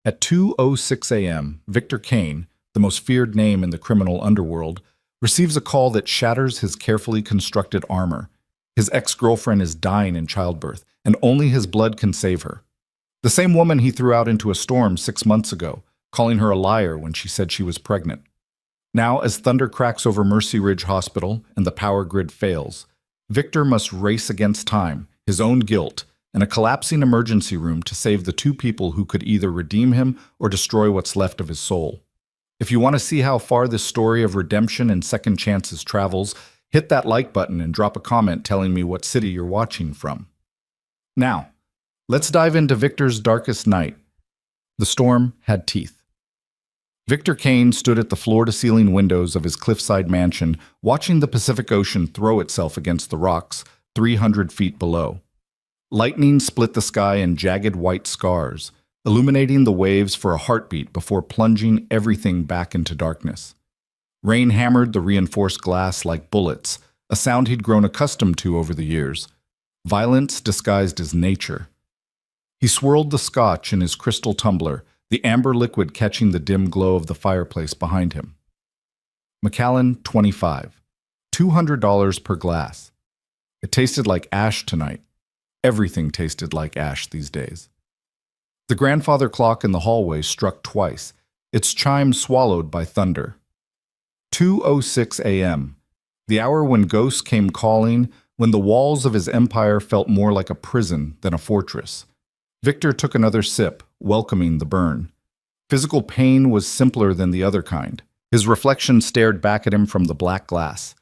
At 2:06 a.m., Victor Kane, the most feared name in the criminal underworld, receives a call that shatters his carefully constructed armor. His ex-girlfriend is dying in childbirth, and only his blood can save her. The same woman he threw out into a storm 6 months ago, calling her a liar when she said she was pregnant. Now, as thunder cracks over Mercy Ridge Hospital and the power grid fails, Victor must race against time, his own guilt, and a collapsing emergency room to save the two people who could either redeem him or destroy what's left of his soul. If you want to see how far this story of redemption and second chances travels, hit that like button and drop a comment telling me what city you're watching from. Now, let's dive into Victor's darkest night. The storm had teeth. Victor Kane stood at the floor-to-ceiling windows of his cliffside mansion, watching the Pacific Ocean throw itself against the rocks 300 feet below. Lightning split the sky in jagged white scars, illuminating the waves for a heartbeat before plunging everything back into darkness. Rain hammered the reinforced glass like bullets, a sound he'd grown accustomed to over the years. Violence disguised as nature. He swirled the scotch in his crystal tumbler, the amber liquid catching the dim glow of the fireplace behind him. Macallan, 25. $200 per glass. It tasted like ash tonight. Everything tasted like ash these days. The grandfather clock in the hallway struck twice, its chime swallowed by thunder. 2:06 a.m., the hour when ghosts came calling, when the walls of his empire felt more like a prison than a fortress. Victor took another sip, welcoming the burn. Physical pain was simpler than the other kind. His reflection stared back at him from the black glass.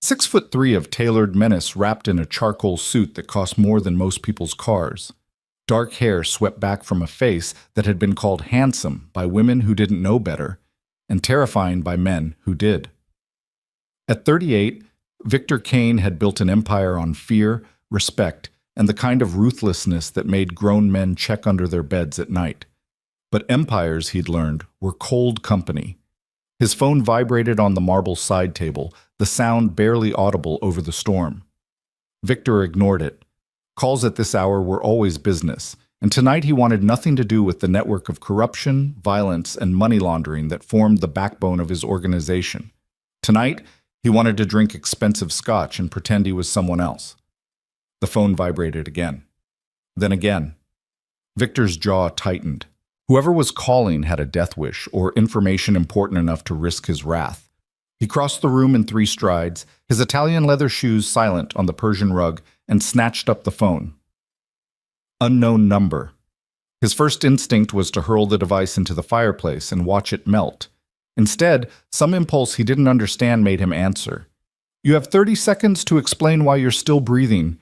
6'3" of tailored menace wrapped in a charcoal suit that cost more than most people's cars. Dark hair swept back from a face that had been called handsome by women who didn't know better, and terrifying by men who did. At 38, Victor Kane had built an empire on fear, respect, and the kind of ruthlessness that made grown men check under their beds at night. But empires, he'd learned, were cold company. His phone vibrated on the marble side table, the sound barely audible over the storm. Victor ignored it. Calls at this hour were always business, and tonight he wanted nothing to do with the network of corruption, violence, and money laundering that formed the backbone of his organization. Tonight, he wanted to drink expensive scotch and pretend he was someone else. The phone vibrated again. Then again. Victor's jaw tightened. Whoever was calling had a death wish or information important enough to risk his wrath. He crossed the room in 3 strides, his Italian leather shoes silent on the Persian rug, and snatched up the phone. Unknown number. His first instinct was to hurl the device into the fireplace and watch it melt. Instead, some impulse he didn't understand made him answer. "You have 30 seconds to explain why you're still breathing."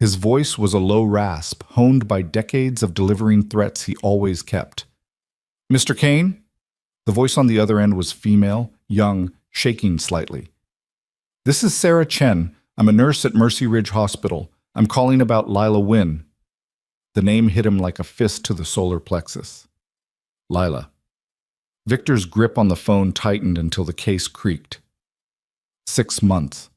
His voice was a low rasp, honed by decades of delivering threats he always kept. "Mr. Kane?" The voice on the other end was female, young, shaking slightly. "This is Sarah Chen. I'm a nurse at Mercy Ridge Hospital. I'm calling about Lila Wynn." The name hit him like a fist to the solar plexus. Lila. Victor's grip on the phone tightened until the case creaked. 6 months.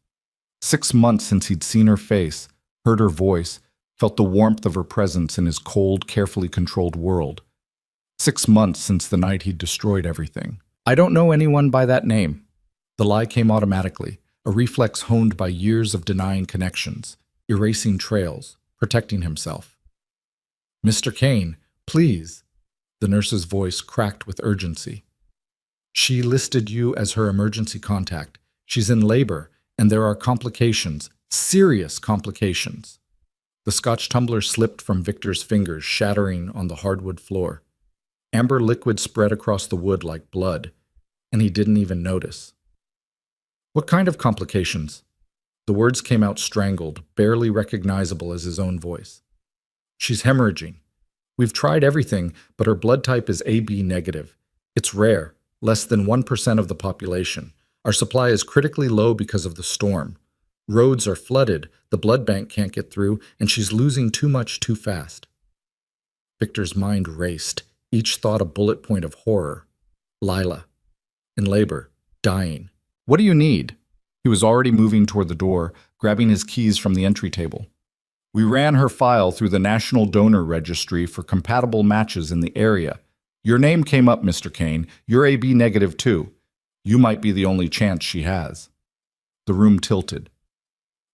6 months since he'd seen her face, heard her voice, felt the warmth of her presence in his cold, carefully controlled world. 6 months since the night he'd destroyed everything. "I don't know anyone by that name." The lie came automatically, a reflex honed by years of denying connections, erasing trails, protecting himself. "Mr. Kane, please." The nurse's voice cracked with urgency. "She listed you as her emergency contact. She's in labor, and there are complications, serious complications." The scotch tumbler slipped from Victor's fingers, shattering on the hardwood floor. Amber liquid spread across the wood like blood, and he didn't even notice. "What kind of complications?" The words came out strangled, barely recognizable as his own voice. "She's hemorrhaging. We've tried everything, but her blood type is AB negative. It's rare, less than 1% of the population. Our supply is critically low because of the storm. Roads are flooded, the blood bank can't get through, and she's losing too much too fast." Victor's mind raced, each thought a bullet point of horror. Lila. In labor. Dying. "What do you need?" He was already moving toward the door, grabbing his keys from the entry table. "We ran her file through the National Donor Registry for compatible matches in the area. Your name came up, Mr. Kane. You're AB negative too. You might be the only chance she has. The room tilted.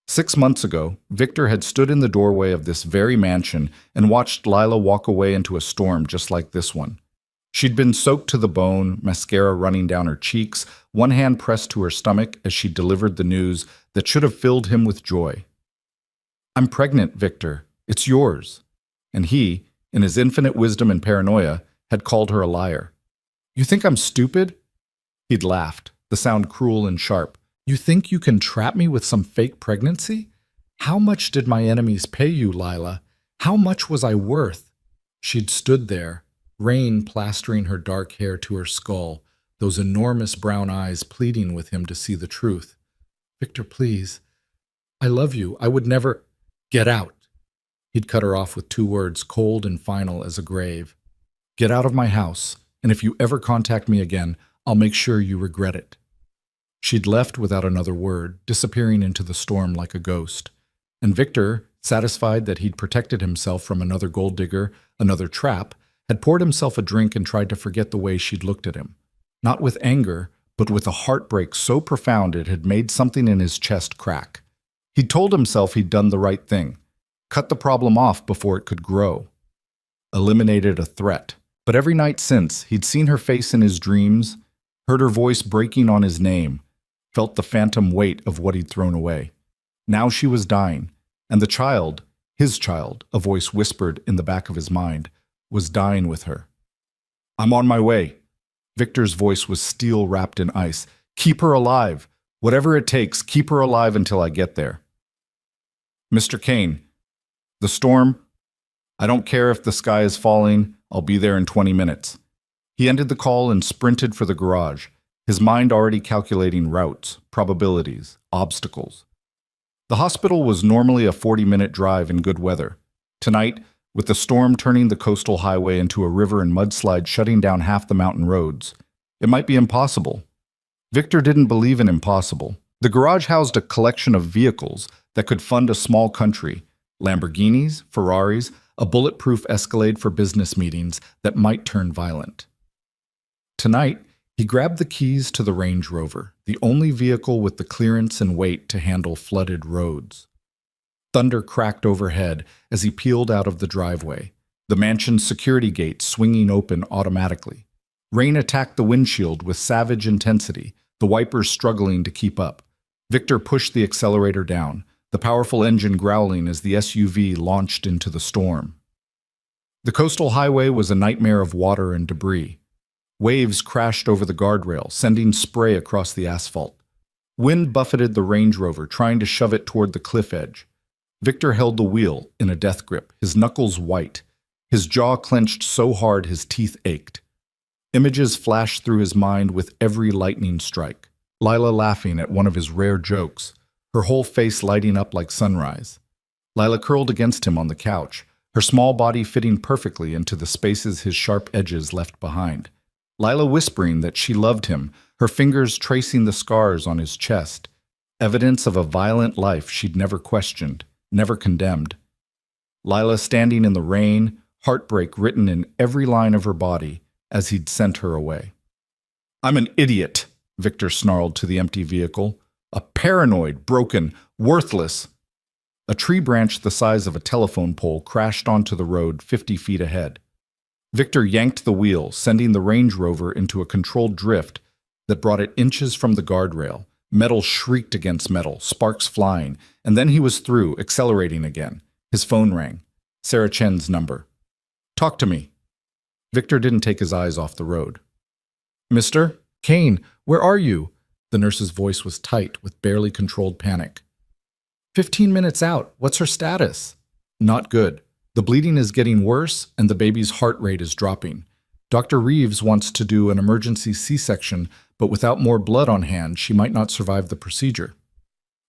6 months ago, Victor had stood in the doorway of this very mansion and watched Lila walk away into a storm just like this one. She'd been soaked to the bone, mascara running down her cheeks, one hand pressed to her stomach as she delivered the news that should have filled him with joy. I'm pregnant, Victor. It's yours. And he, in his infinite wisdom and paranoia, had called her a liar. You think I'm stupid? He'd laughed, the sound cruel and sharp. You think you can trap me with some fake pregnancy? How much did my enemies pay you, Lila? How much was I worth? She'd stood there, rain plastering her dark hair to her skull, those enormous brown eyes pleading with him to see the truth. Victor, please. I love you. I would never— Get out. He'd cut her off with 2 words, cold and final as a grave. Get out of my house, and if you ever contact me again, I'll make sure you regret it. She'd left without another word, disappearing into the storm like a ghost. And Victor, satisfied that he'd protected himself from another gold digger, another trap, had poured himself a drink and tried to forget the way she'd looked at him. Not with anger, but with a heartbreak so profound it had made something in his chest crack. He'd told himself he'd done the right thing, cut the problem off before it could grow, eliminated a threat. But every night since, he'd seen her face in his dreams, heard her voice breaking on his name, felt the phantom weight of what he'd thrown away. Now she was dying, and the child, his child, a voice whispered in the back of his mind, was dying with her. I'm on my way. Victor's voice was steel wrapped in ice. Keep her alive. Whatever it takes, keep her alive until I get there. Mr. Kane, the storm, I don't care if the sky is falling, I'll be there in 20 minutes. He ended the call and sprinted for the garage, his mind already calculating routes, probabilities, obstacles. The hospital was normally a 40-minute drive in good weather. Tonight, with the storm turning the coastal highway into a river and mudslide shutting down half the mountain roads, it might be impossible. Victor didn't believe in impossible. The garage housed a collection of vehicles that could fund a small country, Lamborghinis, Ferraris, a bulletproof Escalade for business meetings that might turn violent. Tonight, he grabbed the keys to the Range Rover, the only vehicle with the clearance and weight to handle flooded roads. Thunder cracked overhead as he peeled out of the driveway, the mansion's security gate swinging open automatically. Rain attacked the windshield with savage intensity, the wipers struggling to keep up. Victor pushed the accelerator down, the powerful engine growling as the SUV launched into the storm. The coastal highway was a nightmare of water and debris. Waves crashed over the guardrail, sending spray across the asphalt. Wind buffeted the Range Rover, trying to shove it toward the cliff edge. Victor held the wheel in a death grip, his knuckles white, his jaw clenched so hard his teeth ached. Images flashed through his mind with every lightning strike. Lila laughing at one of his rare jokes, her whole face lighting up like sunrise. Lila curled against him on the couch, her small body fitting perfectly into the spaces his sharp edges left behind. Lila whispering that she loved him, her fingers tracing the scars on his chest, evidence of a violent life she'd never questioned, never condemned. Lila standing in the rain, heartbreak written in every line of her body as he'd sent her away. I'm an idiot, Victor snarled to the empty vehicle. A paranoid, broken, worthless. A tree branch the size of a telephone pole crashed onto the road 50 feet ahead. Victor yanked the wheel, sending the Range Rover into a controlled drift that brought it inches from the guardrail. Metal shrieked against metal, sparks flying, and then he was through, accelerating again. His phone rang. Sarah Chen's number. Talk to me. Victor didn't take his eyes off the road. Mr. Kane, where are you? The nurse's voice was tight with barely controlled panic. 15 minutes out. What's her status? Not good. The bleeding is getting worse and the baby's heart rate is dropping. Dr. Reeves wants to do an emergency C-section, but without more blood on hand, she might not survive the procedure.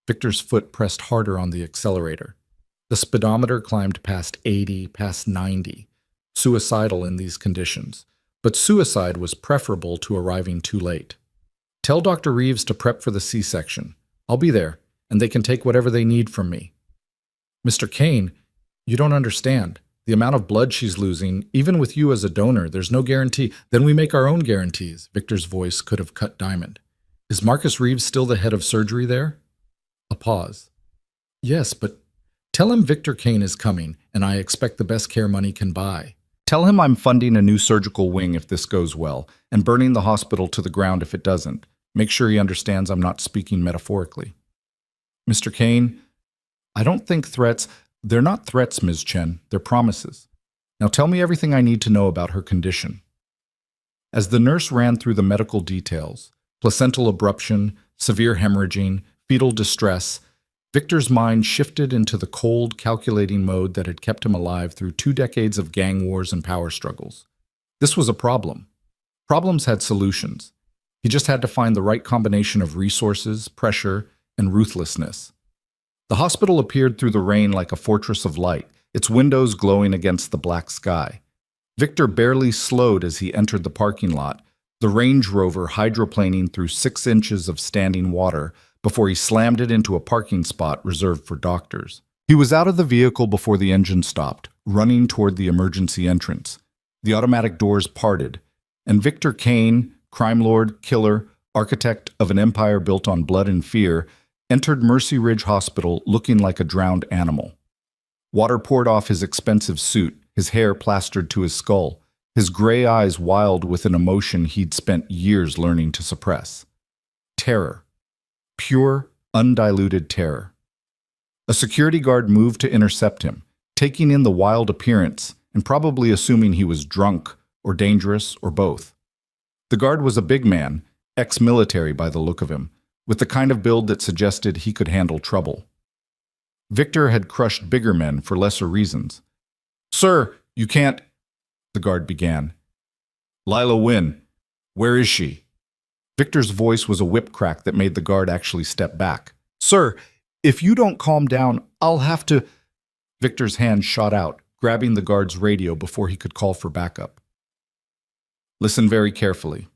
Victor's foot pressed harder on the accelerator. The speedometer climbed past 80, past 90. Suicidal in these conditions. But suicide was preferable to arriving too late. Tell Dr. Reeves to prep for the C-section. I'll be there, and they can take whatever they need from me. Mr. Kane, you don't understand. The amount of blood she's losing, even with you as a donor, there's no guarantee. Then we make our own guarantees. Victor's voice could have cut diamond. Is Marcus Reeves still the head of surgery there? A pause. Yes, but tell him Victor Kane is coming, and I expect the best care money can buy. Tell him I'm funding a new surgical wing if this goes well, and burning the hospital to the ground if it doesn't. Make sure he understands I'm not speaking metaphorically. Mr. Kane, I don't think threats... They're not threats, Ms. Chen. They're promises. Now tell me everything I need to know about her condition. As the nurse ran through the medical details, placental abruption, severe hemorrhaging, fetal distress, Victor's mind shifted into the cold, calculating mode that had kept him alive through 2 decades of gang wars and power struggles. This was a problem. Problems had solutions. He just had to find the right combination of resources, pressure, and ruthlessness. The hospital appeared through the rain like a fortress of light, its windows glowing against the black sky. Victor barely slowed as he entered the parking lot, the Range Rover hydroplaning through 6 inches of standing water before he slammed it into a parking spot reserved for doctors. He was out of the vehicle before the engine stopped, running toward the emergency entrance. The automatic doors parted, and Victor Kane, crime lord, killer, architect of an empire built on blood and fear, entered Mercy Ridge Hospital looking like a drowned animal. Water poured off his expensive suit, his hair plastered to his skull, his gray eyes wild with an emotion he'd spent years learning to suppress. Terror. Pure, undiluted terror. A security guard moved to intercept him, taking in the wild appearance and probably assuming he was drunk or dangerous or both. The guard was a big man, ex-military by the look of him, with the kind of build that suggested he could handle trouble. Victor had crushed bigger men for lesser reasons. "Sir, you can't," the guard began. "Lila Wynn, where is she?" Victor's voice was a whip crack that made the guard actually step back. "Sir, if you don't calm down, I'll have to..." Victor's hand shot out, grabbing the guard's radio before he could call for backup. "Listen very carefully.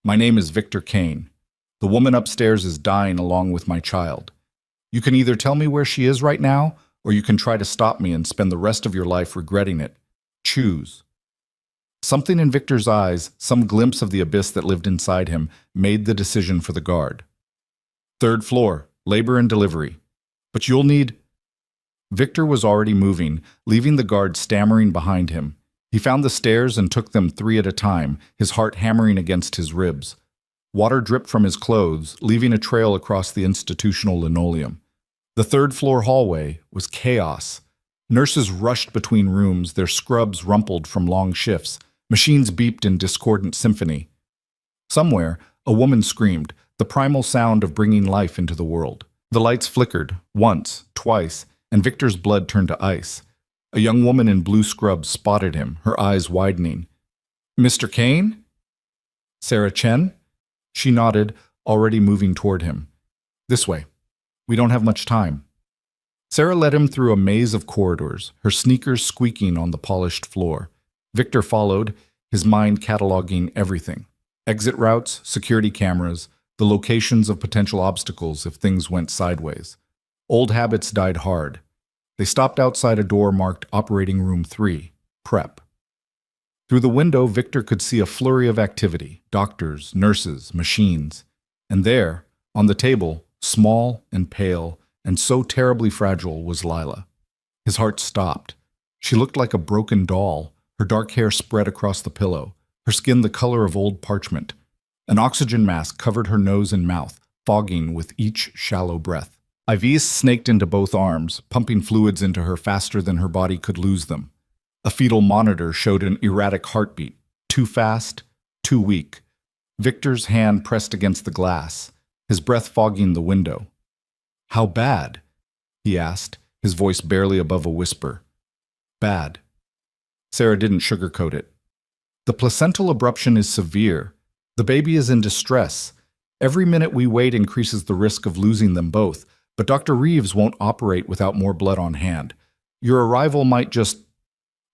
My name is Victor Kane. The woman upstairs is dying along with my child. You can either tell me where she is right now, or you can try to stop me and spend the rest of your life regretting it. Choose." Something in Victor's eyes, some glimpse of the abyss that lived inside him, made the decision for the guard. "3rd floor, labor and delivery. But you'll need..." Victor was already moving, leaving the guard stammering behind him. He found the stairs and took them 3 at a time, his heart hammering against his ribs. Water dripped from his clothes, leaving a trail across the institutional linoleum. The 3rd floor hallway was chaos. Nurses rushed between rooms, their scrubs rumpled from long shifts. Machines beeped in discordant symphony. Somewhere, a woman screamed, the primal sound of bringing life into the world. The lights flickered, once, twice, and Victor's blood turned to ice. A young woman in blue scrubs spotted him, her eyes widening. "Mr. Kane? Sarah Chen?" She nodded, already moving toward him. "This way. We don't have much time." Sarah led him through a maze of corridors, her sneakers squeaking on the polished floor. Victor followed, his mind cataloging everything. Exit routes, security cameras, the locations of potential obstacles if things went sideways. Old habits died hard. They stopped outside a door marked Operating Room 3, Prep. Through the window, Victor could see a flurry of activity, doctors, nurses, machines. And there, on the table, small and pale, and so terribly fragile, was Lila. His heart stopped. She looked like a broken doll, her dark hair spread across the pillow, her skin the color of old parchment. An oxygen mask covered her nose and mouth, fogging with each shallow breath. IVs snaked into both arms, pumping fluids into her faster than her body could lose them. A fetal monitor showed an erratic heartbeat, too fast, too weak. Victor's hand pressed against the glass, his breath fogging the window. "How bad?" he asked, his voice barely above a whisper. "Bad." Sarah didn't sugarcoat it. "The placental abruption is severe. The baby is in distress. Every minute we wait increases the risk of losing them both, but Dr. Reeves won't operate without more blood on hand. Your arrival might just..."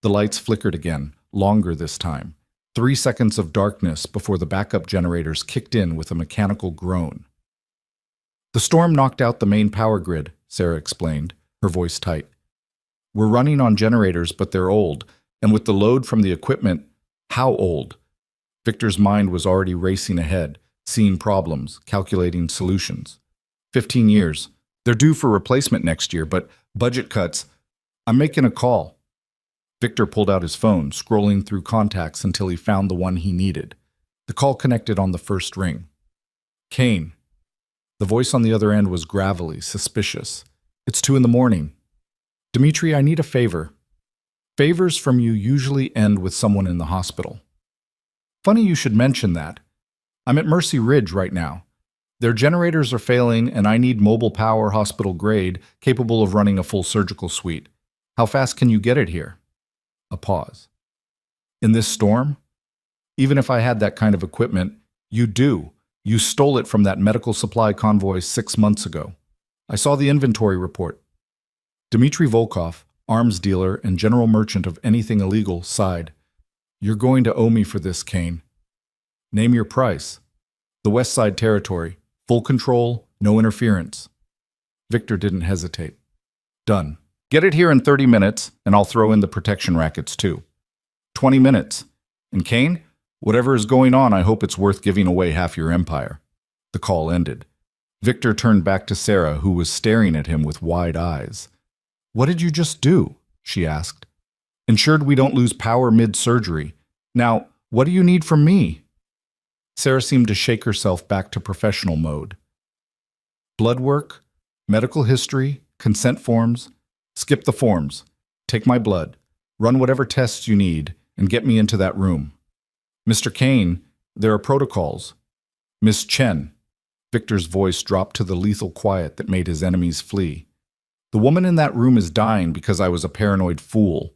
The lights flickered again, longer this time. 3 seconds of darkness before the backup generators kicked in with a mechanical groan. "The storm knocked out the main power grid," Sarah explained, her voice tight. We're running on generators, but they're old. And with the load from the equipment, how old? Victor's mind was already racing ahead, seeing problems, calculating solutions. 15 years. They're due for replacement next year, but budget cuts. I'm making a call. Victor pulled out his phone, scrolling through contacts until he found the one he needed. The call connected on the first ring. Kane. The voice on the other end was gravelly, suspicious. It's 2 a.m. Dimitri, I need a favor. Favors from you usually end with someone in the hospital. Funny you should mention that. I'm at Mercy Ridge right now. Their generators are failing and I need mobile power hospital grade capable of running a full surgical suite. How fast can you get it here? A pause. In this storm? Even if I had that kind of equipment, you do. You stole it from that medical supply convoy 6 months ago. I saw the inventory report. Dmitry Volkov, arms dealer and general merchant of anything illegal, sighed. You're going to owe me for this, Kane. Name your price. The West Side Territory. Full control, no interference. Victor didn't hesitate. Done. Get it here in 30 minutes, and I'll throw in the protection rackets too. 20 minutes. And Kane, whatever is going on, I hope it's worth giving away half your empire. The call ended. Victor turned back to Sarah, who was staring at him with wide eyes. What did you just do? She asked. Ensured we don't lose power mid-surgery. Now, what do you need from me? Sarah seemed to shake herself back to professional mode. Blood work, medical history, consent forms. Skip the forms. Take my blood. Run whatever tests you need, and get me into that room. Mr. Kane, there are protocols. Miss Chen. Victor's voice dropped to the lethal quiet that made his enemies flee. The woman in that room is dying because I was a paranoid fool.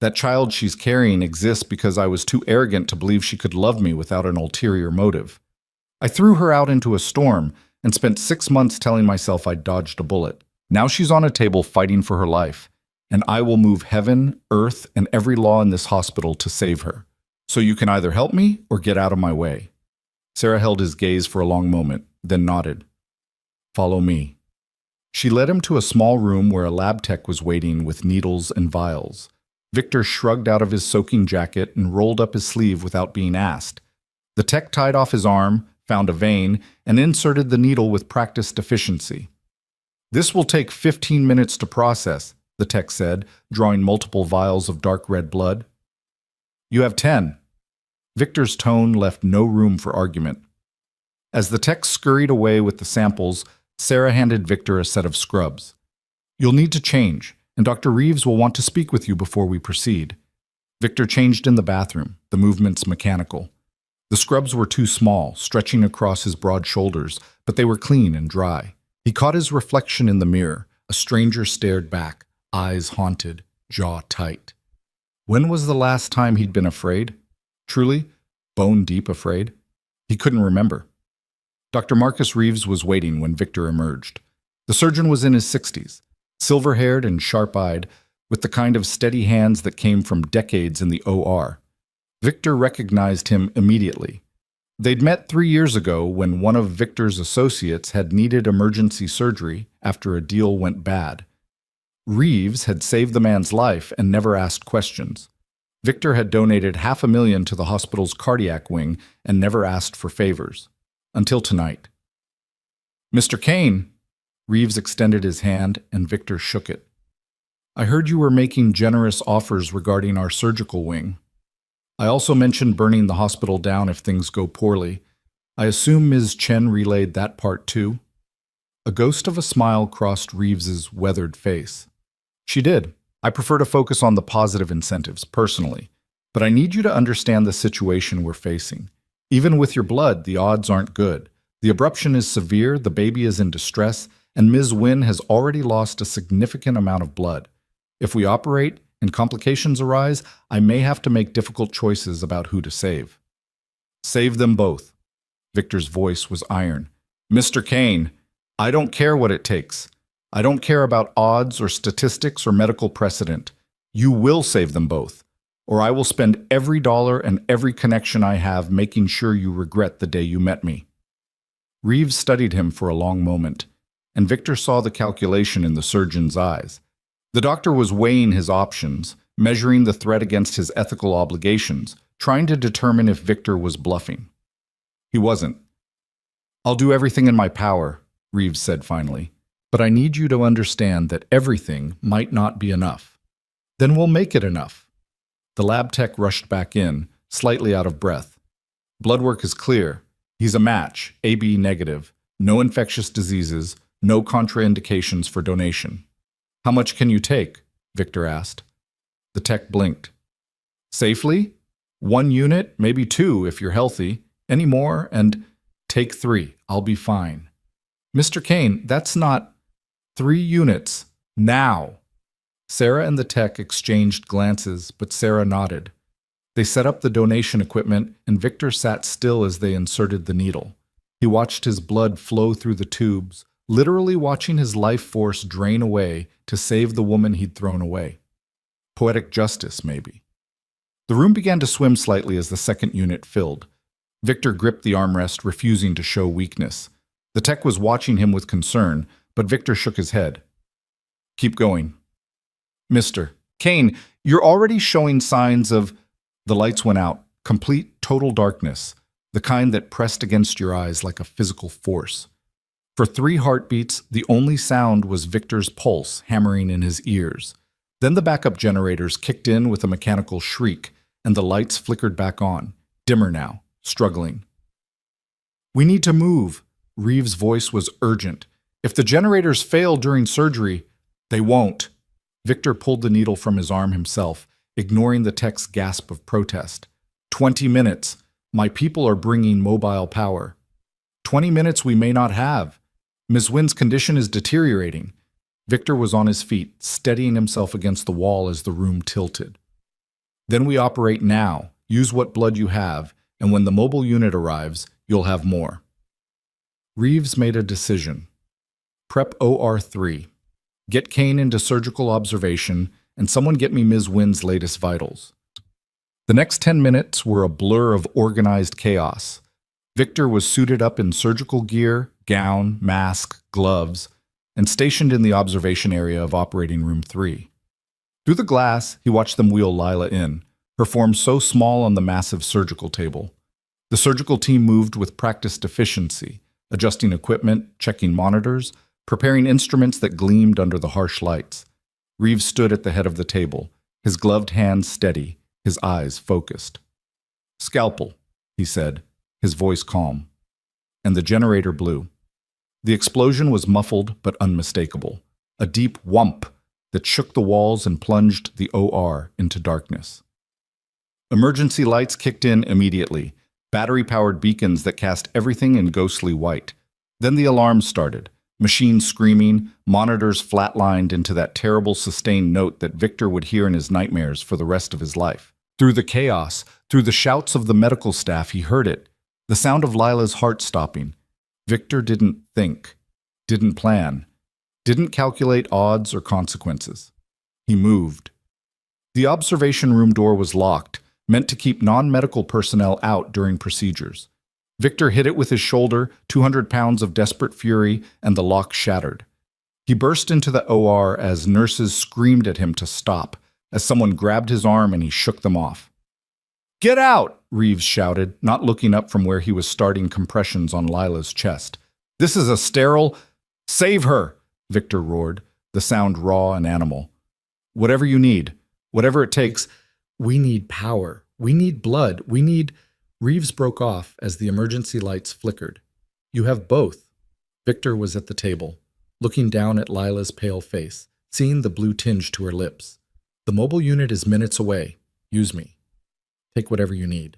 That child she's carrying exists because I was too arrogant to believe she could love me without an ulterior motive. I threw her out into a storm and spent 6 months telling myself I'd dodged a bullet. Now she's on a table fighting for her life, and I will move heaven, earth, and every law in this hospital to save her. So you can either help me or get out of my way. Sarah held his gaze for a long moment, then nodded. Follow me. She led him to a small room where a lab tech was waiting with needles and vials. Victor shrugged out of his soaking jacket and rolled up his sleeve without being asked. The tech tied off his arm, found a vein, and inserted the needle with practiced efficiency. This will take 15 minutes to process, the tech said, drawing multiple vials of dark red blood. You have 10. Victor's tone left no room for argument. As the tech scurried away with the samples, Sarah handed Victor a set of scrubs. You'll need to change, and Dr. Reeves will want to speak with you before we proceed. Victor changed in the bathroom, the movements mechanical. The scrubs were too small, stretching across his broad shoulders, but they were clean and dry. He caught his reflection in the mirror. A stranger stared back, eyes haunted, jaw tight. When was the last time he'd been afraid? Truly, bone-deep afraid? He couldn't remember. Dr. Marcus Reeves was waiting when Victor emerged. The surgeon was in his 60s, silver-haired and sharp-eyed, with the kind of steady hands that came from decades in the OR. Victor recognized him immediately. They'd met 3 years ago when one of Victor's associates had needed emergency surgery after a deal went bad. Reeves had saved the man's life and never asked questions. Victor had donated $500,000 to the hospital's cardiac wing and never asked for favors. Until tonight. Mr. Kane, Reeves extended his hand and Victor shook it. I heard you were making generous offers regarding our surgical wing. I also mentioned burning the hospital down if things go poorly. I assume Ms. Chen relayed that part too? A ghost of a smile crossed Reeves's weathered face. She did. I prefer to focus on the positive incentives, personally. But I need you to understand the situation we're facing. Even with your blood, the odds aren't good. The abruption is severe, the baby is in distress, and Ms. Wynn has already lost a significant amount of blood. If we operate and complications arise, I may have to make difficult choices about who to save. Save them both. Victor's voice was iron. Mr. Kane, I don't care what it takes. I don't care about odds or statistics or medical precedent. You will save them both, or I will spend every dollar and every connection I have making sure you regret the day you met me. Reeves studied him for a long moment, and Victor saw the calculation in the surgeon's eyes. The doctor was weighing his options, measuring the threat against his ethical obligations, trying to determine if Victor was bluffing. He wasn't. "I'll do everything in my power," Reeves said finally, "but I need you to understand that everything might not be enough." "Then we'll make it enough." The lab tech rushed back in, slightly out of breath. "Blood work is clear. He's a match, AB negative, no infectious diseases, no contraindications for donation." "How much can you take?" Victor asked. The tech blinked. "Safely? 1 unit, maybe 2 if you're healthy. Any more, and take 3. I'll be fine." "Mr. Kane, that's not 3 units. Now." Sarah and the tech exchanged glances, but Sarah nodded. They set up the donation equipment, and Victor sat still as they inserted the needle. He watched his blood flow through the tubes, literally watching his life force drain away to save the woman he'd thrown away. Poetic justice, maybe. The room began to swim slightly as the second unit filled. Victor gripped the armrest, refusing to show weakness. The tech was watching him with concern, but Victor shook his head. "Keep going." "Mr. Kane, you're already showing signs of—" The lights went out, complete, total darkness, the kind that pressed against your eyes like a physical force. For 3 heartbeats, the only sound was Victor's pulse hammering in his ears. Then the backup generators kicked in with a mechanical shriek, and the lights flickered back on, dimmer now, struggling. "We need to move." Reeves' voice was urgent. "If the generators fail during surgery—" "They won't." Victor pulled the needle from his arm himself, ignoring the tech's gasp of protest. 20 minutes. My people are bringing mobile power." 20 minutes we may not have. Ms. Wynn's condition is deteriorating." Victor was on his feet, steadying himself against the wall as the room tilted. "Then we operate now. Use what blood you have, and when the mobile unit arrives, you'll have more." Reeves made a decision. "Prep OR3. Get Kane into surgical observation, and someone get me Ms. Wynn's latest vitals." The next 10 minutes were a blur of organized chaos. Victor was suited up in surgical gear, gown, mask, gloves, and stationed in the observation area of Operating Room 3. Through the glass, he watched them wheel Lila in, her form so small on the massive surgical table. The surgical team moved with practiced efficiency, adjusting equipment, checking monitors, preparing instruments that gleamed under the harsh lights. Reeves stood at the head of the table, his gloved hands steady, his eyes focused. "Scalpel," he said, his voice calm. And the generator blew. The explosion was muffled but unmistakable, a deep whump that shook the walls and plunged the OR into darkness. Emergency lights kicked in immediately, battery-powered beacons that cast everything in ghostly white. Then the alarms started, machines screaming, monitors flatlined into that terrible sustained note that Victor would hear in his nightmares for the rest of his life. Through the chaos, through the shouts of the medical staff, he heard it, the sound of Lila's heart stopping. Victor didn't think, didn't plan, didn't calculate odds or consequences. He moved. The observation room door was locked, meant to keep non-medical personnel out during procedures. Victor hit it with his shoulder, 200 pounds of desperate fury, and the lock shattered. He burst into the OR as nurses screamed at him to stop, as someone grabbed his arm and he shook them off. "Get out!" Reeves shouted, not looking up from where he was starting compressions on Lila's chest. "This is a sterile—" "Save her!" Victor roared, the sound raw and animal. "Whatever you need, whatever it takes. We need power. We need blood. We need—" Reeves broke off as the emergency lights flickered. "You have both." Victor was at the table, looking down at Lila's pale face, seeing the blue tinge to her lips. "The mobile unit is minutes away. Use me. Take whatever you need."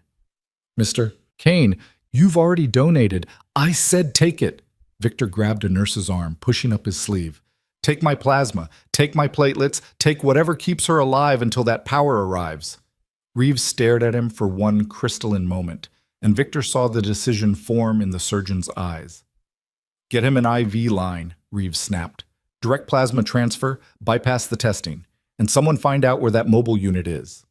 "Mr. Kane, you've already donated." "I said take it." Victor grabbed a nurse's arm, pushing up his sleeve. "Take my plasma. Take my platelets. Take whatever keeps her alive until that power arrives." Reeves stared at him for one crystalline moment, and Victor saw the decision form in the surgeon's eyes. "Get him an IV line," Reeves snapped. "Direct plasma transfer, bypass the testing, and someone find out where that mobile unit is."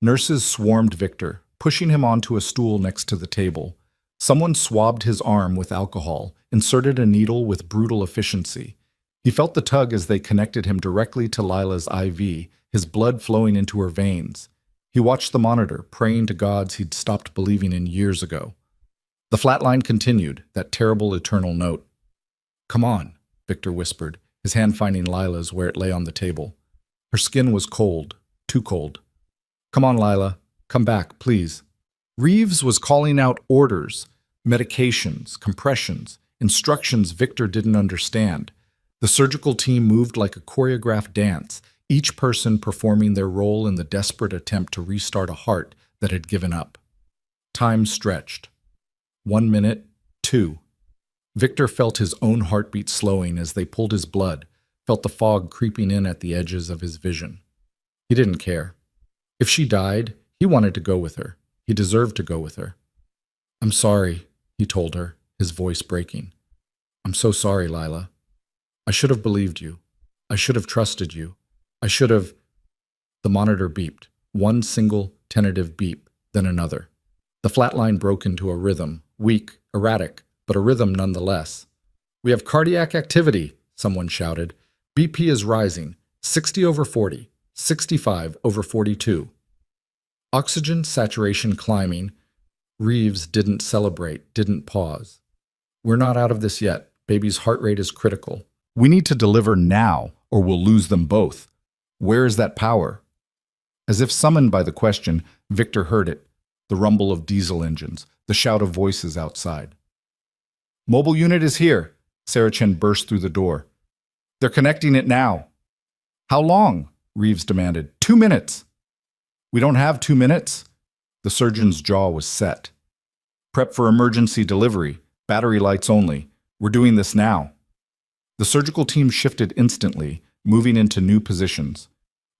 Nurses swarmed Victor, pushing him onto a stool next to the table. Someone swabbed his arm with alcohol, inserted a needle with brutal efficiency. He felt the tug as they connected him directly to Lila's IV, his blood flowing into her veins. He watched the monitor, praying to gods he'd stopped believing in years ago. The flatline continued, that terrible eternal note. "Come on," Victor whispered, his hand finding Lila's where it lay on the table. Her skin was cold, too cold. "Come on, Lila. Come back, please." Reeves was calling out orders, medications, compressions, instructions Victor didn't understand. The surgical team moved like a choreographed dance, each person performing their role in the desperate attempt to restart a heart that had given up. Time stretched. 1 minute, 2. Victor felt his own heartbeat slowing as they pulled his blood, felt the fog creeping in at the edges of his vision. He didn't care. If she died, he wanted to go with her. He deserved to go with her. "I'm sorry," he told her, his voice breaking. "I'm so sorry, Lila. I should have believed you. I should have trusted you. I should have—" The monitor beeped, one single, tentative beep, then another. The flatline broke into a rhythm, weak, erratic, but a rhythm nonetheless. "We have cardiac activity," someone shouted. "BP is rising, 60/40, 65/42. Oxygen saturation climbing." Reeves didn't celebrate, didn't pause. "We're not out of this yet. Baby's heart rate is critical. We need to deliver now, or we'll lose them both. Where is that power?" As if summoned by the question, Victor heard it, the rumble of diesel engines, the shout of voices outside. "Mobile unit is here," Saracen burst through the door. "They're connecting it now." "How long?" Reeves demanded. 2 minutes." "We don't have 2 minutes." The surgeon's jaw was set. "Prep for emergency delivery. Battery lights only. We're doing this now." The surgical team shifted instantly, moving into new positions.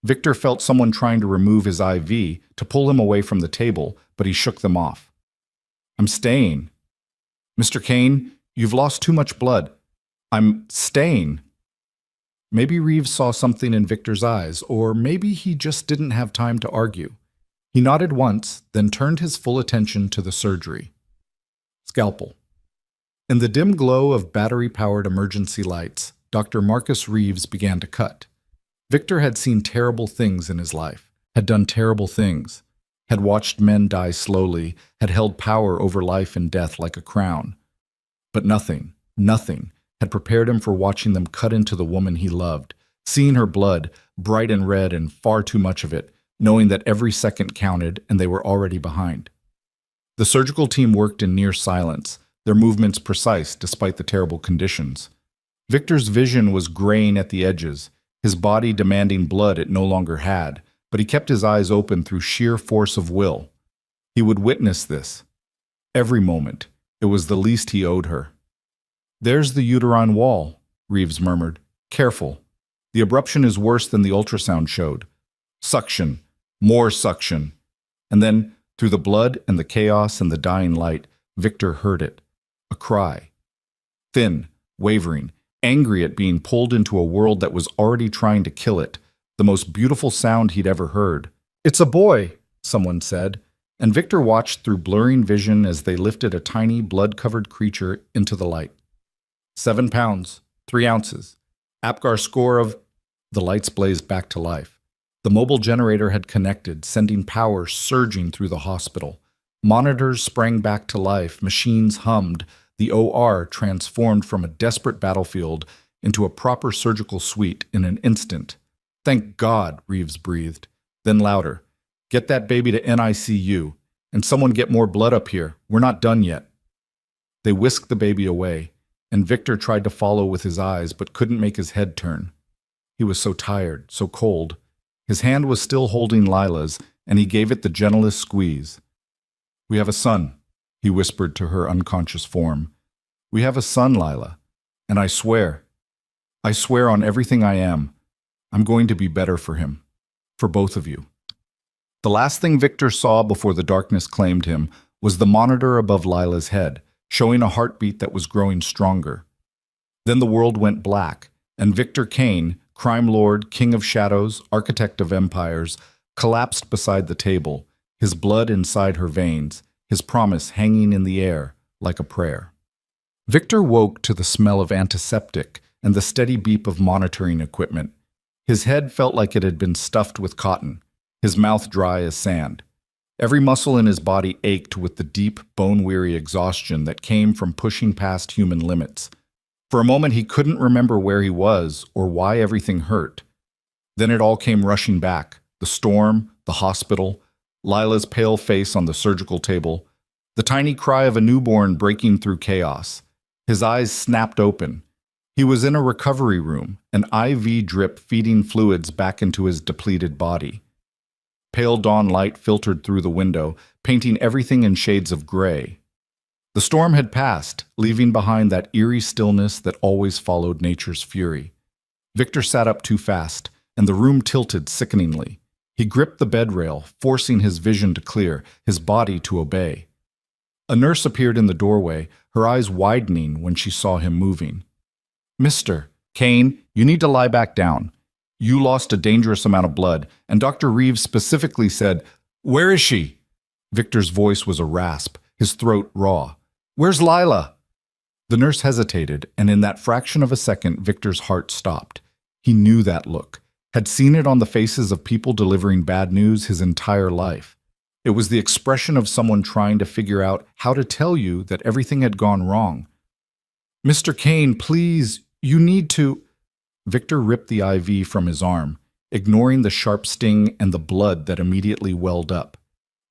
Victor felt someone trying to remove his IV, to pull him away from the table, but he shook them off. "I'm staying." "Mr. Kane, you've lost too much blood." "I'm staying." Maybe Reeves saw something in Victor's eyes, or maybe he just didn't have time to argue. He nodded once, then turned his full attention to the surgery. Scalpel. In the dim glow of battery-powered emergency lights, Dr. Marcus Reeves began to cut. Victor had seen terrible things in his life, had done terrible things, had watched men die slowly, had held power over life and death like a crown. But nothing had prepared him for watching them cut into the woman he loved, seeing her blood, bright and red and far too much of it, knowing that every second counted and they were already behind. The surgical team worked in near silence, their movements precise despite the terrible conditions. Victor's vision was graying at the edges, his body demanding blood it no longer had, but he kept his eyes open through sheer force of will. He would witness this. Every moment. It was the least he owed her. "There's the uterine wall," Reeves murmured. "Careful. The abruption is worse than the ultrasound showed. Suction. More suction." And then, through the blood and the chaos and the dying light, Victor heard it. A cry. Thin, wavering, angry at being pulled into a world that was already trying to kill it, the most beautiful sound he'd ever heard. "It's a boy," someone said, and Victor watched through blurring vision as they lifted a tiny, blood-covered creature into the light. 7 pounds, 3 ounces. Apgar score of... The lights blazed back to life. The mobile generator had connected, sending power surging through the hospital. Monitors sprang back to life, machines hummed, the OR transformed from a desperate battlefield into a proper surgical suite in an instant. "Thank God," Reeves breathed. Then louder, "Get that baby to NICU, and someone get more blood up here. We're not done yet." They whisked the baby away, and Victor tried to follow with his eyes but couldn't make his head turn. He was so tired, so cold. His hand was still holding Lila's, and he gave it the gentlest squeeze. "We have a son," he whispered to her unconscious form. "We have a son, Lila, and I swear on everything I am, I'm going to be better for him, for both of you." The last thing Victor saw before the darkness claimed him was the monitor above Lila's head, showing a heartbeat that was growing stronger. Then the world went black, and Victor Kane, crime lord, king of shadows, architect of empires, collapsed beside the table, his blood inside her veins, his promise hanging in the air like a prayer. Victor woke to the smell of antiseptic and the steady beep of monitoring equipment. His head felt like it had been stuffed with cotton, his mouth dry as sand. Every muscle in his body ached with the deep, bone-weary exhaustion that came from pushing past human limits. For a moment he couldn't remember where he was or why everything hurt. Then it all came rushing back. The storm, the hospital, Lila's pale face on the surgical table, the tiny cry of a newborn breaking through chaos. His eyes snapped open. He was in a recovery room, an IV drip feeding fluids back into his depleted body. Pale dawn light filtered through the window, painting everything in shades of gray. The storm had passed, leaving behind that eerie stillness that always followed nature's fury. Victor sat up too fast, and the room tilted sickeningly. He gripped the bed rail, forcing his vision to clear, his body to obey. A nurse appeared in the doorway, her eyes widening when she saw him moving. "Mr. Kane, you need to lie back down. You lost a dangerous amount of blood, and Dr. Reeves specifically said, 'Where is she?'" Victor's voice was a rasp, his throat raw. "Where's Lila?" The nurse hesitated, and in that fraction of a second, Victor's heart stopped. He knew that look, had seen it on the faces of people delivering bad news his entire life. It was the expression of someone trying to figure out how to tell you that everything had gone wrong. "Mr. Kane, please, you need to—" Victor ripped the IV from his arm, ignoring the sharp sting and the blood that immediately welled up.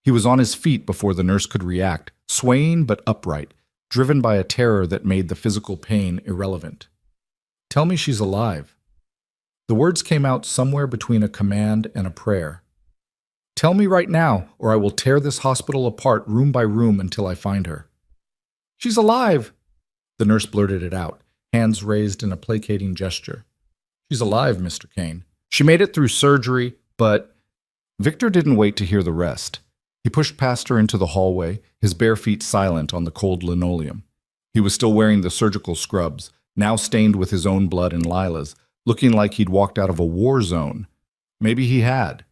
He was on his feet before the nurse could react, swaying but upright, driven by a terror that made the physical pain irrelevant. "Tell me she's alive." The words came out somewhere between a command and a prayer. "Tell me right now, or I will tear this hospital apart room by room until I find her." "She's alive!" The nurse blurted it out, hands raised in a placating gesture. "She's alive, Mr. Kane. She made it through surgery, but—" Victor didn't wait to hear the rest. He pushed past her into the hallway, his bare feet silent on the cold linoleum. He was still wearing the surgical scrubs, now stained with his own blood and Lila's, looking like he'd walked out of a war zone. Maybe he had.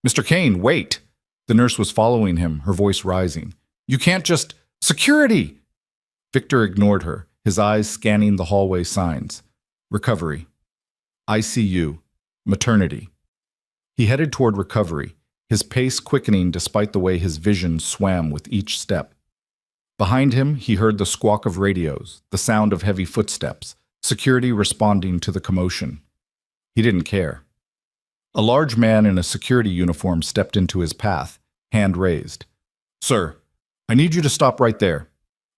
"Mr. Kane, wait!" The nurse was following him, her voice rising. "You can't just— Security!" Victor ignored her, his eyes scanning the hallway signs. Recovery. ICU. Maternity. He headed toward recovery, his pace quickening despite the way his vision swam with each step. Behind him, he heard the squawk of radios, the sound of heavy footsteps, security responding to the commotion. He didn't care. A large man in a security uniform stepped into his path, hand raised. "Sir, I need you to stop right there."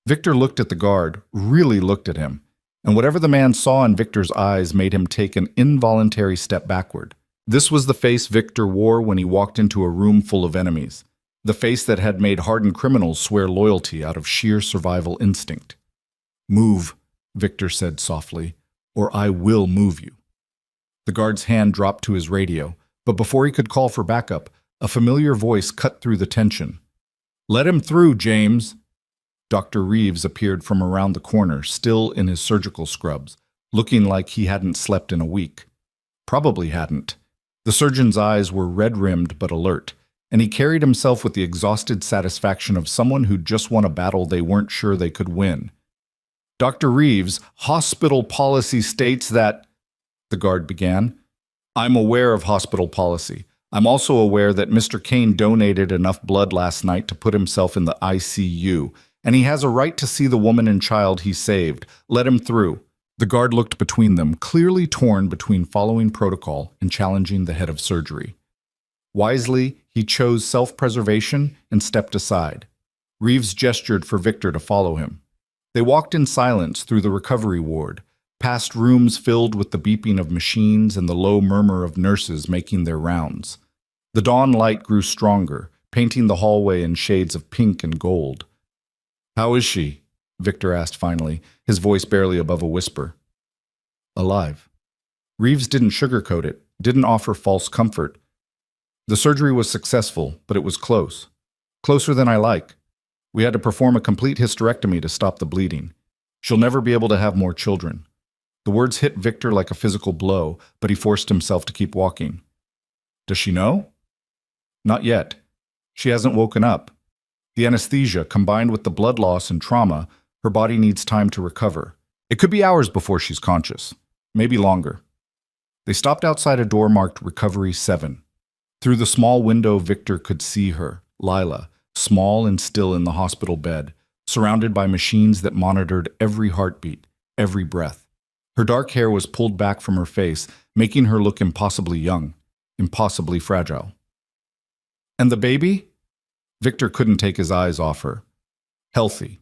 Victor looked at the guard, really looked at him, and whatever the man saw in Victor's eyes made him take an involuntary step backward. This was the face Victor wore when he walked into a room full of enemies, the face that had made hardened criminals swear loyalty out of sheer survival instinct. "Move," Victor said softly, "or I will move you." The guard's hand dropped to his radio, but before he could call for backup, a familiar voice cut through the tension. "Let him through, James." Dr. Reeves appeared from around the corner, still in his surgical scrubs, looking like he hadn't slept in a week. Probably hadn't. The surgeon's eyes were red-rimmed but alert, and he carried himself with the exhausted satisfaction of someone who'd just won a battle they weren't sure they could win. "Dr. Reeves, hospital policy states that—" the guard began. "I'm aware of hospital policy. I'm also aware that Mr. Kane donated enough blood last night to put himself in the ICU, and he has a right to see the woman and child he saved. Let him through." The guard looked between them, clearly torn between following protocol and challenging the head of surgery. Wisely, he chose self-preservation and stepped aside. Reeves gestured for Victor to follow him. They walked in silence through the recovery ward, past rooms filled with the beeping of machines and the low murmur of nurses making their rounds. The dawn light grew stronger, painting the hallway in shades of pink and gold. "How is she?" Victor asked finally, his voice barely above a whisper. "Alive." Reeves didn't sugarcoat it, didn't offer false comfort. "The surgery was successful, but it was close. Closer than I like. We had to perform a complete hysterectomy to stop the bleeding. She'll never be able to have more children." The words hit Victor like a physical blow, but he forced himself to keep walking. "Does she know?" "Not yet. She hasn't woken up. The anesthesia, combined with the blood loss and trauma, her body needs time to recover. It could be hours before she's conscious. maybe longer. They stopped outside a door marked Recovery 7. Through the small window, Victor could see her, Lila, small and still in the hospital bed, surrounded by machines that monitored every heartbeat, every breath. Her dark hair was pulled back from her face, making her look impossibly young, impossibly fragile. And the baby? Victor couldn't take his eyes off her. Healthy.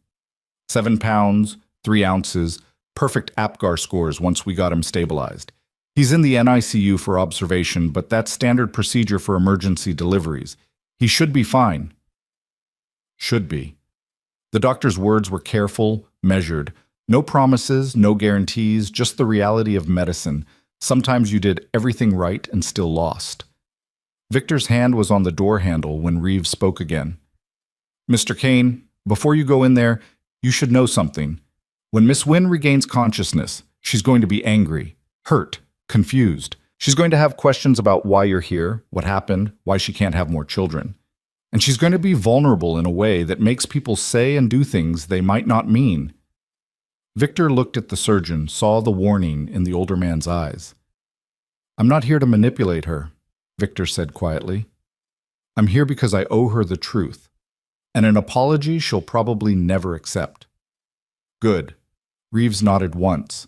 7 pounds, 3 ounces, perfect APGAR scores once we got him stabilized. He's in the NICU for observation, but that's standard procedure for emergency deliveries. He should be fine. Should be. The doctor's words were careful, measured. No promises, no guarantees, just the reality of medicine. Sometimes you did everything right and still lost. Victor's hand was on the door handle when Reeves spoke again. Mr. Kane, before you go in there, you should know something. When Miss Wynn regains consciousness, she's going to be angry, hurt, confused. She's going to have questions about why you're here, what happened, why she can't have more children. And she's going to be vulnerable in a way that makes people say and do things they might not mean. Victor looked at the surgeon, saw the warning in the older man's eyes. I'm not here to manipulate her, Victor said quietly. I'm here because I owe her the truth, and an apology she'll probably never accept. Good. Reeves nodded once.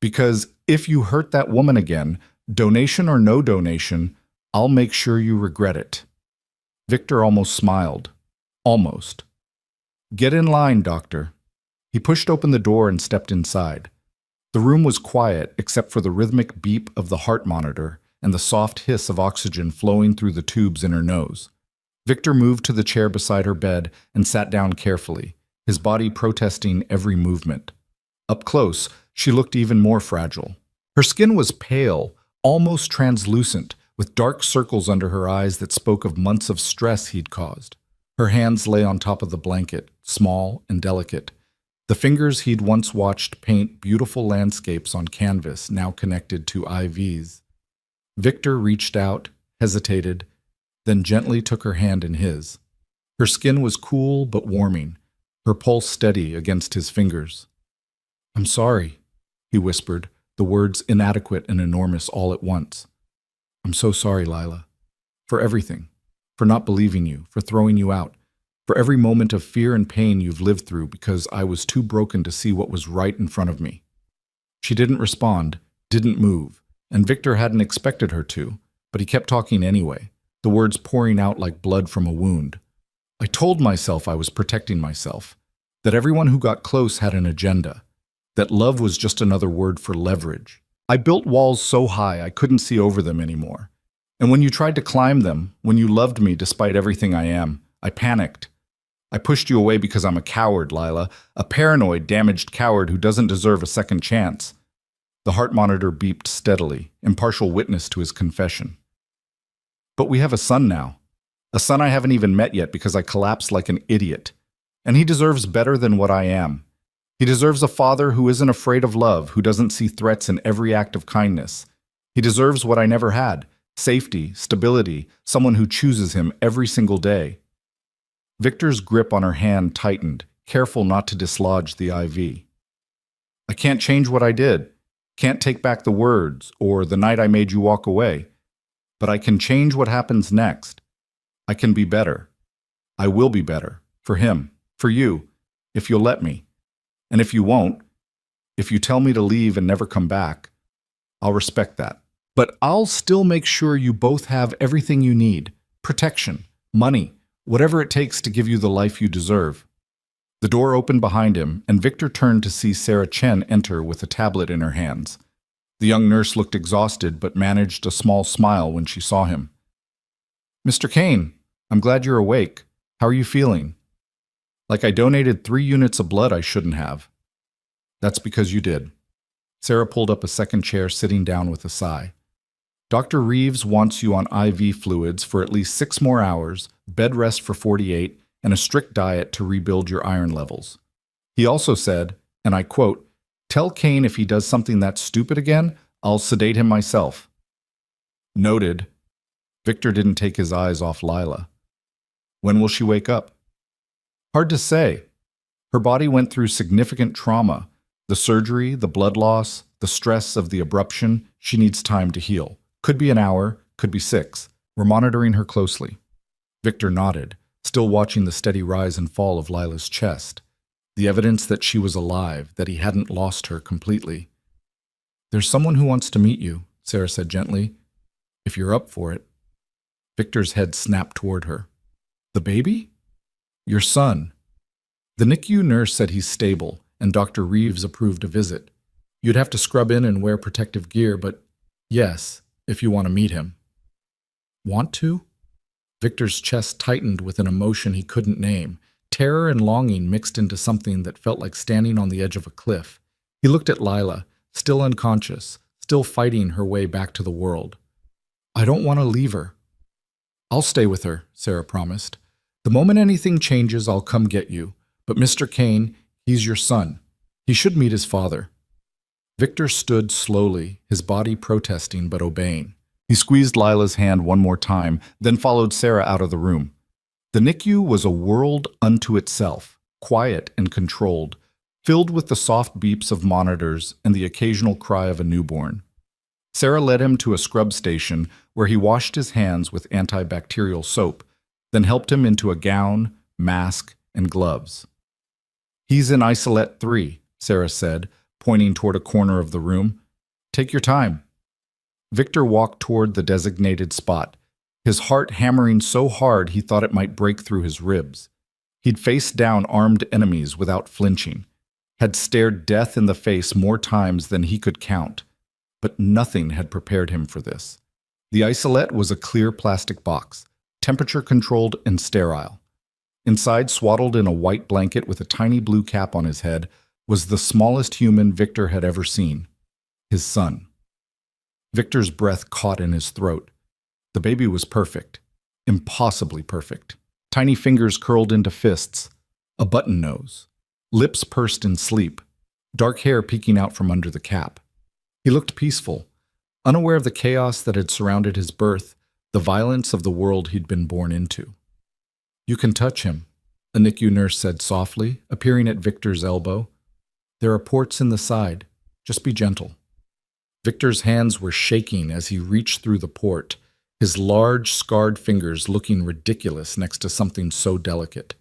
Because if you hurt that woman again, donation or no donation, I'll make sure you regret it. Victor almost smiled. Almost. Get in line, doctor. He pushed open the door and stepped inside. The room was quiet except for the rhythmic beep of the heart monitor and the soft hiss of oxygen flowing through the tubes in her nose. Victor moved to the chair beside her bed and sat down carefully, his body protesting every movement. Up close, she looked even more fragile. Her skin was pale, almost translucent, with dark circles under her eyes that spoke of months of stress he'd caused. Her hands lay on top of the blanket, small and delicate. The fingers he'd once watched paint beautiful landscapes on canvas, now connected to IVs. Victor reached out, hesitated, then gently took her hand in his. Her skin was cool but warming, her pulse steady against his fingers. I'm sorry, he whispered, the words inadequate and enormous all at once. I'm so sorry, Lila. For everything. For not believing you, for throwing you out. For every moment of fear and pain you've lived through because I was too broken to see what was right in front of me. She didn't respond, didn't move, and Victor hadn't expected her to, but he kept talking anyway, the words pouring out like blood from a wound. I told myself I was protecting myself, that everyone who got close had an agenda, that love was just another word for leverage. I built walls so high I couldn't see over them anymore. And when you tried to climb them, when you loved me despite everything I am, I panicked. I pushed you away because I'm a coward, Lila, a paranoid, damaged coward who doesn't deserve a second chance. The heart monitor beeped steadily, impartial witness to his confession. But we have a son now. A son I haven't even met yet because I collapsed like an idiot. And he deserves better than what I am. He deserves a father who isn't afraid of love, who doesn't see threats in every act of kindness. He deserves what I never had, safety, stability, someone who chooses him every single day. Victor's grip on her hand tightened, careful not to dislodge the IV. I can't change what I did, can't take back the words or the night I made you walk away, but I can change what happens next. I can be better. I will be better, for him, for you, if you'll let me. And if you won't, if you tell me to leave and never come back, I'll respect that. But I'll still make sure you both have everything you need, protection, money, whatever it takes to give you the life you deserve. The door opened behind him, and Victor turned to see Sarah Chen enter with a tablet in her hands. The young nurse looked exhausted but managed a small smile when she saw him. Mr. Kane, I'm glad you're awake. How are you feeling? Like I donated 3 units of blood I shouldn't have. That's because you did. Sarah pulled up a second chair, sitting down with a sigh. Dr. Reeves wants you on IV fluids for at least 6 more hours, bed rest for 48, and a strict diet to rebuild your iron levels. He also said, and I quote, "Tell Kane if he does something that stupid again, I'll sedate him myself." Noted. Victor didn't take his eyes off Lila. When will she wake up? Hard to say. Her body went through significant trauma, The surgery, the blood loss, the stress of the abruption, she needs time to heal. Could be an hour, could be 6. We're monitoring her closely. Victor nodded, still watching the steady rise and fall of Lila's chest. The evidence that she was alive, that he hadn't lost her completely. There's someone who wants to meet you, Sarah said gently. If you're up for it. Victor's head snapped toward her. The baby? Your son. The NICU nurse said he's stable, and Dr. Reeves approved a visit. You'd have to scrub in and wear protective gear, but yes, if you want to meet him. Want to? Victor's chest tightened with an emotion he couldn't name. Terror and longing mixed into something that felt like standing on the edge of a cliff. He looked at Lila, still unconscious, still fighting her way back to the world. I don't want to leave her. I'll stay with her, Sarah promised. The moment anything changes, I'll come get you. But Mr. Kane, he's your son. He should meet his father. Victor stood slowly, his body protesting but obeying. He squeezed Lila's hand one more time, then followed Sarah out of the room. The NICU was a world unto itself, quiet and controlled, filled with the soft beeps of monitors and the occasional cry of a newborn. Sarah led him to a scrub station where he washed his hands with antibacterial soap, then helped him into a gown, mask, and gloves. He's in isolette 3, Sarah said, pointing toward a corner of the room. Take your time. Victor walked toward the designated spot, his heart hammering so hard he thought it might break through his ribs. He'd faced down armed enemies without flinching, had stared death in the face more times than he could count, but nothing had prepared him for this. The isolette was a clear plastic box, temperature-controlled and sterile. Inside, swaddled in a white blanket with a tiny blue cap on his head, was the smallest human Victor had ever seen, his son. Victor's breath caught in his throat. The baby was perfect, impossibly perfect. Tiny fingers curled into fists, a button nose, lips pursed in sleep, dark hair peeking out from under the cap. He looked peaceful, unaware of the chaos that had surrounded his birth, the violence of the world he'd been born into. You can touch him, a NICU nurse said softly, appearing at Victor's elbow. There are ports in the side. Just be gentle. Victor's hands were shaking as he reached through the port, his large, scarred fingers looking ridiculous next to something so delicate.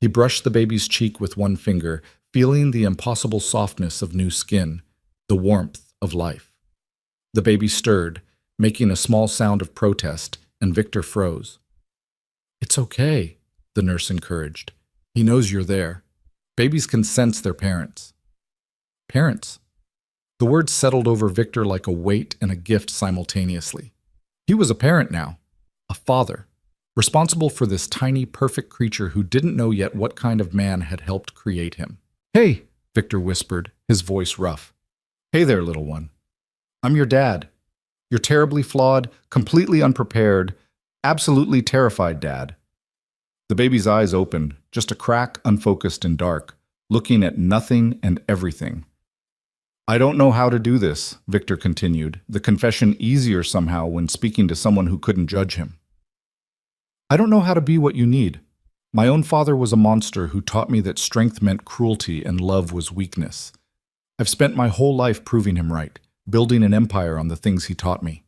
He brushed the baby's cheek with one finger, feeling the impossible softness of new skin, the warmth of life. The baby stirred, making a small sound of protest, and Victor froze. It's okay, the nurse encouraged. He knows you're there. Babies can sense their parents. Parents? The words settled over Victor like a weight and a gift simultaneously. He was a parent now, a father, responsible for this tiny, perfect creature who didn't know yet what kind of man had helped create him. Hey, Victor whispered, his voice rough. Hey there, little one. I'm your dad. Your terribly flawed, completely unprepared, absolutely terrified dad. The baby's eyes opened, just a crack, unfocused and dark, looking at nothing and everything. I don't know how to do this, Victor continued, the confession easier somehow when speaking to someone who couldn't judge him. I don't know how to be what you need. My own father was a monster who taught me that strength meant cruelty and love was weakness. I've spent my whole life proving him right, building an empire on the things he taught me.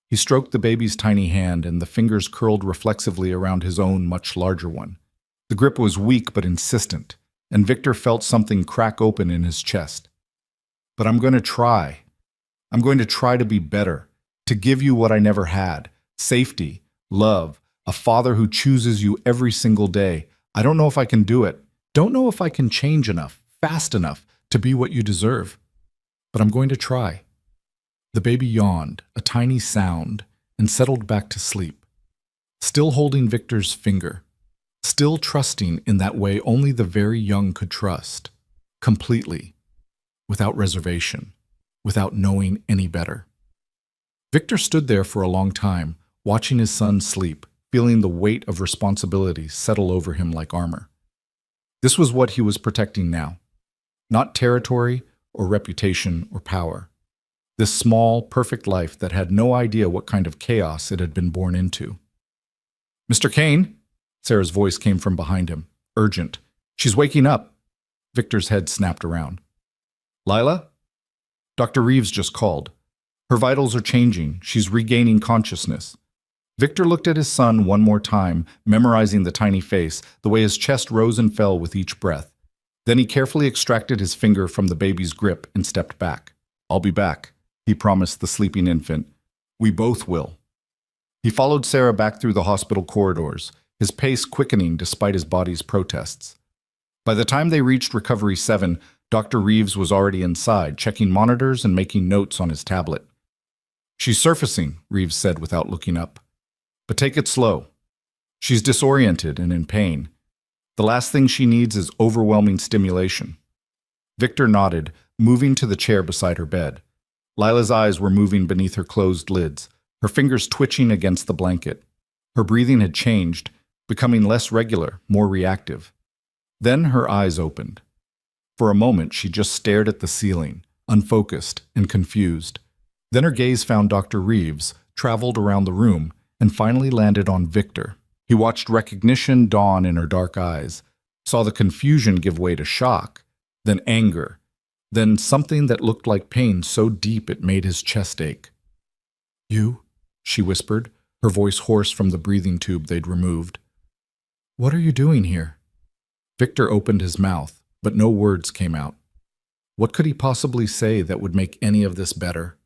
He stroked the baby's tiny hand, and the fingers curled reflexively around his own much larger one. The grip was weak but insistent, and Victor felt something crack open in his chest. But I'm going to try. I'm going to try to be better, to give you what I never had, safety, love, a father who chooses you every single day. I don't know if I can do it. Don't know if I can change enough, fast enough, to be what you deserve. But I'm going to try. The baby yawned, a tiny sound, and settled back to sleep, still holding Victor's finger, still trusting in that way only the very young could trust, completely, without reservation, without knowing any better. Victor stood there for a long time, watching his son sleep, feeling the weight of responsibility settle over him like armor. This was what he was protecting now, not territory or reputation or power. This small, perfect life that had no idea what kind of chaos it had been born into. Mr. Kane? Sarah's voice came from behind him, urgent. She's waking up. Victor's head snapped around. Lila? Dr. Reeves just called. Her vitals are changing. She's regaining consciousness. Victor looked at his son one more time, memorizing the tiny face, the way his chest rose and fell with each breath. Then he carefully extracted his finger from the baby's grip and stepped back. I'll be back, he promised the sleeping infant. We both will. He followed Sarah back through the hospital corridors, his pace quickening despite his body's protests. By the time they reached Recovery 7, Dr. Reeves was already inside, checking monitors and making notes on his tablet. She's surfacing, Reeves said without looking up. But take it slow. She's disoriented and in pain. The last thing she needs is overwhelming stimulation. Victor nodded, moving to the chair beside her bed. Lila's eyes were moving beneath her closed lids, her fingers twitching against the blanket. Her breathing had changed, becoming less regular, more reactive. Then her eyes opened. For a moment, she just stared at the ceiling, unfocused and confused. Then her gaze found Dr. Reeves, traveled around the room, and finally landed on Victor. He watched recognition dawn in her dark eyes, saw the confusion give way to shock, then anger, then something that looked like pain so deep it made his chest ache. You? She whispered, her voice hoarse from the breathing tube they'd removed. What are you doing here? Victor opened his mouth, but no words came out. What could he possibly say that would make any of this better?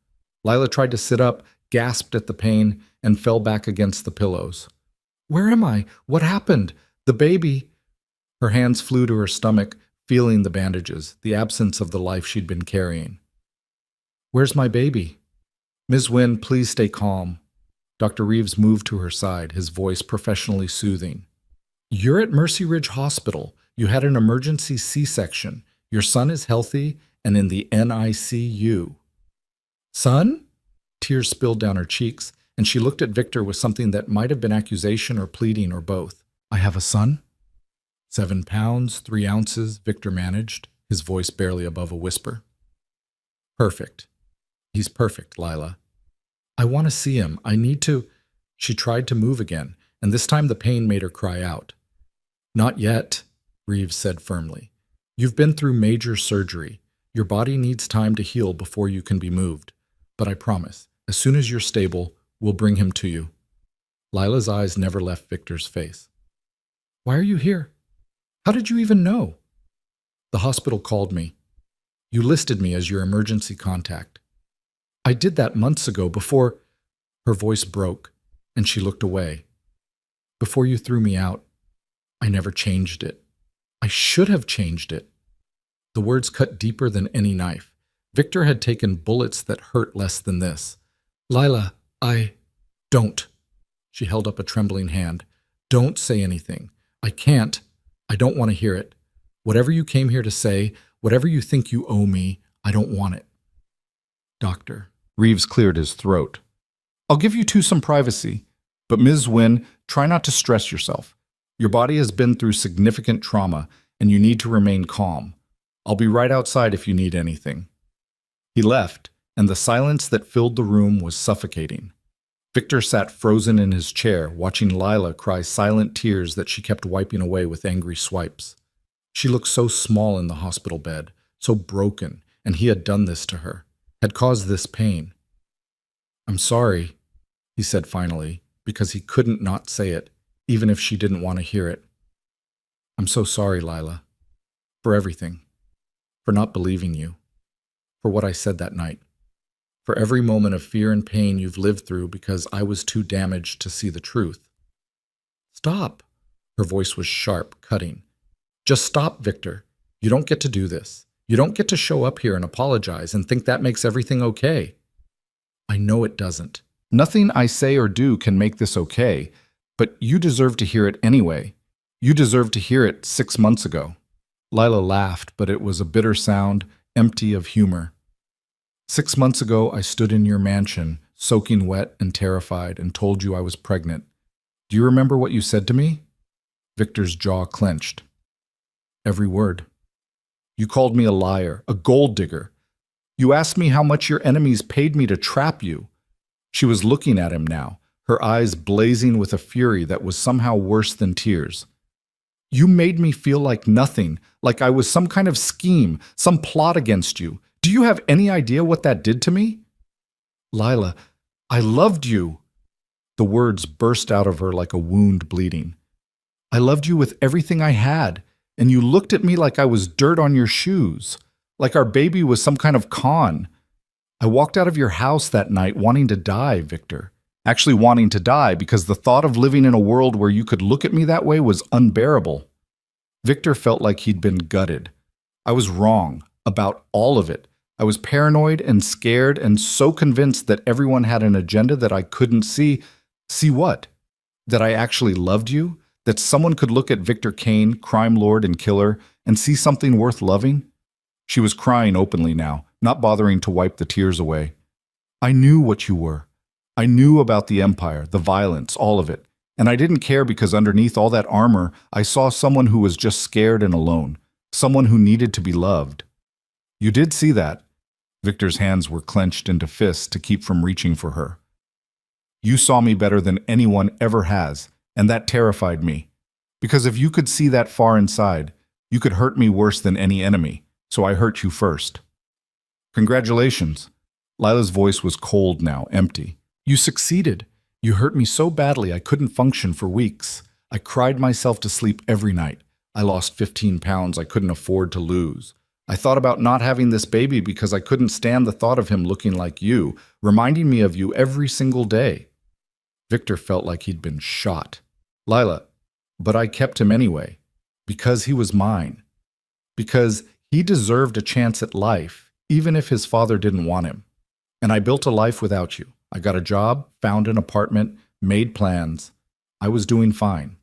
Lila tried to sit up, gasped at the pain, and fell back against the pillows. Where am I? What happened? The baby? Her hands flew to her stomach, feeling the bandages, the absence of the life she'd been carrying. Where's my baby? Ms. Wynne, please stay calm. Dr. Reeves moved to her side, his voice professionally soothing. You're at Mercy Ridge Hospital. You had an emergency C-section. Your son is healthy and in the NICU. Son? Tears spilled down her cheeks, and she looked at Victor with something that might have been accusation or pleading or both. I have a son? 7 pounds, 3 ounces, Victor managed, his voice barely above a whisper. Perfect. He's perfect, Lila. I want to see him. I need to. She tried to move again, and this time the pain made her cry out. Not yet, Reeves said firmly. You've been through major surgery. Your body needs time to heal before you can be moved. But I promise, as soon as you're stable, we'll bring him to you. Lila's eyes never left Victor's face. Why are you here? How did you even know? The hospital called me. You listed me as your emergency contact. I did that months ago before... Her voice broke, and she looked away. Before you threw me out, I never changed it. I should have changed it. The words cut deeper than any knife. Victor had taken bullets that hurt less than this. Lila, Don't. She held up a trembling hand. Don't say anything. I can't. I don't want to hear it. Whatever you came here to say, whatever you think you owe me, I don't want it. Doctor. Reeves cleared his throat. I'll give you two some privacy, but Ms. Wynne, try not to stress yourself. Your body has been through significant trauma, and you need to remain calm. I'll be right outside if you need anything. He left, and the silence that filled the room was suffocating. Victor sat frozen in his chair, watching Lila cry silent tears that she kept wiping away with angry swipes. She looked so small in the hospital bed, so broken, and he had done this to her, had caused this pain. I'm sorry, he said finally, because he couldn't not say it, even if she didn't want to hear it. I'm so sorry, Lila, for everything, for not believing you, for what I said that night, for every moment of fear and pain you've lived through because I was too damaged to see the truth. Stop. Her voice was sharp, cutting. Just stop, Victor. You don't get to do this. You don't get to show up here and apologize and think that makes everything okay. I know it doesn't. Nothing I say or do can make this okay, but you deserve to hear it anyway. You deserved to hear it 6 months ago. Lila laughed, but it was a bitter sound, empty of humor. 6 months ago, I stood in your mansion, soaking wet and terrified, and told you I was pregnant. Do you remember what you said to me? Victor's jaw clenched. Every word. You called me a liar, a gold digger. You asked me how much your enemies paid me to trap you. She was looking at him now, her eyes blazing with a fury that was somehow worse than tears. You made me feel like nothing, like I was some kind of scheme, some plot against you, Do you have any idea what that did to me? Lila, I loved you. The words burst out of her like a wound bleeding. I loved you with everything I had, and you looked at me like I was dirt on your shoes, like our baby was some kind of con. I walked out of your house that night wanting to die, Victor. Actually wanting to die because the thought of living in a world where you could look at me that way was unbearable. Victor felt like he'd been gutted. I was wrong about all of it. I was paranoid and scared and so convinced that everyone had an agenda that I couldn't see. See what? That I actually loved you? That someone could look at Victor Kane, crime lord and killer, and see something worth loving? She was crying openly now, not bothering to wipe the tears away. I knew what you were. I knew about the empire, the violence, all of it. And I didn't care because underneath all that armor, I saw someone who was just scared and alone. Someone who needed to be loved. You did see that. Victor's hands were clenched into fists to keep from reaching for her. You saw me better than anyone ever has, and that terrified me. Because if you could see that far inside, you could hurt me worse than any enemy, so I hurt you first. Congratulations. Lila's voice was cold now, empty. You succeeded. You hurt me so badly I couldn't function for weeks. I cried myself to sleep every night. I lost 15 pounds I couldn't afford to lose. I thought about not having this baby because I couldn't stand the thought of him looking like you, reminding me of you every single day. Victor felt like he'd been shot. Lila, but I kept him anyway, because he was mine. Because he deserved a chance at life, even if his father didn't want him. And I built a life without you. I got a job, found an apartment, made plans. I was doing fine.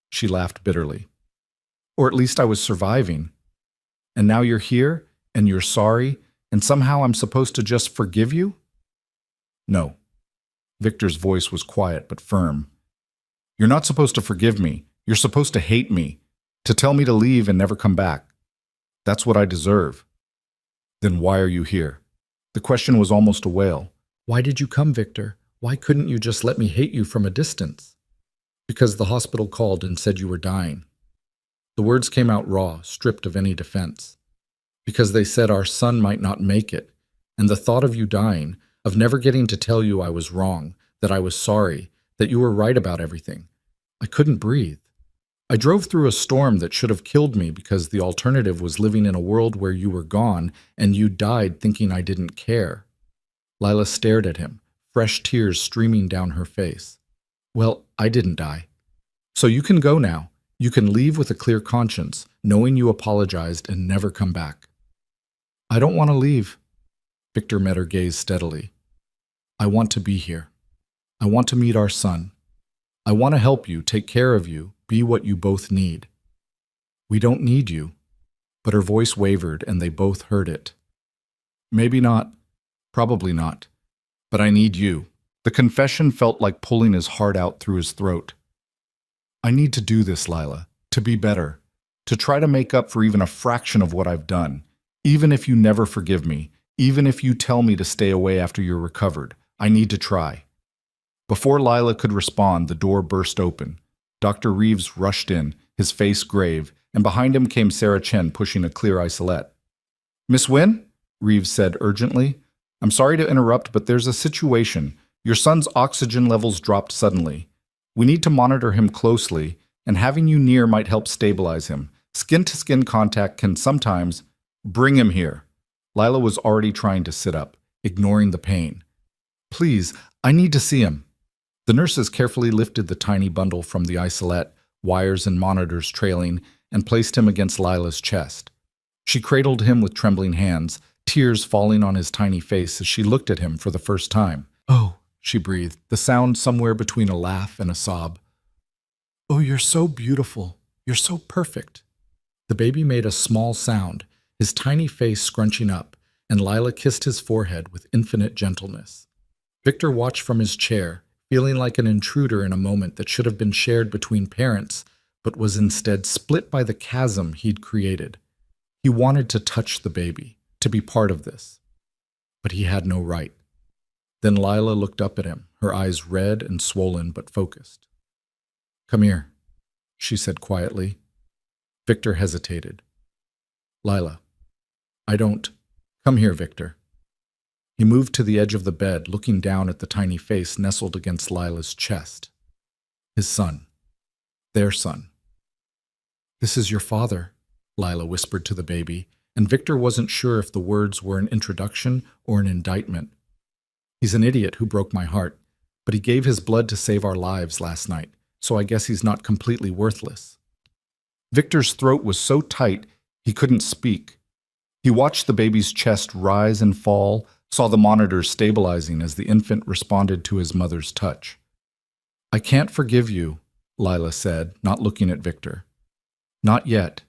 She laughed bitterly. Or at least I was surviving. And now you're here, and you're sorry, and somehow I'm supposed to just forgive you? No. Victor's voice was quiet but firm. You're not supposed to forgive me. You're supposed to hate me, to tell me to leave and never come back. That's what I deserve. Then why are you here? The question was almost a wail. Why did you come, Victor? Why couldn't you just let me hate you from a distance? Because the hospital called and said you were dying. The words came out raw, stripped of any defense. Because they said our son might not make it, and the thought of you dying, of never getting to tell you I was wrong, that I was sorry, that you were right about everything. I couldn't breathe. I drove through a storm that should have killed me because the alternative was living in a world where you were gone and you died thinking I didn't care. Lila stared at him, fresh tears streaming down her face. Well, I didn't die. So you can go now. You can leave with a clear conscience, knowing you apologized and never come back. I don't want to leave. Victor met her gaze steadily. I want to be here. I want to meet our son. I want to help you, take care of you, be what you both need. We don't need you. But her voice wavered and they both heard it. Maybe not. Probably not. But I need you. The confession felt like pulling his heart out through his throat. I need to do this, Lila, to be better, to try to make up for even a fraction of what I've done. Even if you never forgive me, even if you tell me to stay away after you're recovered, I need to try. Before Lila could respond, the door burst open. Dr. Reeves rushed in, his face grave, and behind him came Sarah Chen pushing a clear isolette. Miss Wynn? Reeves said urgently. I'm sorry to interrupt, but there's a situation. Your son's oxygen levels dropped suddenly. We need to monitor him closely, and having you near might help stabilize him. Skin-to-skin contact can sometimes... Bring him here. Lila was already trying to sit up, ignoring the pain. Please, I need to see him. The nurses carefully lifted the tiny bundle from the isolette, wires and monitors trailing, and placed him against Lila's chest. She cradled him with trembling hands, tears falling on his tiny face as she looked at him for the first time. Oh, she breathed, the sound somewhere between a laugh and a sob. Oh, you're so beautiful. You're so perfect. The baby made a small sound, his tiny face scrunching up, and Lila kissed his forehead with infinite gentleness. Victor watched from his chair, feeling like an intruder in a moment that should have been shared between parents, but was instead split by the chasm he'd created. He wanted to touch the baby, to be part of this. But he had no right. Then Lila looked up at him, her eyes red and swollen but focused. Come here, she said quietly. Victor hesitated. Lila, I don't... Come here, Victor. He moved to the edge of the bed, looking down at the tiny face nestled against Lila's chest. His son. Their son. This is your father, Lila whispered to the baby, and Victor wasn't sure if the words were an introduction or an indictment. He's an idiot who broke my heart, but he gave his blood to save our lives last night, so I guess he's not completely worthless. Victor's throat was so tight he couldn't speak. He watched the baby's chest rise and fall, saw the monitors stabilizing as the infant responded to his mother's touch. I can't forgive you, Lila said, not looking at Victor. Not yet.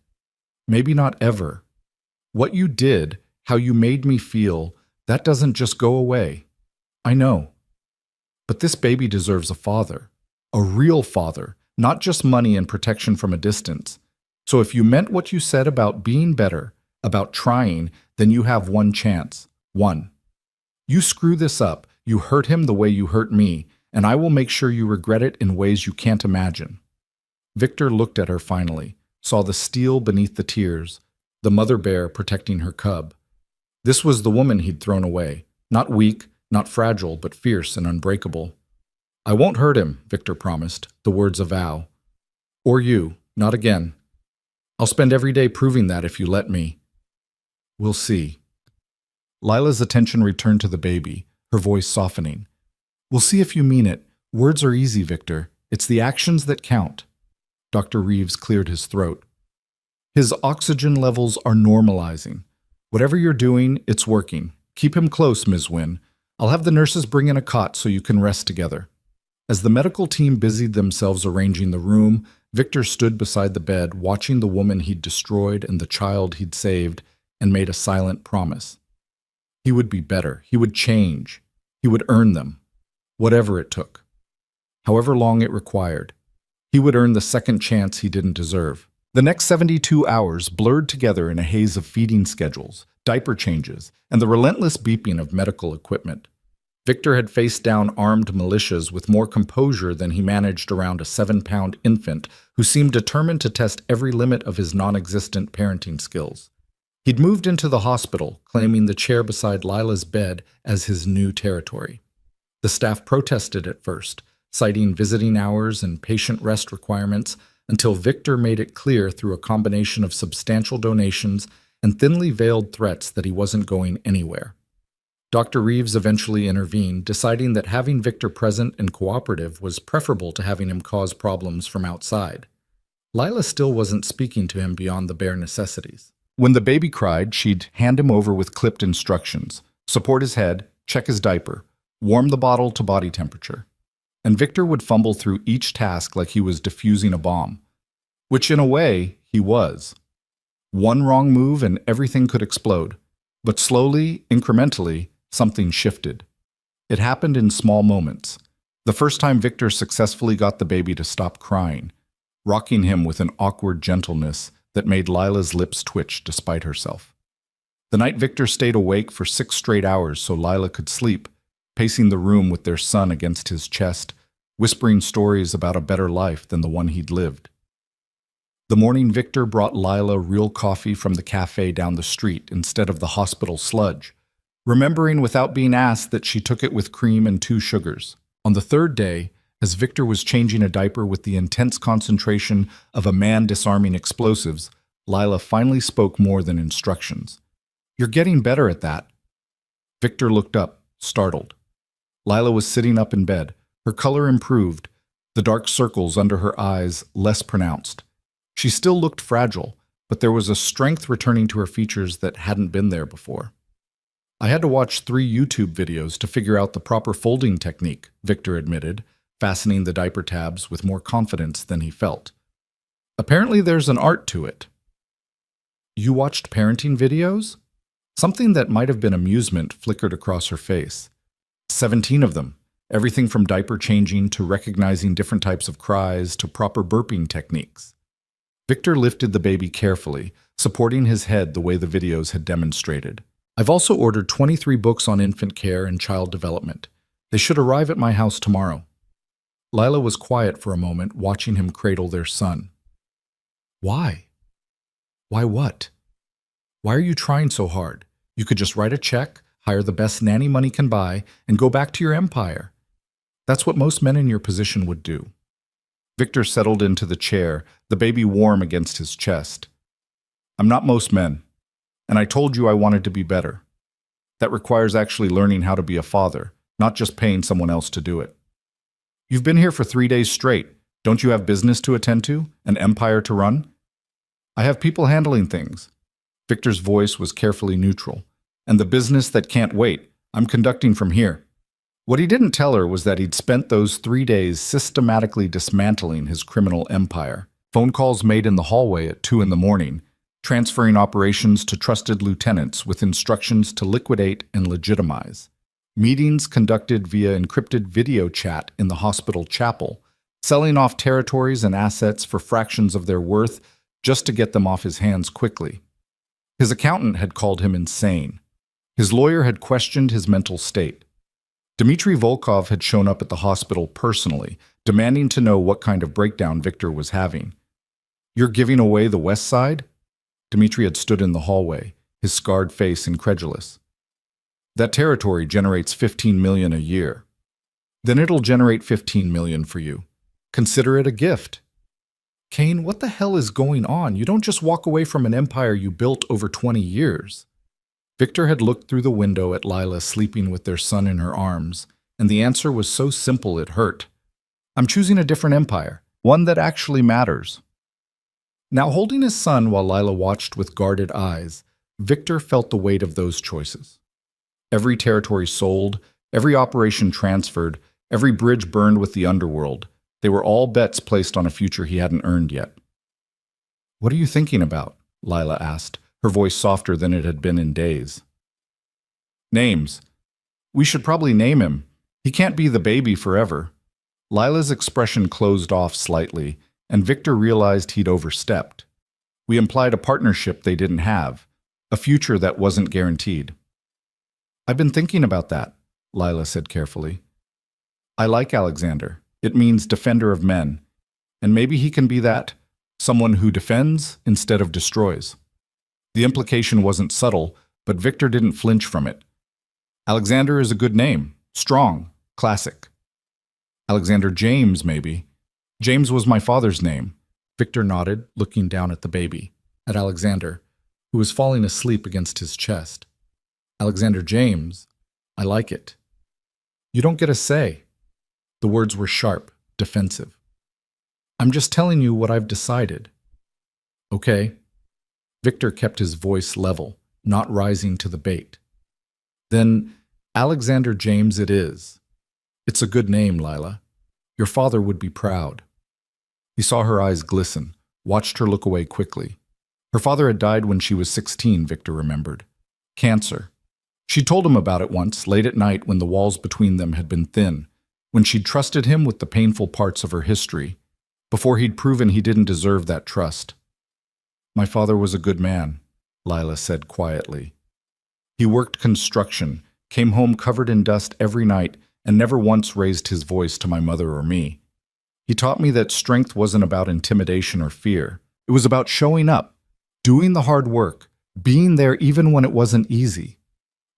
Maybe not ever. What you did, how you made me feel, that doesn't just go away. I know. But this baby deserves a father. A real father, not just money and protection from a distance. So if you meant what you said about being better, about trying, then you have one chance. One. You screw this up, you hurt him the way you hurt me, and I will make sure you regret it in ways you can't imagine. Victor looked at her finally, saw the steel beneath the tears, the mother bear protecting her cub. This was the woman he'd thrown away, not weak, not fragile, but fierce and unbreakable. I won't hurt him, Victor promised, the words a vow. Or you, not again. I'll spend every day proving that if you let me. We'll see. Lila's attention returned to the baby, her voice softening. We'll see if you mean it. Words are easy, Victor. It's the actions that count. Dr. Reeves cleared his throat. His oxygen levels are normalizing. Whatever you're doing, it's working. Keep him close, Ms. Wynne. I'll have the nurses bring in a cot so you can rest together. As the medical team busied themselves arranging the room, Victor stood beside the bed, watching the woman he'd destroyed and the child he'd saved, and made a silent promise. He would be better. He would change. He would earn them. Whatever it took. However long it required. He would earn the second chance he didn't deserve. The next 72 hours blurred together in a haze of feeding schedules, diaper changes, and the relentless beeping of medical equipment. Victor had faced down armed militias with more composure than he managed around a 7-pound infant who seemed determined to test every limit of his non-existent parenting skills. He'd moved into the hospital, claiming the chair beside Lila's bed as his new territory. The staff protested at first, citing visiting hours and patient rest requirements, until Victor made it clear through a combination of substantial donations and thinly veiled threats that he wasn't going anywhere. Dr. Reeves eventually intervened, deciding that having Victor present and cooperative was preferable to having him cause problems from outside. Lila still wasn't speaking to him beyond the bare necessities. When the baby cried, she'd hand him over with clipped instructions, support his head, check his diaper, warm the bottle to body temperature. And Victor would fumble through each task like he was defusing a bomb, which in a way he was. One wrong move and everything could explode. But slowly, incrementally, something shifted. It happened in small moments. The first time Victor successfully got the baby to stop crying, rocking him with an awkward gentleness that made Lila's lips twitch despite herself. The night Victor stayed awake for 6 straight hours so Lila could sleep, pacing the room with their son against his chest, whispering stories about a better life than the one he'd lived. The morning Victor brought Lila real coffee from the cafe down the street instead of the hospital sludge, remembering without being asked that she took it with cream and 2 sugars. On the 3rd day, as Victor was changing a diaper with the intense concentration of a man disarming explosives, Lila finally spoke more than instructions. You're getting better at that. Victor looked up, startled. Lila was sitting up in bed. Her color improved, the dark circles under her eyes less pronounced. She still looked fragile, but there was a strength returning to her features that hadn't been there before. I had to watch 3 YouTube videos to figure out the proper folding technique, Victor admitted, fastening the diaper tabs with more confidence than he felt. Apparently there's an art to it. You watched parenting videos? Something that might have been amusement flickered across her face. 17 of them. Everything from diaper changing to recognizing different types of cries to proper burping techniques. Victor lifted the baby carefully, supporting his head the way the videos had demonstrated. I've also ordered 23 books on infant care and child development. They should arrive at my house tomorrow. Lila was quiet for a moment, watching him cradle their son. Why? Why what? Why are you trying so hard? You could just write a check, hire the best nanny money can buy, and go back to your empire. That's what most men in your position would do. Victor settled into the chair, the baby warm against his chest. I'm not most men, and I told you I wanted to be better. That requires actually learning how to be a father, not just paying someone else to do it. You've been here for 3 days straight. Don't you have business to attend to? An empire to run? I have people handling things. Victor's voice was carefully neutral. And the business that can't wait, I'm conducting from here. What he didn't tell her was that he'd spent those 3 days systematically dismantling his criminal empire. Phone calls made in the hallway at 2 in the morning, transferring operations to trusted lieutenants with instructions to liquidate and legitimize. Meetings conducted via encrypted video chat in the hospital chapel, selling off territories and assets for fractions of their worth just to get them off his hands quickly. His accountant had called him insane. His lawyer had questioned his mental state. Dmitry Volkov had shown up at the hospital personally, demanding to know what kind of breakdown Victor was having. You're giving away the West Side? Dmitry had stood in the hallway, his scarred face incredulous. That territory generates 15 million a year. Then it'll generate 15 million for you. Consider it a gift. Kane, what the hell is going on? You don't just walk away from an empire you built over 20 years. Victor had looked through the window at Lila sleeping with their son in her arms, and the answer was so simple it hurt. I'm choosing a different empire, one that actually matters. Now holding his son while Lila watched with guarded eyes, Victor felt the weight of those choices. Every territory sold, every operation transferred, every bridge burned with the underworld, they were all bets placed on a future he hadn't earned yet. What are you thinking about? Lila asked, her voice softer than it had been in days. Names. We should probably name him. He can't be the baby forever. Lila's expression closed off slightly, and Victor realized he'd overstepped. We implied a partnership they didn't have, a future that wasn't guaranteed. I've been thinking about that, Lila said carefully. I like Alexander. It means defender of men. And maybe he can be that, someone who defends instead of destroys. The implication wasn't subtle, but Victor didn't flinch from it. Alexander is a good name, strong, classic. Alexander James, maybe. James was my father's name. Victor nodded, looking down at the baby, at Alexander, who was falling asleep against his chest. Alexander James, I like it. You don't get a say. The words were sharp, defensive. I'm just telling you what I've decided. Okay. Victor kept his voice level, not rising to the bait. Then, Alexander James it is. It's a good name, Lila. Your father would be proud. He saw her eyes glisten, watched her look away quickly. Her father had died when she was 16, Victor remembered. Cancer. She told him about it once, late at night when the walls between them had been thin, when she'd trusted him with the painful parts of her history, before he'd proven he didn't deserve that trust. My father was a good man, Lila said quietly. He worked construction, came home covered in dust every night, and never once raised his voice to my mother or me. He taught me that strength wasn't about intimidation or fear. It was about showing up, doing the hard work, being there even when it wasn't easy.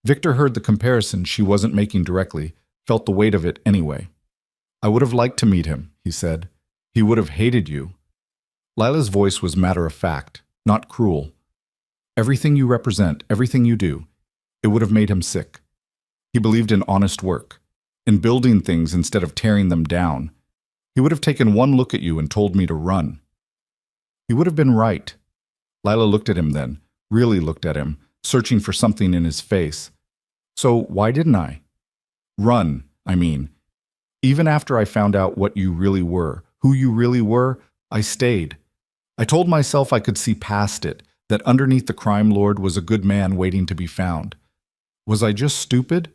Victor heard the comparison she wasn't making directly, felt the weight of it anyway. I would have liked to meet him, he said. He would have hated you. Lila's voice was matter-of-fact, not cruel. Everything you represent, everything you do, it would have made him sick. He believed in honest work, in building things instead of tearing them down. He would have taken one look at you and told me to run. He would have been right. Lila looked at him then, really looked at him, searching for something in his face. So why didn't I? Run, I mean. Even after I found out what you really were, who you really were, I stayed. I told myself I could see past it, that underneath the crime lord was a good man waiting to be found. Was I just stupid?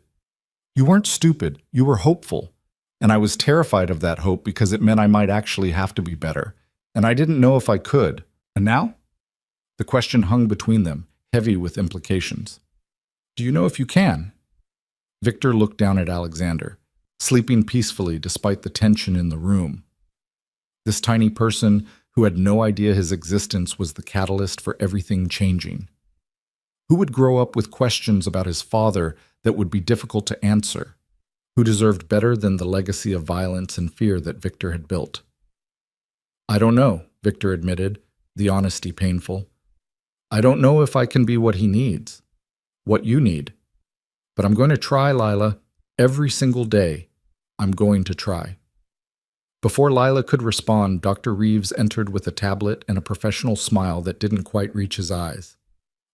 You weren't stupid, you were hopeful. And I was terrified of that hope because it meant I might actually have to be better. And I didn't know if I could. And now? The question hung between them, heavy with implications. Do you know if you can? Victor looked down at Alexander, sleeping peacefully despite the tension in the room. This tiny person who had no idea his existence was the catalyst for everything changing. Who would grow up with questions about his father that would be difficult to answer? Who deserved better than the legacy of violence and fear that Victor had built? I don't know, Victor admitted, the honesty painful. I don't know if I can be what he needs, what you need. But I'm going to try, Lila, every single day. I'm going to try. Before Lila could respond, Dr. Reeves entered with a tablet and a professional smile that didn't quite reach his eyes.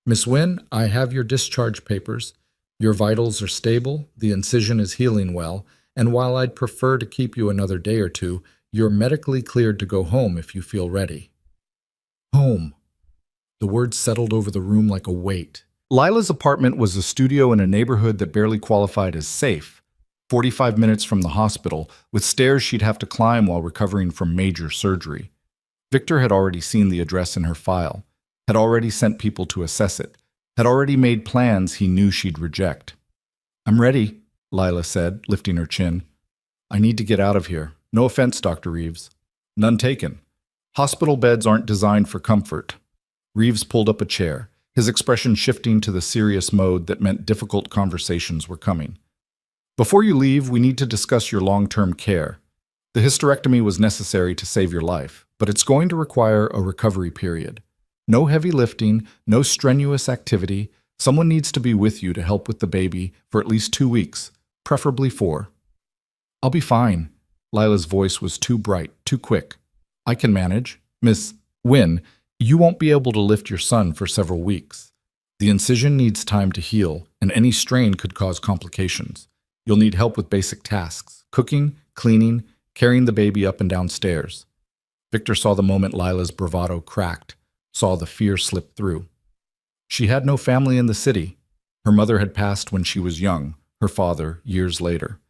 Miss Wynne, I have your discharge papers. Your vitals are stable, the incision is healing well, and while I'd prefer to keep you another day or two, you're medically cleared to go home if you feel ready. Home. The words settled over the room like a weight. Lila's apartment was a studio in a neighborhood that barely qualified as safe, 45 minutes from the hospital, with stairs she'd have to climb while recovering from major surgery. Victor had already seen the address in her file, had already sent people to assess it, had already made plans he knew she'd reject. I'm ready, Lila said, lifting her chin. I need to get out of here. No offense, Dr. Reeves. None taken. Hospital beds aren't designed for comfort. Reeves pulled up a chair, his expression shifting to the serious mode that meant difficult conversations were coming. Before you leave, we need to discuss your long-term care. The hysterectomy was necessary to save your life, but it's going to require a recovery period. No heavy lifting, no strenuous activity. Someone needs to be with you to help with the baby for at least 2 weeks, preferably 4. I'll be fine. Lila's voice was too bright, too quick. I can manage. Miss Wynne, you won't be able to lift your son for several weeks. The incision needs time to heal, and any strain could cause complications. You'll need help with basic tasks, cooking, cleaning, carrying the baby up and down stairs. Victor saw the moment Lila's bravado cracked, saw the fear slip through. She had no family in the city. Her mother had passed when she was young, her father years later.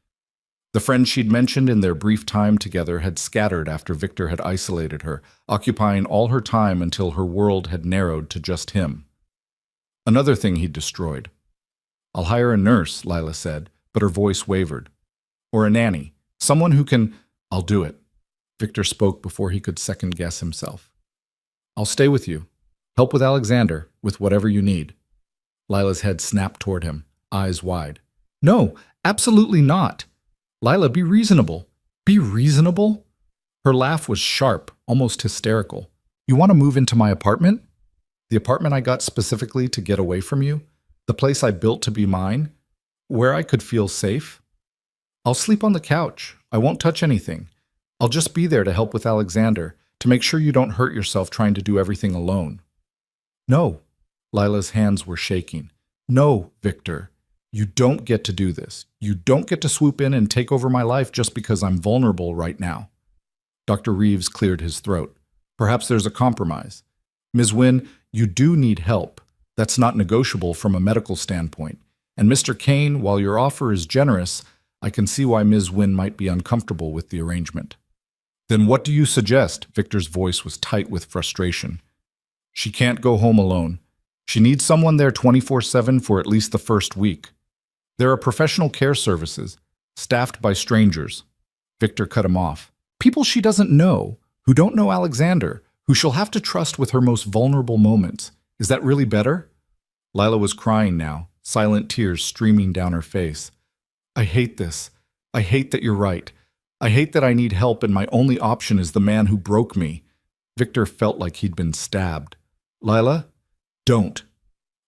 The friends she'd mentioned in their brief time together had scattered after Victor had isolated her, occupying all her time until her world had narrowed to just him. Another thing he'd destroyed. I'll hire a nurse, Lila said, but her voice wavered. Or a nanny, someone who can... I'll do it. Victor spoke before he could second-guess himself. I'll stay with you. Help with Alexander, with whatever you need. Lila's head snapped toward him, eyes wide. No, absolutely not. Lila, be reasonable. Be reasonable? Her laugh was sharp, almost hysterical. You want to move into my apartment? The apartment I got specifically to get away from you? The place I built to be mine? Where I could feel safe? I'll sleep on the couch. I won't touch anything. I'll just be there to help with Alexander, to make sure you don't hurt yourself trying to do everything alone. No. Lila's hands were shaking. No, Victor. You don't get to do this. You don't get to swoop in and take over my life just because I'm vulnerable right now. Dr. Reeves cleared his throat. Perhaps there's a compromise. Ms. Wynne, you do need help. That's not negotiable from a medical standpoint. And Mr. Kane, while your offer is generous, I can see why Ms. Wynne might be uncomfortable with the arrangement. Then what do you suggest? Victor's voice was tight with frustration. She can't go home alone. She needs someone there 24/7 for at least the first week. There are professional care services, staffed by strangers. Victor cut him off. People she doesn't know, who don't know Alexander, who she'll have to trust with her most vulnerable moments. Is that really better? Lila was crying now, silent tears streaming down her face. I hate this. I hate that you're right. I hate that I need help and my only option is the man who broke me. Victor felt like he'd been stabbed. Lila, don't.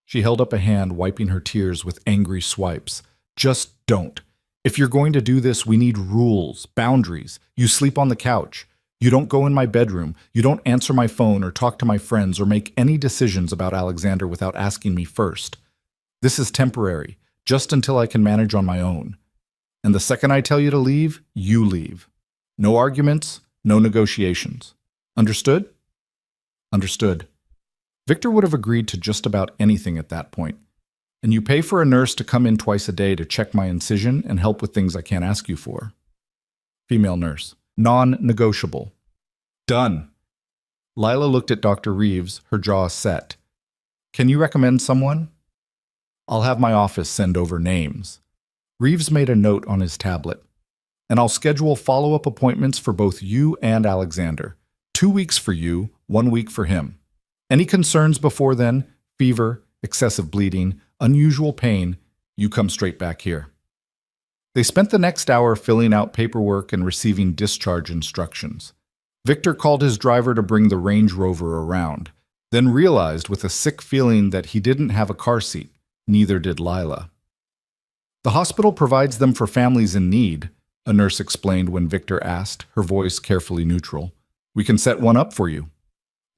She held up a hand, wiping her tears with angry swipes. Just don't. If you're going to do this, we need rules, boundaries. You sleep on the couch. You don't go in my bedroom. You don't answer my phone or talk to my friends or make any decisions about Alexander without asking me first. This is temporary, just until I can manage on my own. And the second I tell you to leave, you leave. No arguments, no negotiations. Understood? Understood. Victor would have agreed to just about anything at that point. And you pay for a nurse to come in twice a day to check my incision and help with things I can't ask you for. Female nurse. Non-negotiable. Done. Lila looked at Dr. Reeves, her jaw set. Can you recommend someone? I'll have my office send over names. Reeves made a note on his tablet. And I'll schedule follow-up appointments for both you and Alexander. 2 weeks for you, 1 week for him. Any concerns before then, fever, excessive bleeding, unusual pain, you come straight back here. They spent the next hour filling out paperwork and receiving discharge instructions. Victor called his driver to bring the Range Rover around, then realized with a sick feeling that he didn't have a car seat. Neither did Lila. The hospital provides them for families in need, a nurse explained when Victor asked, her voice carefully neutral. We can set one up for you.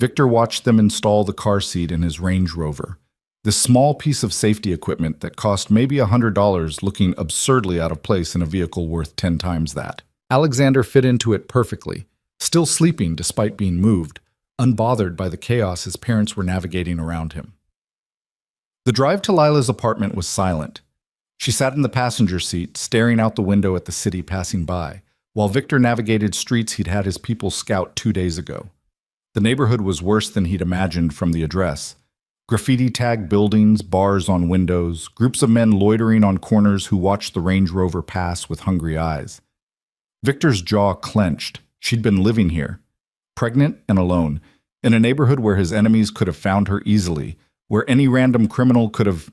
Victor watched them install the car seat in his Range Rover. This small piece of safety equipment that cost maybe $100 looking absurdly out of place in a vehicle worth 10 times that. Alexander fit into it perfectly, still sleeping despite being moved, unbothered by the chaos his parents were navigating around him. The drive to Lila's apartment was silent. She sat in the passenger seat, staring out the window at the city passing by, while Victor navigated streets he'd had his people scout 2 days ago. The neighborhood was worse than he'd imagined from the address. Graffiti-tagged buildings, bars on windows, groups of men loitering on corners who watched the Range Rover pass with hungry eyes. Victor's jaw clenched. She'd been living here, pregnant and alone, in a neighborhood where his enemies could have found her easily, where any random criminal could have...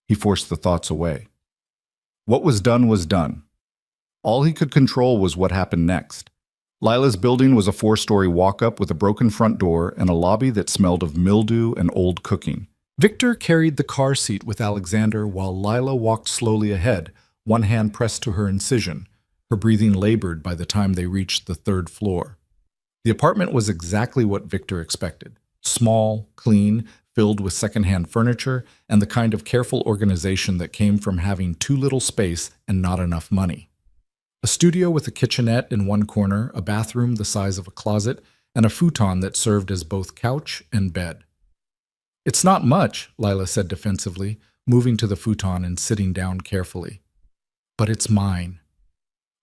He forced the thoughts away. What was done was done. All he could control was what happened next. Lila's building was a 4-story walk-up with a broken front door and a lobby that smelled of mildew and old cooking. Victor carried the car seat with Alexander while Lila walked slowly ahead, one hand pressed to her incision, her breathing labored by the time they reached the 3rd floor. The apartment was exactly what Victor expected. Small, clean, filled with secondhand furniture, and the kind of careful organization that came from having too little space and not enough money. A studio with a kitchenette in one corner, a bathroom the size of a closet, and a futon that served as both couch and bed. It's not much, Lila said defensively, moving to the futon and sitting down carefully. But it's mine.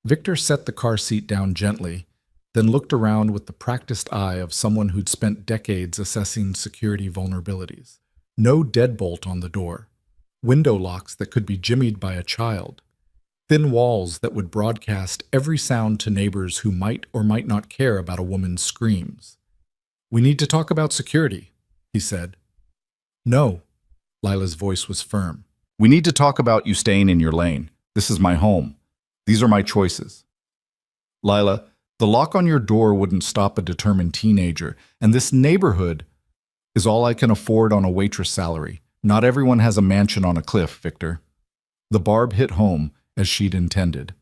Victor set the car seat down gently, then looked around with the practiced eye of someone who'd spent decades assessing security vulnerabilities. No deadbolt on the door. Window locks that could be jimmied by a child. Thin walls that would broadcast every sound to neighbors who might or might not care about a woman's screams. We need to talk about security, he said. No, Lila's voice was firm. We need to talk about you staying in your lane. This is my home. These are my choices. Lila, the lock on your door wouldn't stop a determined teenager, and this neighborhood is all I can afford on a waitress salary. Not everyone has a mansion on a cliff, Victor. The barb hit home, as she'd intended.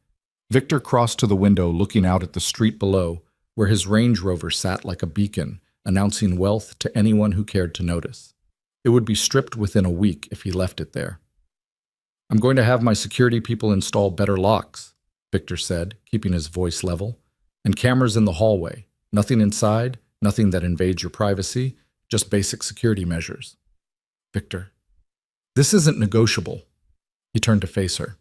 Victor crossed to the window, looking out at the street below, where his Range Rover sat like a beacon, announcing wealth to anyone who cared to notice. It would be stripped within a week if he left it there. I'm going to have my security people install better locks, Victor said, keeping his voice level. And cameras in the hallway. Nothing inside, nothing that invades your privacy, just basic security measures. Victor, this isn't negotiable. He turned to face her.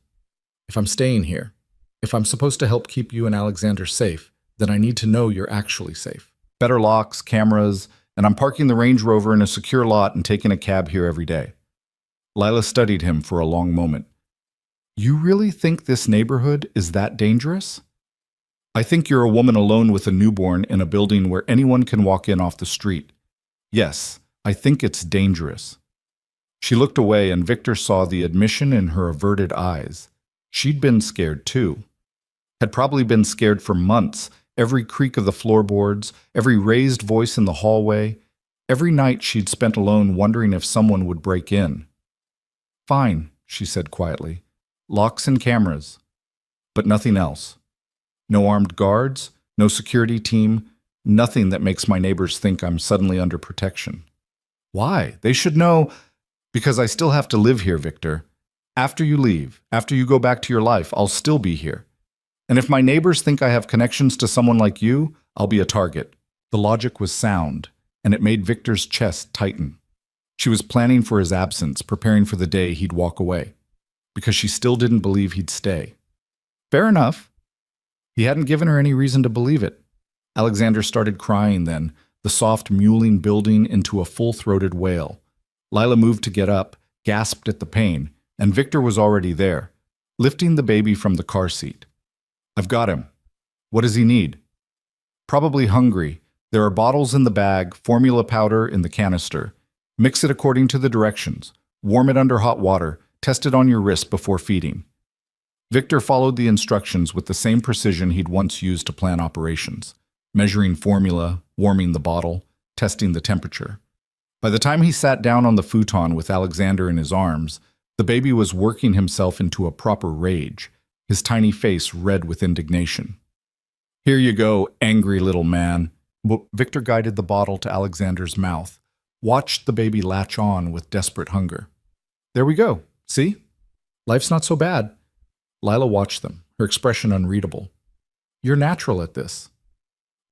If I'm staying here, if I'm supposed to help keep you and Alexander safe, then I need to know you're actually safe. Better locks, cameras, and I'm parking the Range Rover in a secure lot and taking a cab here every day. Lila studied him for a long moment. You really think this neighborhood is that dangerous? I think you're a woman alone with a newborn in a building where anyone can walk in off the street. Yes, I think it's dangerous. She looked away and Victor saw the admission in her averted eyes. She'd been scared too. Had probably been scared for months, every creak of the floorboards, every raised voice in the hallway, every night she'd spent alone wondering if someone would break in. Fine, she said quietly. Locks and cameras. But nothing else. No armed guards, no security team, nothing that makes my neighbors think I'm suddenly under protection. Why? They should know. Because I still have to live here, Victor. After you leave, after you go back to your life, I'll still be here. And if my neighbors think I have connections to someone like you, I'll be a target. The logic was sound, and it made Victor's chest tighten. She was planning for his absence, preparing for the day he'd walk away, because she still didn't believe he'd stay. Fair enough. He hadn't given her any reason to believe it. Alexander started crying then, the soft mewling building into a full-throated wail. Lila moved to get up, gasped at the pain, and Victor was already there, lifting the baby from the car seat. I've got him. What does he need? Probably hungry. There are bottles in the bag, formula powder in the canister. Mix it according to the directions. Warm it under hot water. Test it on your wrist before feeding. Victor followed the instructions with the same precision he'd once used to plan operations, measuring formula, warming the bottle, testing the temperature. By the time he sat down on the futon with Alexander in his arms, the baby was working himself into a proper rage, his tiny face red with indignation. "Here you go, angry little man." Victor guided the bottle to Alexander's mouth, watched the baby latch on with desperate hunger. "There we go. See? Life's not so bad." Lila watched them, her expression unreadable. "You're natural at this.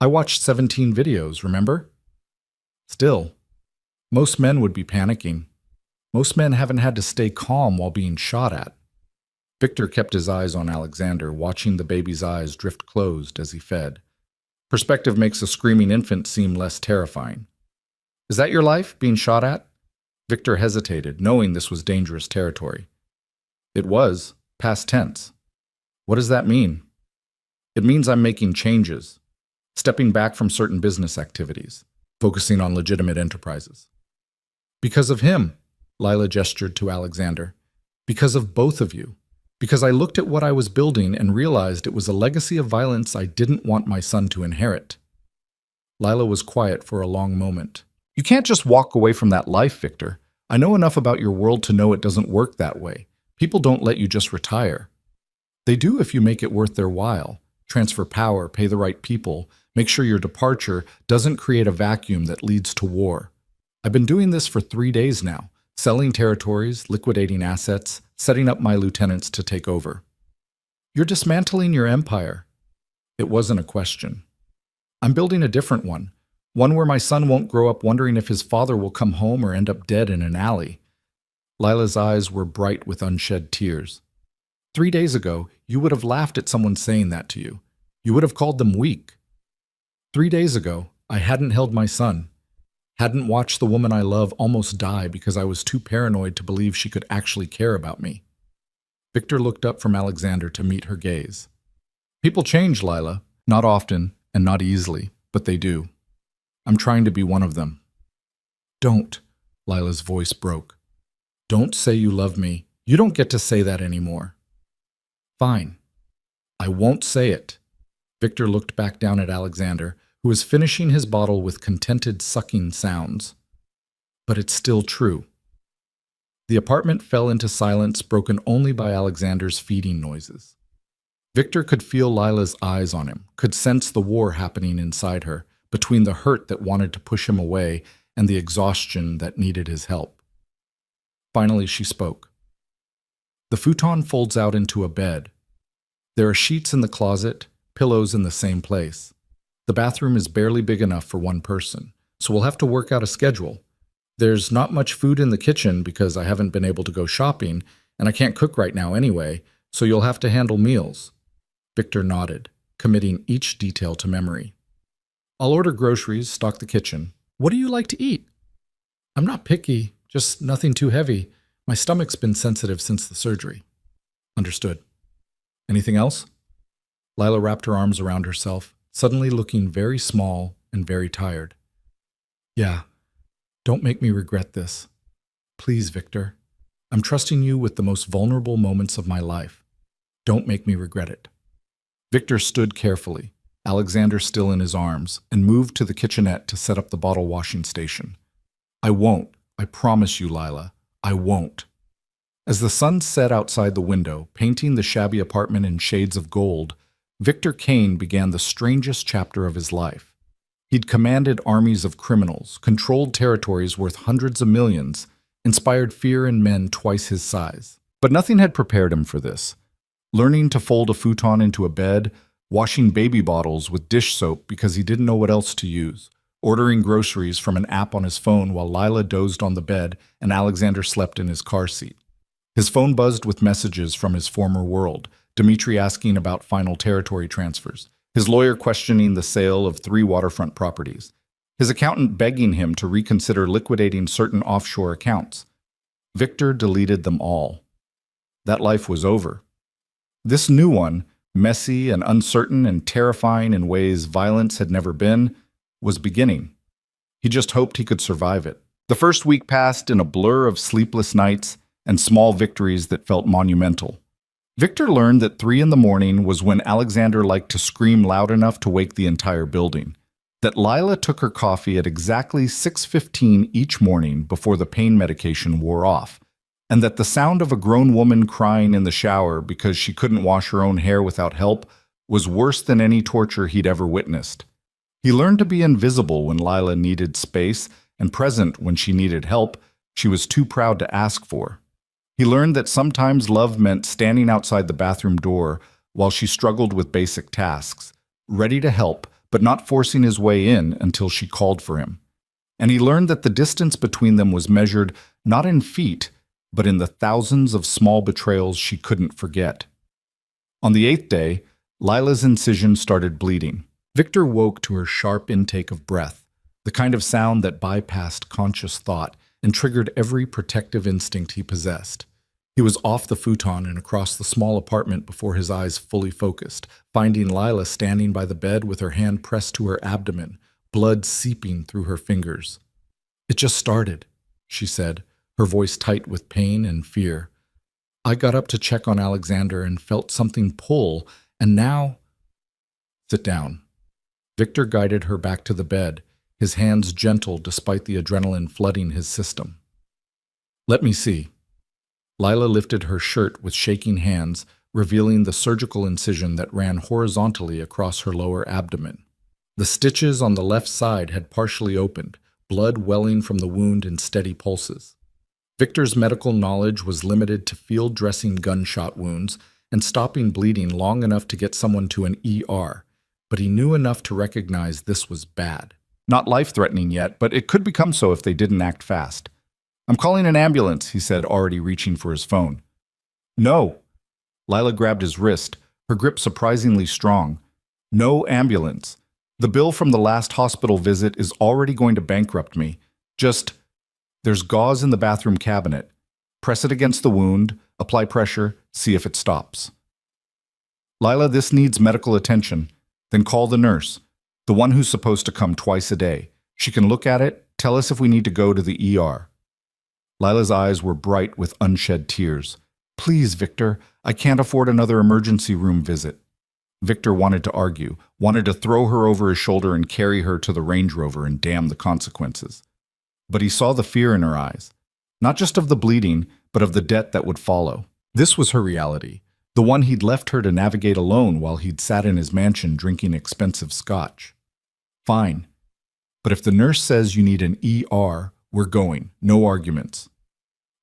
I watched 17 videos, remember?" Still, most men would be panicking. Most men haven't had to stay calm while being shot at. Victor kept his eyes on Alexander, watching the baby's eyes drift closed as he fed. Perspective makes a screaming infant seem less terrifying. "Is that your life, being shot at?" Victor hesitated, knowing this was dangerous territory. "It was, past tense." "What does that mean?" "It means I'm making changes, stepping back from certain business activities, focusing on legitimate enterprises." "Because of him," Lila gestured to Alexander. "Because of both of you. Because I looked at what I was building and realized it was a legacy of violence I didn't want my son to inherit." Lila was quiet for a long moment. "You can't just walk away from that life, Victor. I know enough about your world to know it doesn't work that way. People don't let you just retire. They do if you make it worth their while. Transfer power, pay the right people, make sure your departure doesn't create a vacuum that leads to war. I've been doing this for 3 days now, selling territories, liquidating assets, setting up my lieutenants to take over." "You're dismantling your empire." It wasn't a question. "I'm building a different one. One where my son won't grow up wondering if his father will come home or end up dead in an alley." Lila's eyes were bright with unshed tears. 3 days ago, you would have laughed at someone saying that to you. You would have called them weak. 3 days ago, I hadn't held my son, hadn't watched the woman I love almost die because I was too paranoid to believe she could actually care about me. Victor looked up from Alexander to meet her gaze. "People change, Lila. Not often, and not easily, but they do. I'm trying to be one of them." "Don't," Lila's voice broke. "Don't say you love me. You don't get to say that anymore." "Fine. I won't say it." Victor looked back down at Alexander, who was finishing his bottle with contented sucking sounds. "But it's still true." The apartment fell into silence, broken only by Alexander's feeding noises. Victor could feel Lila's eyes on him, could sense the war happening inside her, between the hurt that wanted to push him away and the exhaustion that needed his help. Finally, she spoke. "The futon folds out into a bed. There are sheets in the closet, pillows in the same place. The bathroom is barely big enough for one person, so we'll have to work out a schedule. There's not much food in the kitchen because I haven't been able to go shopping, and I can't cook right now anyway, so you'll have to handle meals." Victor nodded, committing each detail to memory. "I'll order groceries, stock the kitchen. What do you like to eat?" "I'm not picky, just nothing too heavy. My stomach's been sensitive since the surgery." "Understood. Anything else?" Lila wrapped her arms around herself, suddenly looking very small and very tired. "Yeah, don't make me regret this. Please, Victor. I'm trusting you with the most vulnerable moments of my life. Don't make me regret it." Victor stood carefully, Alexander still in his arms, and moved to the kitchenette to set up the bottle washing station. "I won't. I promise you, Lila. I won't." As the sun set outside the window, painting the shabby apartment in shades of gold, Victor Kane began the strangest chapter of his life. He'd commanded armies of criminals, controlled territories worth hundreds of millions, inspired fear in men twice his size. But nothing had prepared him for this. Learning to fold a futon into a bed, washing baby bottles with dish soap because he didn't know what else to use, ordering groceries from an app on his phone while Lila dozed on the bed and Alexander slept in his car seat. His phone buzzed with messages from his former world, Dmitri asking about final territory transfers, his lawyer questioning the sale of 3 waterfront properties, his accountant begging him to reconsider liquidating certain offshore accounts. Victor deleted them all. That life was over. This new one, messy and uncertain and terrifying in ways violence had never been, was beginning. He just hoped he could survive it, The first week passed in a blur of sleepless nights and small victories that felt monumental. Victor learned that 3 in the morning was when Alexander liked to scream loud enough to wake the entire building, that Lila took her coffee at exactly 6:15 each morning before the pain medication wore off, and that the sound of a grown woman crying in the shower because she couldn't wash her own hair without help was worse than any torture he'd ever witnessed. He learned to be invisible when Lila needed space and present when she needed help she was too proud to ask for. He learned that sometimes love meant standing outside the bathroom door while she struggled with basic tasks, ready to help, but not forcing his way in until she called for him. And he learned that the distance between them was measured not in feet, but in the thousands of small betrayals she couldn't forget. On the 8th day, Lila's incision started bleeding. Victor woke to her sharp intake of breath, the kind of sound that bypassed conscious thought and triggered every protective instinct he possessed. He was off the futon and across the small apartment before his eyes fully focused, finding Lila standing by the bed with her hand pressed to her abdomen, blood seeping through her fingers. "It just started," she said, her voice tight with pain and fear. "I got up to check on Alexander and felt something pull, and now—" "Sit down." Victor guided her back to the bed, his hands gentle despite the adrenaline flooding his system. "Let me see." Lila lifted her shirt with shaking hands, revealing the surgical incision that ran horizontally across her lower abdomen. The stitches on the left side had partially opened, blood welling from the wound in steady pulses. Victor's medical knowledge was limited to field dressing gunshot wounds and stopping bleeding long enough to get someone to an ER, but he knew enough to recognize this was bad. Not life-threatening yet, but it could become so if they didn't act fast. "I'm calling an ambulance," he said, already reaching for his phone. "No." Lila grabbed his wrist, her grip surprisingly strong. "No ambulance. The bill from the last hospital visit is already going to bankrupt me. There's gauze in the bathroom cabinet. Press it against the wound, apply pressure, see if it stops." "Lila, this needs medical attention. Then call the nurse. The one who's supposed to come twice a day. She can look at it, tell us if we need to go to the ER. Lila's eyes were bright with unshed tears. "Please, Victor, I can't afford another emergency room visit." Victor wanted to argue, wanted to throw her over his shoulder and carry her to the Range Rover and damn the consequences. But he saw the fear in her eyes, not just of the bleeding, but of the debt that would follow. This was her reality, the one he'd left her to navigate alone while he'd sat in his mansion drinking expensive scotch. "Fine. But if the nurse says you need an ER, we're going. No arguments."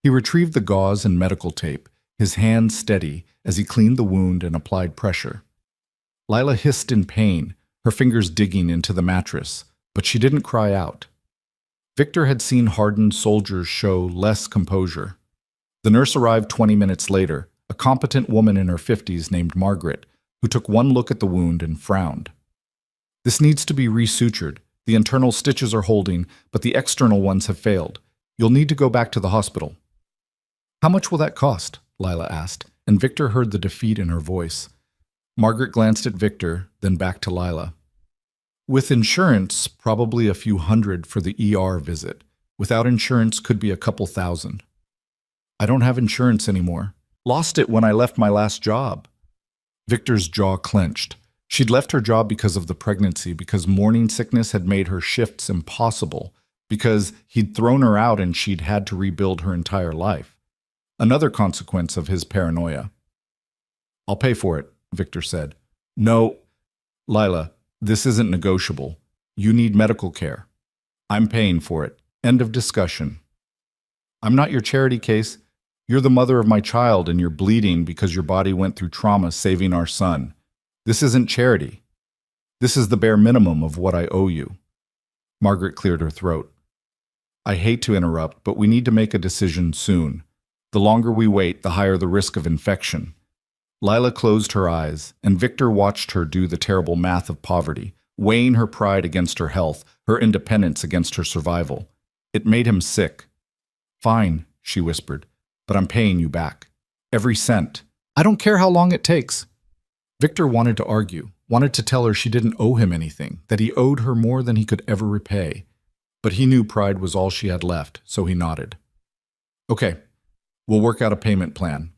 He retrieved the gauze and medical tape, his hands steady as he cleaned the wound and applied pressure. Lila hissed in pain, her fingers digging into the mattress, but she didn't cry out. Victor had seen hardened soldiers show less composure. The nurse arrived 20 minutes later, a competent woman in her 50s named Margaret, who took one look at the wound and frowned. "This needs to be resutured. The internal stitches are holding, but the external ones have failed. You'll need to go back to the hospital." "How much will that cost?" Lila asked, and Victor heard the defeat in her voice. Margaret glanced at Victor, then back to Lila. "With insurance, probably a few hundred for the ER visit. Without insurance, could be a couple thousand." "I don't have insurance anymore. Lost it when I left my last job." Victor's jaw clenched. She'd left her job because of the pregnancy, because morning sickness had made her shifts impossible, because he'd thrown her out and she'd had to rebuild her entire life. Another consequence of his paranoia. "I'll pay for it," Victor said. "No, Lila, this isn't negotiable. You need medical care. I'm paying for it. End of discussion." "I'm not your charity case. You're the mother of my child and you're bleeding because your body went through trauma saving our son. This isn't charity. This is the bare minimum of what I owe you." Margaret cleared her throat. "I hate to interrupt, but we need to make a decision soon. The longer we wait, the higher the risk of infection." Lila closed her eyes, and Victor watched her do the terrible math of poverty, weighing her pride against her health, her independence against her survival. It made him sick. "Fine," she whispered, "but I'm paying you back. Every cent. I don't care how long it takes." Victor wanted to argue, wanted to tell her she didn't owe him anything, that he owed her more than he could ever repay. But he knew pride was all she had left, so he nodded. Okay, we'll work out a payment plan.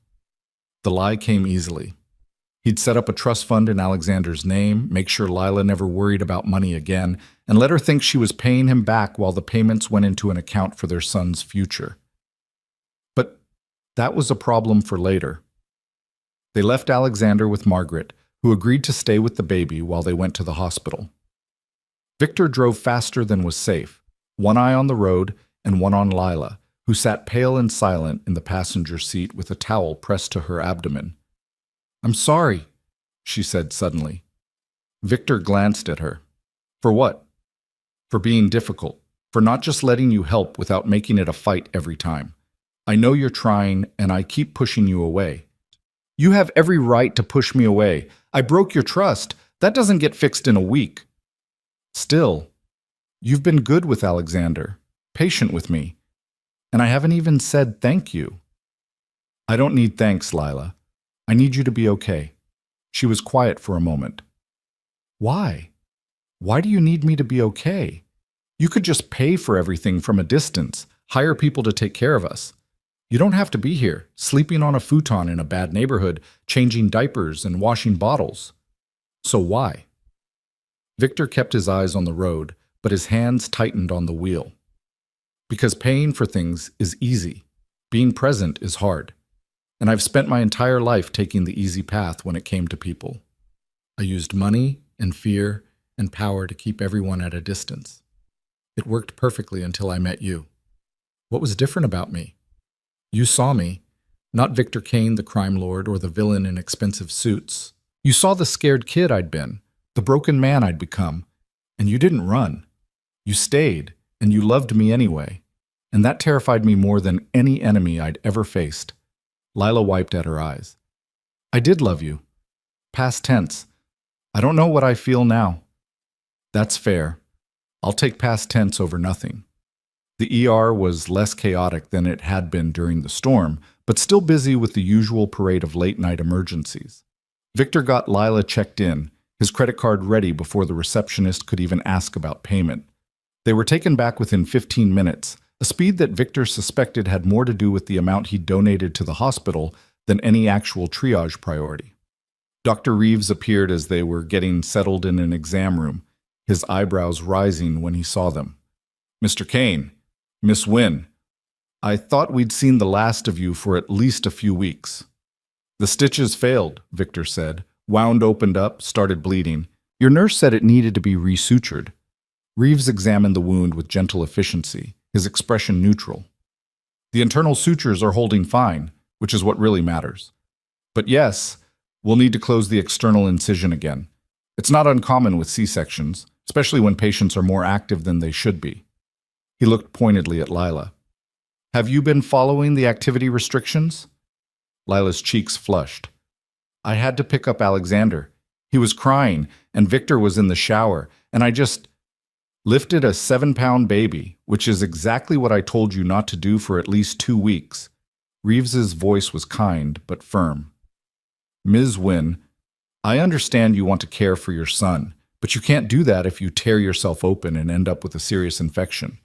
The lie came easily. He'd set up a trust fund in Alexander's name, make sure Lila never worried about money again, and let her think she was paying him back while the payments went into an account for their son's future. But that was a problem for later. They left Alexander with Margaret, who agreed to stay with the baby while they went to the hospital. Victor drove faster than was safe, one eye on the road and one on Lila, who sat pale and silent in the passenger seat with a towel pressed to her abdomen. "I'm sorry," she said suddenly. Victor glanced at her. "For what?" "For being difficult, for not just letting you help without making it a fight every time. I know you're trying, and I keep pushing you away." "You have every right to push me away. I broke your trust. That doesn't get fixed in a week." "Still, you've been good with Alexander, patient with me, and I haven't even said thank you." "I don't need thanks, Lila. I need you to be okay." She was quiet for a moment. "Why? Why do you need me to be okay? You could just pay for everything from a distance, hire people to take care of us. You don't have to be here, sleeping on a futon in a bad neighborhood, changing diapers and washing bottles. So why?" Victor kept his eyes on the road, but his hands tightened on the wheel. "Because paying for things is easy. Being present is hard. And I've spent my entire life taking the easy path when it came to people. I used money and fear and power to keep everyone at a distance. It worked perfectly until I met you. What was different about me? You saw me, not Victor Kane, the crime lord, or the villain in expensive suits. You saw the scared kid I'd been, the broken man I'd become, and you didn't run. You stayed, and you loved me anyway, and that terrified me more than any enemy I'd ever faced." Lila wiped at her eyes. "I did love you. Past tense. I don't know what I feel now." "That's fair. I'll take past tense over nothing." The ER was less chaotic than it had been during the storm, but still busy with the usual parade of late-night emergencies. Victor got Lila checked in, his credit card ready before the receptionist could even ask about payment. They were taken back within 15 minutes, a speed that Victor suspected had more to do with the amount he donated to the hospital than any actual triage priority. Dr. Reeves appeared as they were getting settled in an exam room, his eyebrows rising when he saw them. "Mr. Kane, Miss Wynne, I thought we'd seen the last of you for at least a few weeks." "The stitches failed," Victor said. "Wound opened up, started bleeding. Your nurse said it needed to be resutured." Reeves examined the wound with gentle efficiency, his expression neutral. "The internal sutures are holding fine, which is what really matters. But yes, we'll need to close the external incision again. It's not uncommon with C-sections, especially when patients are more active than they should be." He looked pointedly at Lila. "Have you been following the activity restrictions?" Lila's cheeks flushed. "I had to pick up Alexander. He was crying, and Victor was in the shower, and I just lifted a 7-pound baby, which is exactly what I told you not to do for at least 2 weeks. Reeves's voice was kind but firm. "Ms. Wynne, I understand you want to care for your son, but you can't do that if you tear yourself open and end up with a serious infection.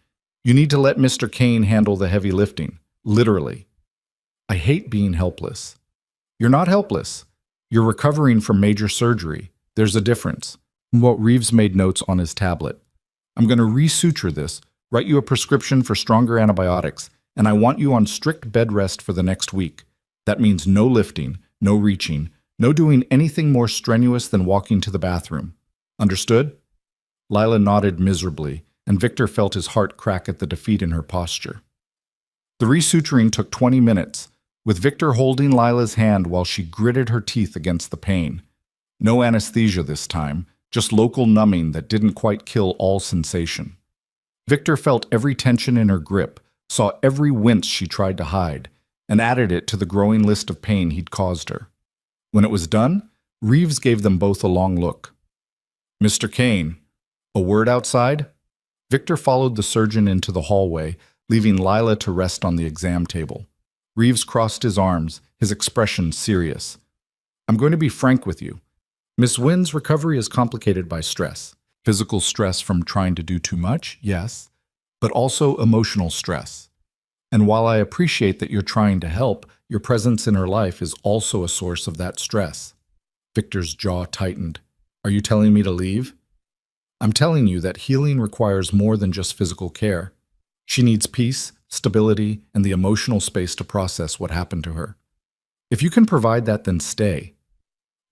You need to let Mr. Kane handle the heavy lifting, literally. I hate being helpless." "You're not helpless. You're recovering from major surgery. There's a difference." Reeves made notes on his tablet. "I'm going to resuture this, write you a prescription for stronger antibiotics, and I want you on strict bed rest for the next week. That means no lifting, no reaching, no doing anything more strenuous than walking to the bathroom. Understood?" Lila nodded miserably, and Victor felt his heart crack at the defeat in her posture. The resuturing took 20 minutes, with Victor holding Lila's hand while she gritted her teeth against the pain. No anesthesia this time, just local numbing that didn't quite kill all sensation. Victor felt every tension in her grip, saw every wince she tried to hide, and added it to the growing list of pain he'd caused her. When it was done, Reeves gave them both a long look. "Mr. Kane, a word outside?" Victor followed the surgeon into the hallway, leaving Lila to rest on the exam table. Reeves crossed his arms, his expression serious. "I'm going to be frank with you. Miss Wynne's recovery is complicated by stress. Physical stress from trying to do too much, yes. but also emotional stress. And while I appreciate that you're trying to help, your presence in her life is also a source of that stress. Victor's jaw tightened. Are you telling me to leave? I'm telling you that healing requires more than just physical care. She needs peace, stability, and the emotional space to process what happened to her. If you can provide that, then stay.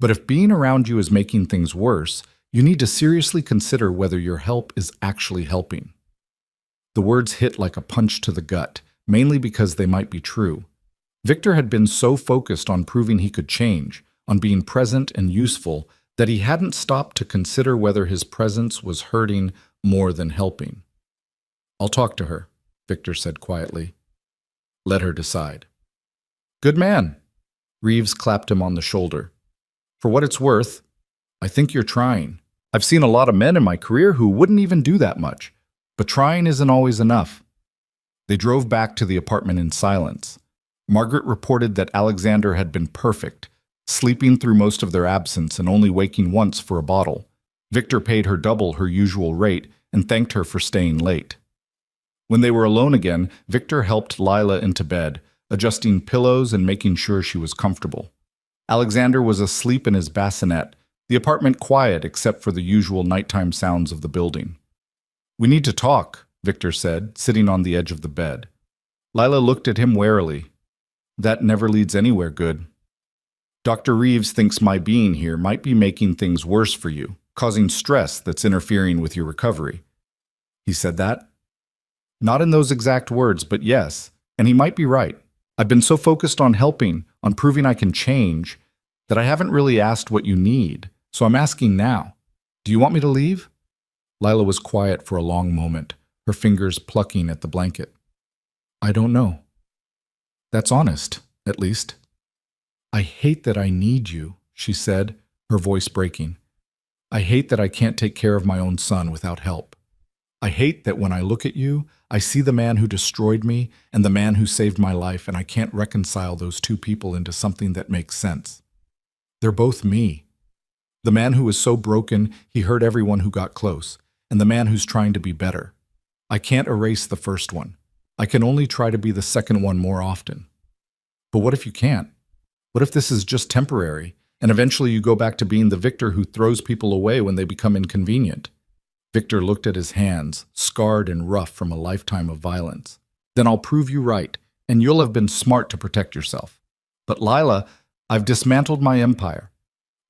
But if being around you is making things worse, you need to seriously consider whether your help is actually helping. The words hit like a punch to the gut, mainly because they might be true. Victor had been so focused on proving he could change, on being present and useful, that he hadn't stopped to consider whether his presence was hurting more than helping. I'll talk to her, Victor said quietly. Let her decide. Good man. Reeves clapped him on the shoulder. For what it's worth, I think you're trying. I've seen a lot of men in my career who wouldn't even do that much, but trying isn't always enough. They drove back to the apartment in silence. Margaret reported that Alexander had been perfect, sleeping through most of their absence and only waking once for a bottle. Victor paid her double her usual rate and thanked her for staying late. When they were alone again, Victor helped Lila into bed, adjusting pillows and making sure she was comfortable. Alexander was asleep in his bassinet, the apartment quiet except for the usual nighttime sounds of the building. We need to talk, Victor said, sitting on the edge of the bed. Lila looked at him warily. That never leads anywhere good. Dr. Reeves thinks my being here might be making things worse for you, causing stress that's interfering with your recovery. He said that? Not in those exact words, but yes, and he might be right. I've been so focused on helping, on proving I can change, that I haven't really asked what you need, so I'm asking now. Do you want me to leave? Lila was quiet for a long moment, her fingers plucking at the blanket. I don't know. That's honest, at least. I hate that I need you, she said, her voice breaking. I hate that I can't take care of my own son without help. I hate that when I look at you, I see the man who destroyed me and the man who saved my life, and I can't reconcile those two people into something that makes sense. They're both me. The man who was so broken he hurt everyone who got close, and the man who's trying to be better. I can't erase the first one. I can only try to be the second one more often. But what if you can't? What if this is just temporary, and eventually you go back to being the Victor who throws people away when they become inconvenient? Victor looked at his hands, scarred and rough from a lifetime of violence. Then I'll prove you right, and you'll have been smart to protect yourself. But Lila, I've dismantled my empire,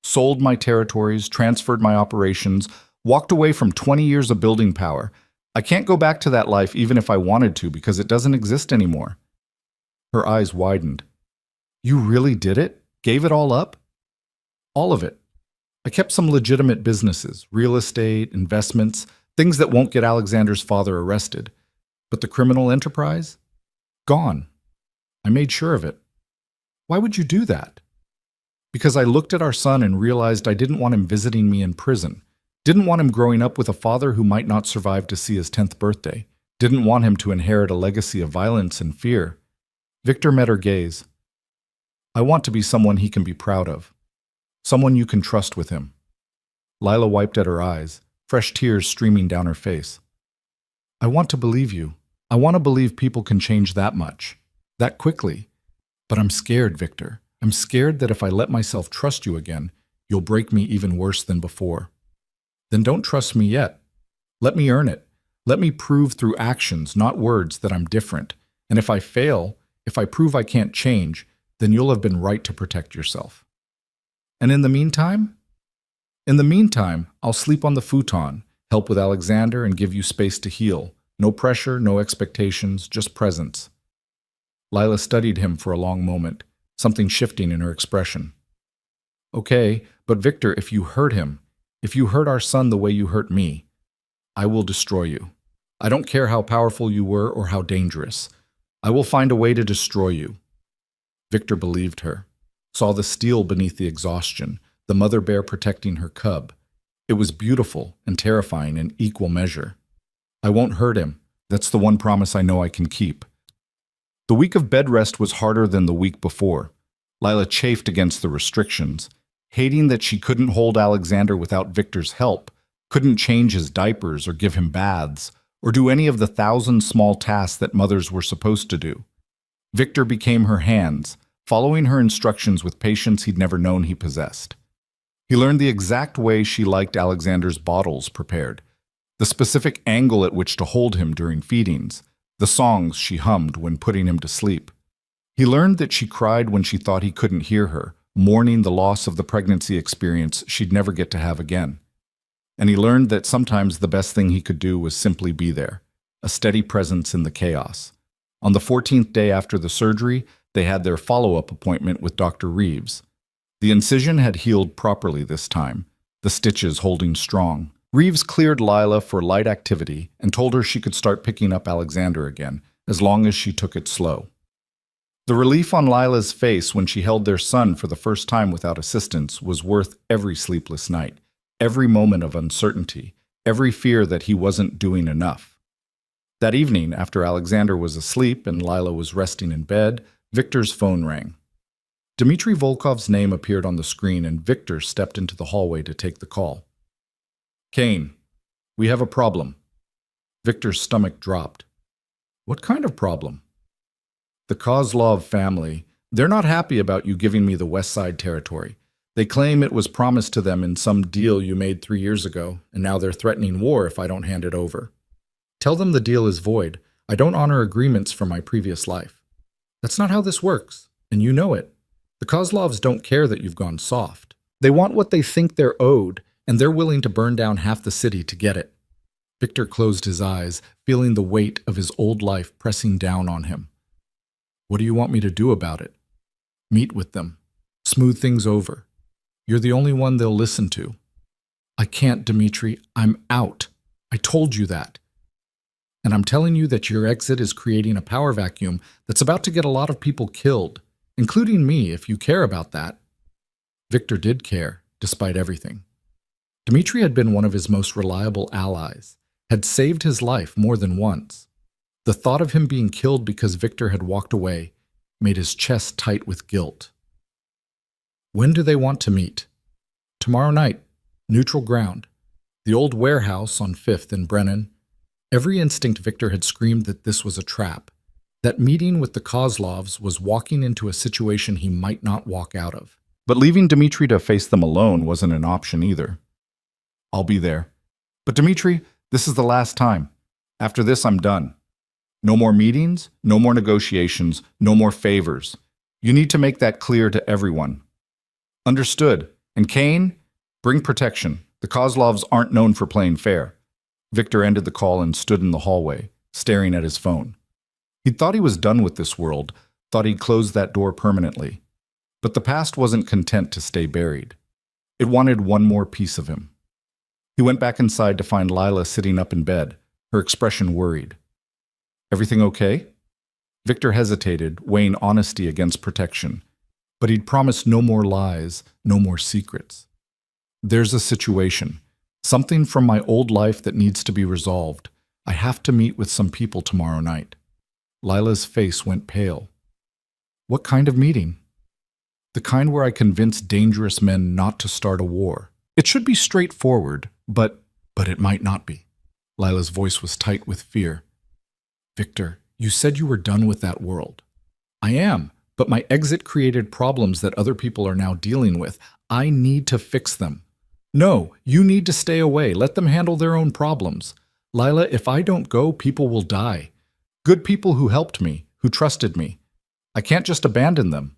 sold my territories, transferred my operations, walked away from 20 years of building power. I can't go back to that life even if I wanted to because it doesn't exist anymore. Her eyes widened. You really did it? Gave it all up? All of it. I kept some legitimate businesses, real estate, investments, things that won't get Alexander's father arrested. But the criminal enterprise? Gone. I made sure of it. Why would you do that? Because I looked at our son and realized I didn't want him visiting me in prison. Didn't want him growing up with a father who might not survive to see his 10th birthday. Didn't want him to inherit a legacy of violence and fear. Victor met her gaze. I want to be someone he can be proud of. Someone you can trust with him. Lila wiped at her eyes, fresh tears streaming down her face. I want to believe you. I want to believe people can change that much, that quickly. But I'm scared, Victor. I'm scared that if I let myself trust you again, you'll break me even worse than before. Then don't trust me yet. Let me earn it. Let me prove through actions, not words, that I'm different. And if I fail, if I prove I can't change, then you'll have been right to protect yourself. And in the meantime? In the meantime, I'll sleep on the futon, help with Alexander, and give you space to heal. No pressure, no expectations, just presence. Lila studied him for a long moment, something shifting in her expression. Okay, but Victor, if you hurt him, if you hurt our son the way you hurt me, I will destroy you. I don't care how powerful you were or how dangerous. I will find a way to destroy you. Victor believed her. Saw the steel beneath the exhaustion, the mother bear protecting her cub. It was beautiful and terrifying in equal measure. I won't hurt him. That's the one promise I know I can keep. The week of bed rest was harder than the week before. Lila chafed against the restrictions, hating that she couldn't hold Alexander without Victor's help, couldn't change his diapers or give him baths, or do any of the 1,000 small tasks that mothers were supposed to do. Victor became her hands, following her instructions with patience he'd never known he possessed. He learned the exact way she liked Alexander's bottles prepared, the specific angle at which to hold him during feedings, the songs she hummed when putting him to sleep. He learned that she cried when she thought he couldn't hear her, mourning the loss of the pregnancy experience she'd never get to have again. And he learned that sometimes the best thing he could do was simply be there, a steady presence in the chaos. On the 14th day after the surgery, they had their follow-up appointment with Dr. Reeves. The incision had healed properly this time, the stitches holding strong. Reeves cleared Lila for light activity and told her she could start picking up Alexander again, as long as she took it slow. The relief on Lila's face when she held their son for the first time without assistance was worth every sleepless night, every moment of uncertainty, every fear that he wasn't doing enough. That evening, after Alexander was asleep and Lila was resting in bed, Victor's phone rang. Dmitry Volkov's name appeared on the screen and Victor stepped into the hallway to take the call. "Kane, we have a problem." Victor's stomach dropped. "What kind of problem?" "The Kozlov family. They're not happy about you giving me the West Side territory. They claim it was promised to them in some deal you made 3 years ago, and now they're threatening war if I don't hand it over. Tell them the deal is void. I don't honor agreements from my previous life. That's not how this works, and you know it. The Kozlovs don't care that you've gone soft. They want what they think they're owed, and they're willing to burn down half the city to get it." Victor closed his eyes, feeling the weight of his old life pressing down on him. "What do you want me to do about it?" "Meet with them. Smooth things over. You're the only one they'll listen to." "I can't, Dmitry. I'm out. I told you that. And I'm telling you that your exit is creating a power vacuum that's about to get a lot of people killed, including me, if you care about that." Victor did care, despite everything. Dmitry had been one of his most reliable allies, had saved his life more than once. The thought of him being killed because Victor had walked away made his chest tight with guilt. "When do they want to meet?" "Tomorrow night. Neutral ground. The old warehouse on 5th and Brennan." Every instinct Victor had screamed that this was a trap. That meeting with the Kozlovs was walking into a situation he might not walk out of. But leaving Dmitry to face them alone wasn't an option either. "I'll be there. But Dmitry, this is the last time. After this, I'm done. No more meetings, no more negotiations, no more favors. You need to make that clear to everyone." "Understood. And Kane, bring protection. The Kozlovs aren't known for playing fair." Victor ended the call and stood in the hallway, staring at his phone. He'd thought he was done with this world, thought he'd closed that door permanently. But the past wasn't content to stay buried. It wanted one more piece of him. He went back inside to find Lila sitting up in bed, her expression worried. "Everything okay?" Victor hesitated, weighing honesty against protection. But he'd promised no more lies, no more secrets. "There's a situation. Something from my old life that needs to be resolved. I have to meet with some people tomorrow night." Lila's face went pale. "What kind of meeting?" "The kind where I convince dangerous men not to start a war. It should be straightforward, but it might not be." Lila's voice was tight with fear. "Victor, you said you were done with that world." "I am, but my exit created problems that other people are now dealing with. I need to fix them." "No, you need to stay away. Let them handle their own problems. Lila, if I don't go, people will die. Good people who helped me, who trusted me. I can't just abandon them."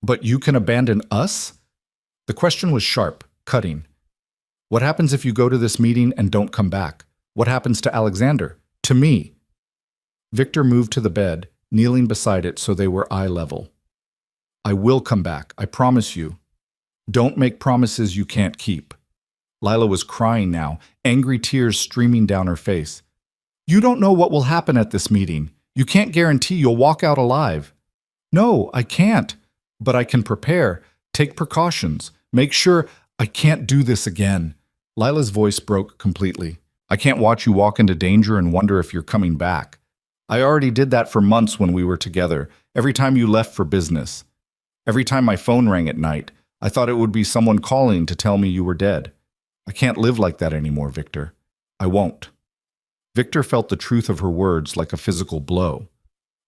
"But you can abandon us?" The question was sharp, cutting. "What happens if you go to this meeting and don't come back? What happens to Alexander? To me?" Victor moved to the bed, kneeling beside it so they were eye level. "I will come back, I promise you. Don't make promises you can't keep." Lila was crying now, angry tears streaming down her face. "You don't know what will happen at this meeting. You can't guarantee you'll walk out alive." "No, I can't. But I can prepare, take precautions, make sure I can't do this again." Lila's voice broke completely. "I can't watch you walk into danger and wonder if you're coming back. I already did that for months when we were together, every time you left for business. Every time my phone rang at night, I thought it would be someone calling to tell me you were dead. I can't live like that anymore, Victor. I won't." Victor felt the truth of her words like a physical blow.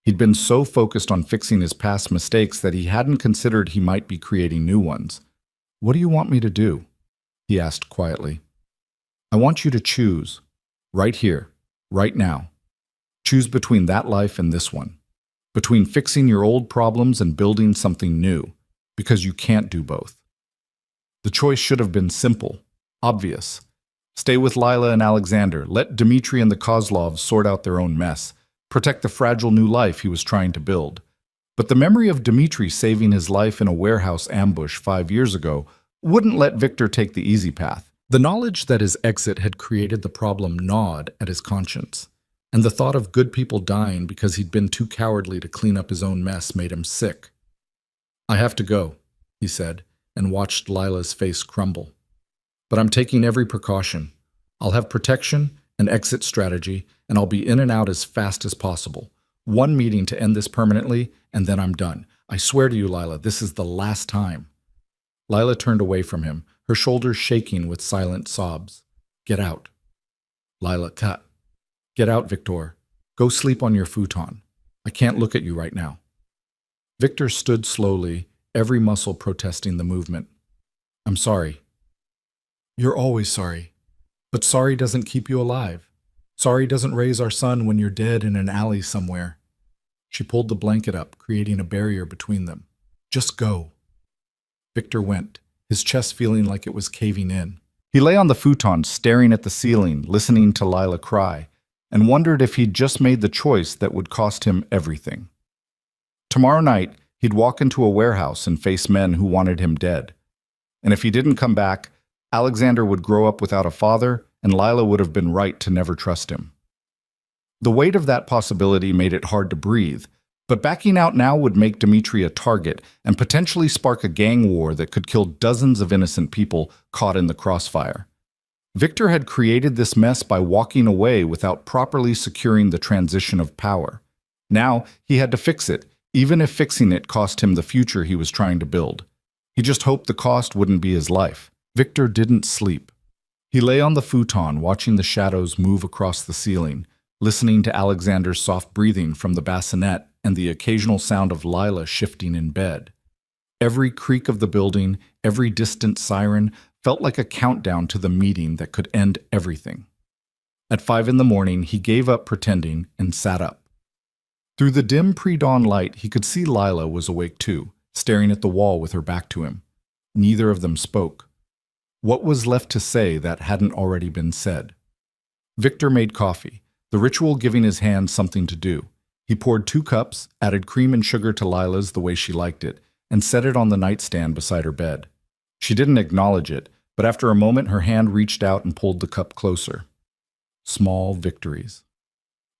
He'd been so focused on fixing his past mistakes that he hadn't considered he might be creating new ones. "What do you want me to do?" he asked quietly. "I want you to choose, right here, right now. Choose between that life and this one. Between fixing your old problems and building something new, because you can't do both." The choice should have been simple, obvious. Stay with Lila and Alexander. Let Dmitri and the Kozlovs sort out their own mess. Protect the fragile new life he was trying to build. But the memory of Dmitri saving his life in a warehouse ambush 5 years ago wouldn't let Victor take the easy path. The knowledge that his exit had created the problem gnawed at his conscience, and the thought of good people dying because he'd been too cowardly to clean up his own mess made him sick. "I have to go," he said, and watched Lila's face crumble. "But I'm taking every precaution. I'll have protection, an exit strategy, and I'll be in and out as fast as possible. One meeting to end this permanently, and then I'm done. I swear to you, Lila, this is the last time." Lila turned away from him, her shoulders shaking with silent sobs. "Get out." Lila, cut. "Get out, Victor. Go sleep on your futon. I can't look at you right now." Victor stood slowly, every muscle protesting the movement. "I'm sorry." "You're always sorry. But sorry doesn't keep you alive. Sorry doesn't raise our son when you're dead in an alley somewhere." She pulled the blanket up, creating a barrier between them. "Just go." Victor went, his chest feeling like it was caving in. He lay on the futon, staring at the ceiling, listening to Lila cry, and wondered if he'd just made the choice that would cost him everything. Tomorrow night, he'd walk into a warehouse and face men who wanted him dead. And if he didn't come back, Alexander would grow up without a father, and Lila would have been right to never trust him. The weight of that possibility made it hard to breathe, but backing out now would make Dmitri a target and potentially spark a gang war that could kill dozens of innocent people caught in the crossfire. Victor had created this mess by walking away without properly securing the transition of power. Now he had to fix it, even if fixing it cost him the future he was trying to build. He just hoped the cost wouldn't be his life. Victor didn't sleep. He lay on the futon, watching the shadows move across the ceiling, listening to Alexander's soft breathing from the bassinet and the occasional sound of Lila shifting in bed. Every creak of the building, every distant siren, felt like a countdown to the meeting that could end everything. At 5 a.m, he gave up pretending and sat up. Through the dim pre-dawn light, he could see Lila was awake too, staring at the wall with her back to him. Neither of them spoke. What was left to say that hadn't already been said? Victor made coffee, the ritual giving his hands something to do. He poured 2 cups, added cream and sugar to Lila's the way she liked it, and set it on the nightstand beside her bed. She didn't acknowledge it, but after a moment her hand reached out and pulled the cup closer. Small victories.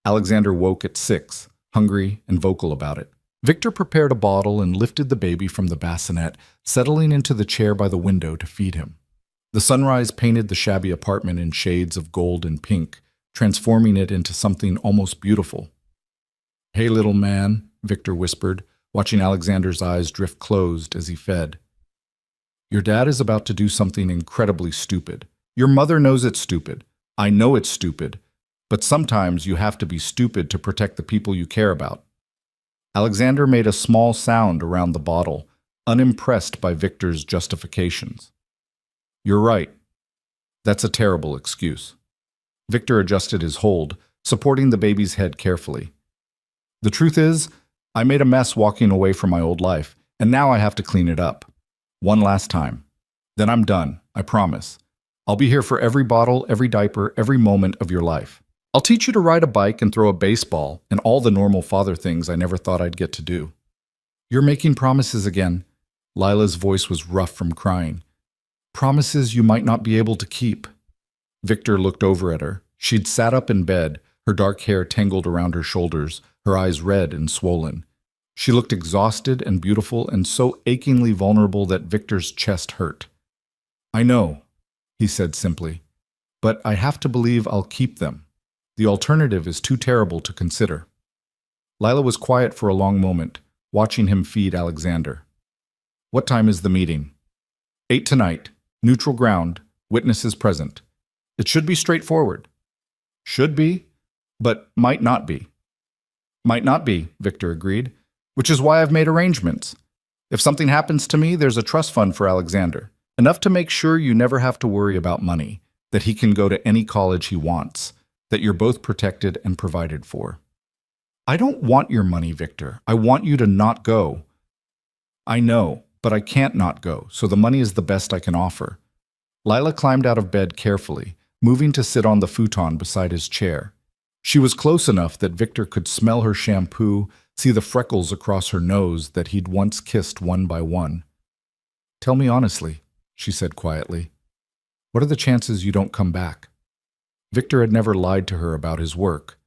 Alexander woke at 6, hungry and vocal about it. Victor prepared a bottle and lifted the baby from the bassinet, settling into the chair by the window to feed him. The sunrise painted the shabby apartment in shades of gold and pink, transforming it into something almost beautiful. "Hey, little man," Victor whispered, watching Alexander's eyes drift closed as he fed. "Your dad is about to do something incredibly stupid. Your mother knows it's stupid. I know it's stupid. But sometimes you have to be stupid to protect the people you care about." Alexander made a small sound around the bottle, unimpressed by Victor's justifications. "You're right. That's a terrible excuse." Victor adjusted his hold, supporting the baby's head carefully. "The truth is, I made a mess walking away from my old life, and now I have to clean it up. One last time. Then I'm done, I promise. I'll be here for every bottle, every diaper, every moment of your life. I'll teach you to ride a bike and throw a baseball and all the normal father things I never thought I'd get to do." "You're making promises again." Lila's voice was rough from crying. "Promises you might not be able to keep." Victor looked over at her. She'd sat up in bed, her dark hair tangled around her shoulders, her eyes red and swollen. She looked exhausted and beautiful and so achingly vulnerable that Victor's chest hurt. "I know," he said simply, "but I have to believe I'll keep them. The alternative is too terrible to consider." Lila was quiet for a long moment, watching him feed Alexander. "What time is the meeting?" 8 tonight. Neutral ground. Witnesses present. It should be straightforward." "Should be? But might not be. Might not be, Victor agreed, which is why I've made arrangements. If something happens to me, there's a trust fund for Alexander, enough to make sure you never have to worry about money, that he can go to any college he wants, that you're both protected and provided for. I don't want your money, Victor. I want you to not go. I know, but I can't not go, so the money is the best I can offer. Lila climbed out of bed carefully, moving to sit on the futon beside his chair. She was close enough that Victor could smell her shampoo, see the freckles across her nose that he'd once kissed one by one. Tell me honestly, she said quietly. What are the chances you don't come back? Victor had never lied to her about his work,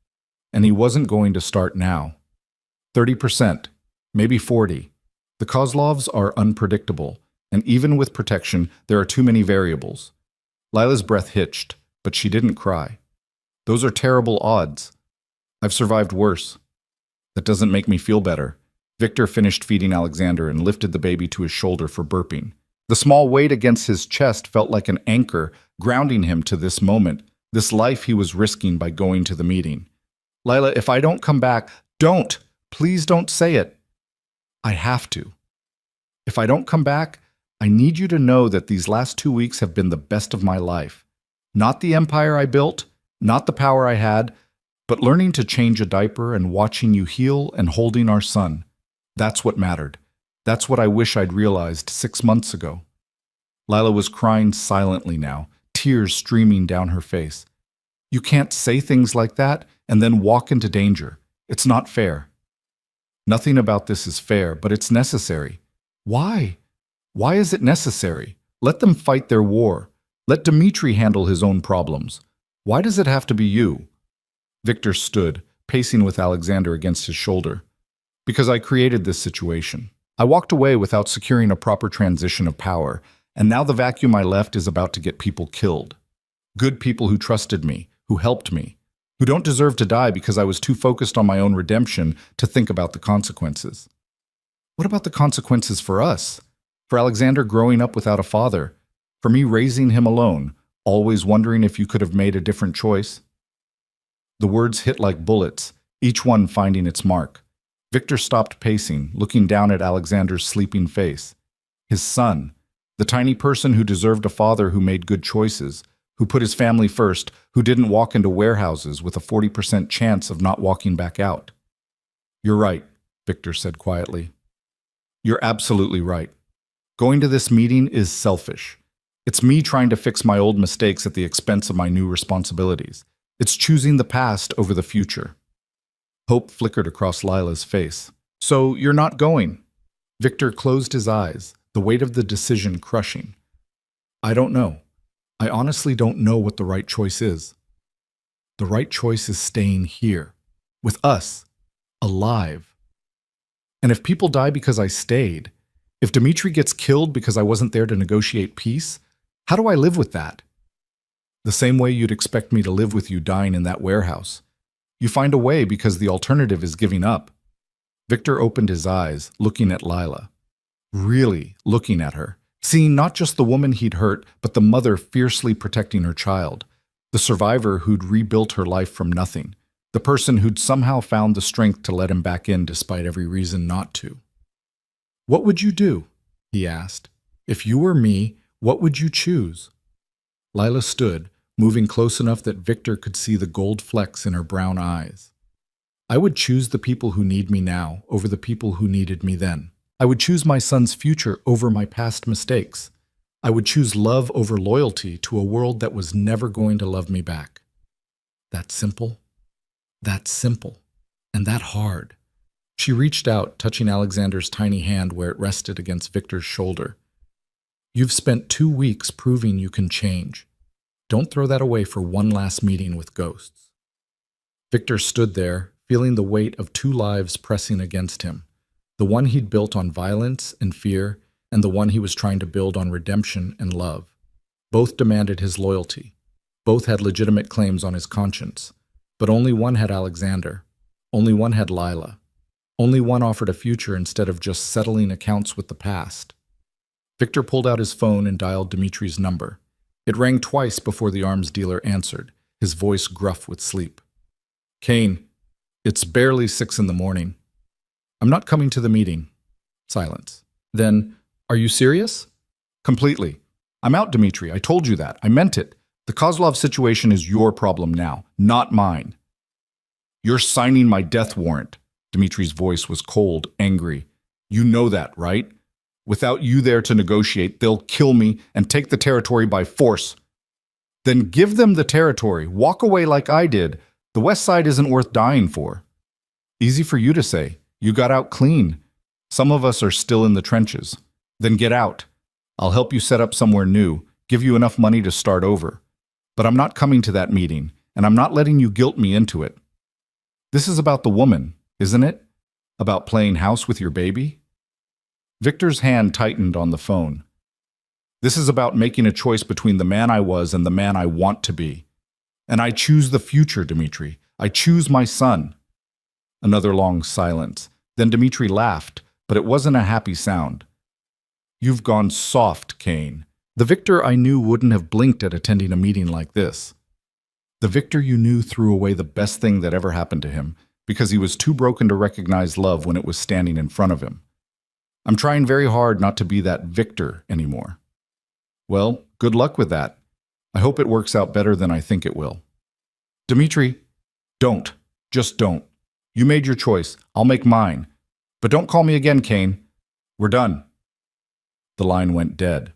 and he wasn't going to start now. 30%, maybe 40%. The Kozlovs are unpredictable, and even with protection, there are too many variables. Lila's breath hitched, but she didn't cry. Those are terrible odds. I've survived worse. That doesn't make me feel better. Victor finished feeding Alexander and lifted the baby to his shoulder for burping. The small weight against his chest felt like an anchor, grounding him to this moment, this life he was risking by going to the meeting. Lila, if I don't come back, don't! Please don't say it. I have to. If I don't come back, I need you to know that these last 2 weeks have been the best of my life. Not the empire I built, not the power I had, but learning to change a diaper and watching you heal and holding our son. That's what mattered. That's what I wish I'd realized 6 months ago. Lila was crying silently now, tears streaming down her face. You can't say things like that and then walk into danger. It's not fair. Nothing about this is fair, but it's necessary. Why? Why is it necessary? Let them fight their war. Let Dmitri handle his own problems. Why does it have to be you? Victor stood, pacing with Alexander against his shoulder. Because I created this situation. I walked away without securing a proper transition of power, and now the vacuum I left is about to get people killed. Good people who trusted me, who helped me, who don't deserve to die because I was too focused on my own redemption to think about the consequences. What about the consequences for us? For Alexander growing up without a father? For me raising him alone, always wondering if you could have made a different choice? The words hit like bullets, each one finding its mark. Victor stopped pacing, looking down at Alexander's sleeping face. His son, the tiny person who deserved a father who made good choices, who put his family first, who didn't walk into warehouses with a 40% chance of not walking back out. You're right, Victor said quietly. You're absolutely right. Going to this meeting is selfish. It's me trying to fix my old mistakes at the expense of my new responsibilities. It's choosing the past over the future. Hope flickered across Lila's face. So you're not going? Victor closed his eyes, the weight of the decision crushing. I don't know. I honestly don't know what the right choice is. The right choice is staying here, with us, alive. And if people die because I stayed, if Dmitri gets killed because I wasn't there to negotiate peace, how do I live with that? The same way you'd expect me to live with you dying in that warehouse. You find a way because the alternative is giving up. Victor opened his eyes, looking at Lila. Really looking at her, seeing not just the woman he'd hurt, but the mother fiercely protecting her child, the survivor who'd rebuilt her life from nothing, the person who'd somehow found the strength to let him back in despite every reason not to. What would you do? He asked. If you were me, what would you choose? Lila stood, moving close enough that Victor could see the gold flecks in her brown eyes. I would choose the people who need me now over the people who needed me then. I would choose my son's future over my past mistakes. I would choose love over loyalty to a world that was never going to love me back. That simple. That simple. And that hard. She reached out, touching Alexander's tiny hand where it rested against Victor's shoulder. You've spent 2 weeks proving you can change. Don't throw that away for one last meeting with ghosts. Victor stood there, feeling the weight of 2 lives pressing against him. The one he'd built on violence and fear, and the one he was trying to build on redemption and love. Both demanded his loyalty. Both had legitimate claims on his conscience. But only one had Alexander. Only one had Lila. Only one offered a future instead of just settling accounts with the past. Victor pulled out his phone and dialed Dmitri's number. It rang twice before the arms dealer answered, his voice gruff with sleep. Kane, it's barely 6 in the morning. I'm not coming to the meeting. Silence. Then, are you serious? Completely. I'm out, Dmitri. I told you that. I meant it. The Kozlov situation is your problem now, not mine. You're signing my death warrant. Dmitri's voice was cold, angry. You know that, right? Without you there to negotiate, they'll kill me and take the territory by force. Then give them the territory. Walk away like I did. The West Side isn't worth dying for. Easy for you to say. You got out clean. Some of us are still in the trenches. Then get out. I'll help you set up somewhere new, give you enough money to start over. But I'm not coming to that meeting, and I'm not letting you guilt me into it. This is about the woman, isn't it? About playing house with your baby? Victor's hand tightened on the phone. This is about making a choice between the man I was and the man I want to be. And I choose the future, Dmitri. I choose my son. Another long silence. Then Dmitri laughed, but it wasn't a happy sound. You've gone soft, Kane. The Victor I knew wouldn't have blinked at attending a meeting like this. The Victor you knew threw away the best thing that ever happened to him because he was too broken to recognize love when it was standing in front of him. I'm trying very hard not to be that Victor anymore. Well, good luck with that. I hope it works out better than I think it will. Dmitri, don't. Just don't. You made your choice. I'll make mine. But don't call me again, Kane. We're done. The line went dead.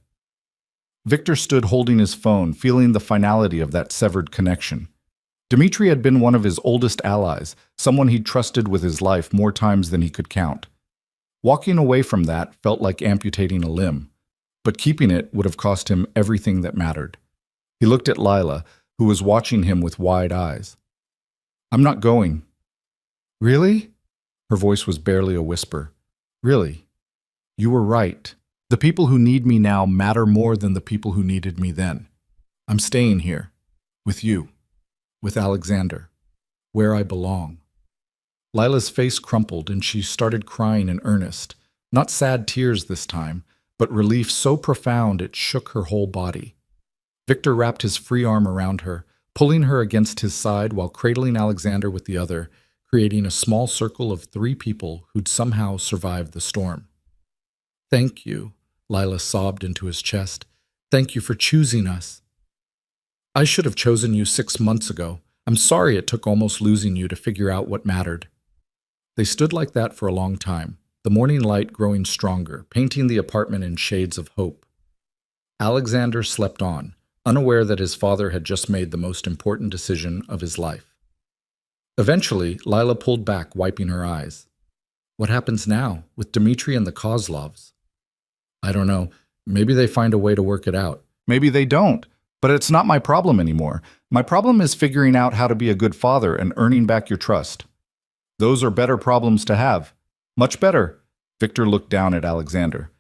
Victor stood holding his phone, feeling the finality of that severed connection. Dmitri had been one of his oldest allies, someone he'd trusted with his life more times than he could count. Walking away from that felt like amputating a limb, but keeping it would have cost him everything that mattered. He looked at Lila, who was watching him with wide eyes. I'm not going. Really? Her voice was barely a whisper. Really? You were right. The people who need me now matter more than the people who needed me then. I'm staying here. With you. With Alexander. Where I belong. Lila's face crumpled and she started crying in earnest. Not sad tears this time, but relief so profound it shook her whole body. Victor wrapped his free arm around her, pulling her against his side while cradling Alexander with the other, creating a small circle of 3 people who'd somehow survived the storm. Thank you, Lila sobbed into his chest. Thank you for choosing us. I should have chosen you 6 months ago. I'm sorry it took almost losing you to figure out what mattered. They stood like that for a long time, the morning light growing stronger, painting the apartment in shades of hope. Alexander slept on, unaware that his father had just made the most important decision of his life. Eventually, Lila pulled back, wiping her eyes. What happens now, with Dmitri and the Kozlovs? I don't know. Maybe they find a way to work it out. Maybe they don't. But it's not my problem anymore. My problem is figuring out how to be a good father and earning back your trust. Those are better problems to have. Much better. Victor looked down at Alexander.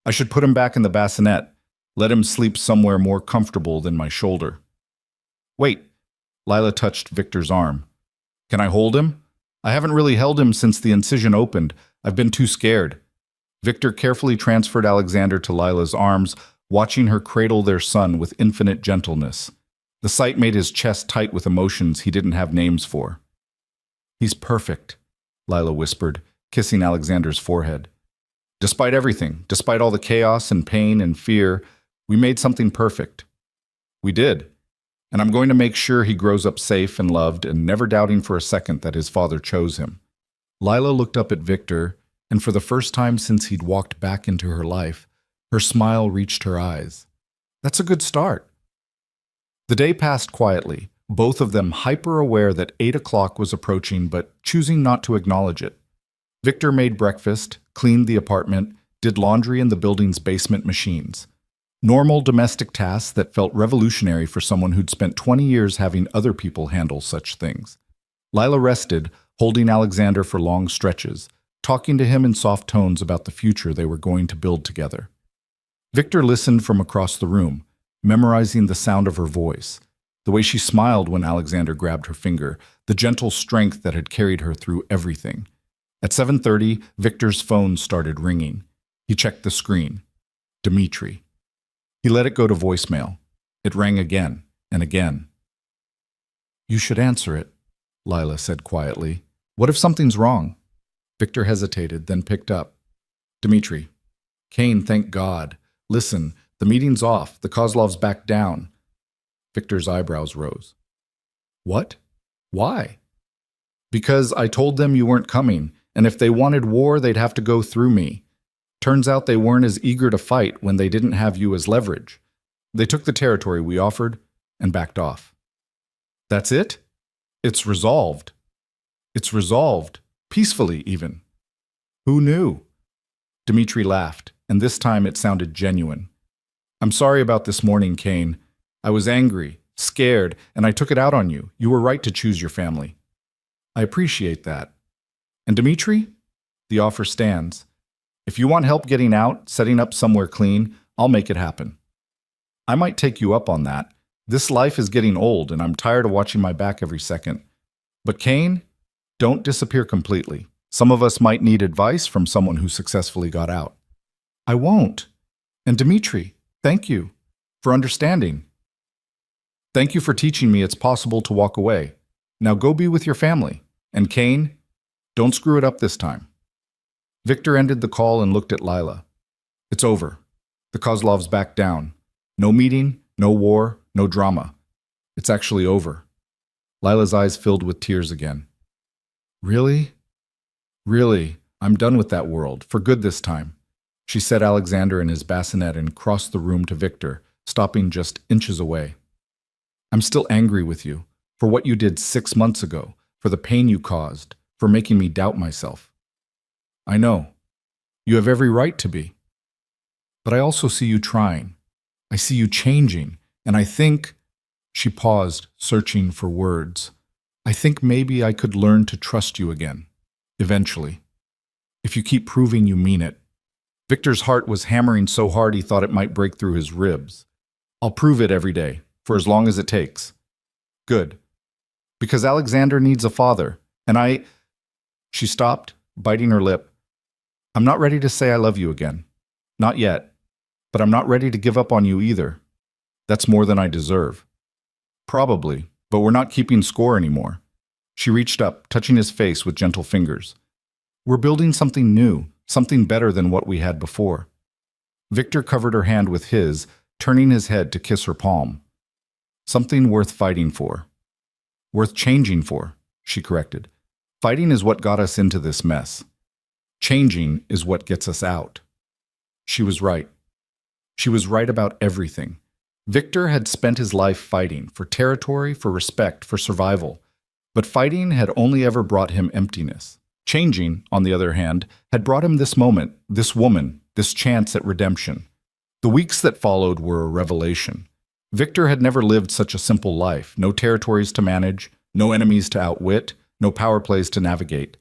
I should put him back in the bassinet. Let him sleep somewhere more comfortable than my shoulder. Wait. Lila touched Victor's arm. Can I hold him? I haven't really held him since the incision opened. I've been too scared. Victor carefully transferred Alexander to Lila's arms, watching her cradle their son with infinite gentleness. The sight made his chest tight with emotions he didn't have names for. He's perfect, Lila whispered, kissing Alexander's forehead. Despite everything, despite all the chaos and pain and fear, we made something perfect. We did. And I'm going to make sure he grows up safe and loved and never doubting for a second that his father chose him. Lila looked up at Victor, and for the first time since he'd walked back into her life, her smile reached her eyes. That's a good start. The day passed quietly, both of them hyper-aware that 8 o'clock was approaching but choosing not to acknowledge it. Victor made breakfast, cleaned the apartment, did laundry in the building's basement machines. Normal domestic tasks that felt revolutionary for someone who'd spent 20 years having other people handle such things. Lila rested, holding Alexander for long stretches, talking to him in soft tones about the future they were going to build together. Victor listened from across the room, memorizing the sound of her voice, the way she smiled when Alexander grabbed her finger, the gentle strength that had carried her through everything. At 7:30, Victor's phone started ringing. He checked the screen. Dmitri. He let it go to voicemail. It rang again and again. You should answer it. Lila said quietly. What if something's wrong? Victor hesitated, then picked up. Dmitri. Kane, thank God. Listen, the meeting's off. The Kozlov's back down. Victor's eyebrows rose. What? Why? Because I told them you weren't coming, and if they wanted war, they'd have to go through me. Turns out they weren't as eager to fight when they didn't have you as leverage. They took the territory we offered and backed off. That's it? It's resolved. It's resolved. Peacefully, even. Who knew? Dmitri laughed, and this time it sounded genuine. I'm sorry about this morning, Kane. I was angry, scared, and I took it out on you. You were right to choose your family. I appreciate that. And Dmitri? The offer stands. If you want help getting out, setting up somewhere clean, I'll make it happen. I might take you up on that. This life is getting old, and I'm tired of watching my back every second. But Kane, don't disappear completely. Some of us might need advice from someone who successfully got out. I won't. And Dmitri, thank you for understanding. Thank you for teaching me it's possible to walk away. Now go be with your family. And Kane, don't screw it up this time. Victor ended the call and looked at Lila. It's over. The Kozlov's back down. No meeting, no war, no drama. It's actually over. Lila's eyes filled with tears again. Really? Really, I'm done with that world, for good this time. She set Alexander in his bassinet and crossed the room to Victor, stopping just inches away. I'm still angry with you, for what you did 6 months ago, for the pain you caused, for making me doubt myself. I know. You have every right to be. But I also see you trying. I see you changing, and I think... She paused, searching for words. I think maybe I could learn to trust you again. Eventually. If you keep proving you mean it. Victor's heart was hammering so hard he thought it might break through his ribs. I'll prove it every day, for as long as it takes. Good. Because Alexander needs a father, and I... She stopped, biting her lip. I'm not ready to say I love you again. Not yet. But I'm not ready to give up on you either. That's more than I deserve. Probably, but we're not keeping score anymore. She reached up, touching his face with gentle fingers. We're building something new, something better than what we had before. Victor covered her hand with his, turning his head to kiss her palm. Something worth fighting for. Worth changing for, she corrected. Fighting is what got us into this mess. Changing is what gets us out. She was right. She was right about everything. Victor had spent his life fighting, for territory, for respect, for survival. But fighting had only ever brought him emptiness. Changing, on the other hand, had brought him this moment, this woman, this chance at redemption. The weeks that followed were a revelation. Victor had never lived such a simple life, no territories to manage, no enemies to outwit, no power plays to navigate.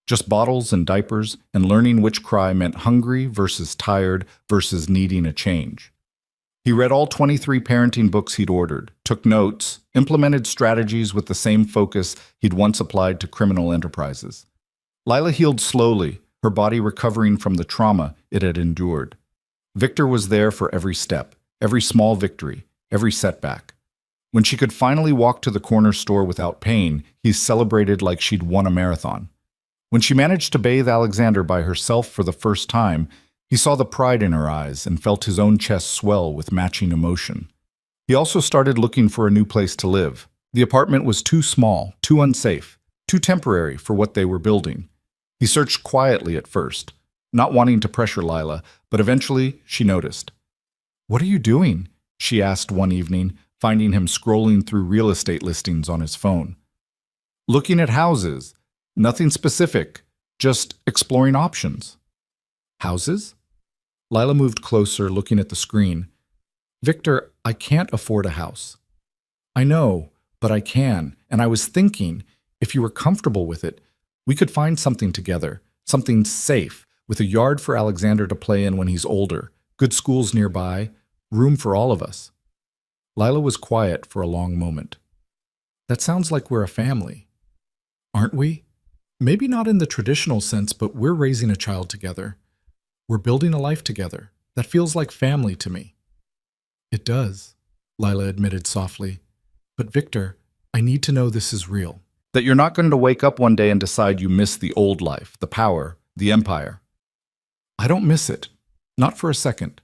Just bottles and diapers, and learning which cry meant hungry versus tired versus needing a change. He read all 23 parenting books he'd ordered, took notes, implemented strategies with the same focus he'd once applied to criminal enterprises. Lila healed slowly, her body recovering from the trauma it had endured. Victor was there for every step, every small victory, every setback. When she could finally walk to the corner store without pain, he celebrated like she'd won a marathon. When she managed to bathe Alexander by herself for the first time, he saw the pride in her eyes and felt his own chest swell with matching emotion. He also started looking for a new place to live. The apartment was too small, too unsafe, too temporary for what they were building. He searched quietly at first, not wanting to pressure Lila, but eventually she noticed. "What are you doing?" she asked one evening, finding him scrolling through real estate listings on his phone. "Looking at houses. Nothing specific, just exploring options." "Houses?" Lila moved closer, looking at the screen. "Victor, I can't afford a house." "I know, but I can, and I was thinking, if you were comfortable with it, we could find something together, something safe, with a yard for Alexander to play in when he's older, good schools nearby, room for all of us." Lila was quiet for a long moment. "That sounds like we're a family. Aren't we? Maybe not in the traditional sense, but we're raising a child together. We're building a life together. That feels like family to me." "It does," Lila admitted softly. "But Victor, I need to know this is real. That you're not going to wake up one day and decide you miss the old life, the power, the empire. I don't miss it. Not for a second.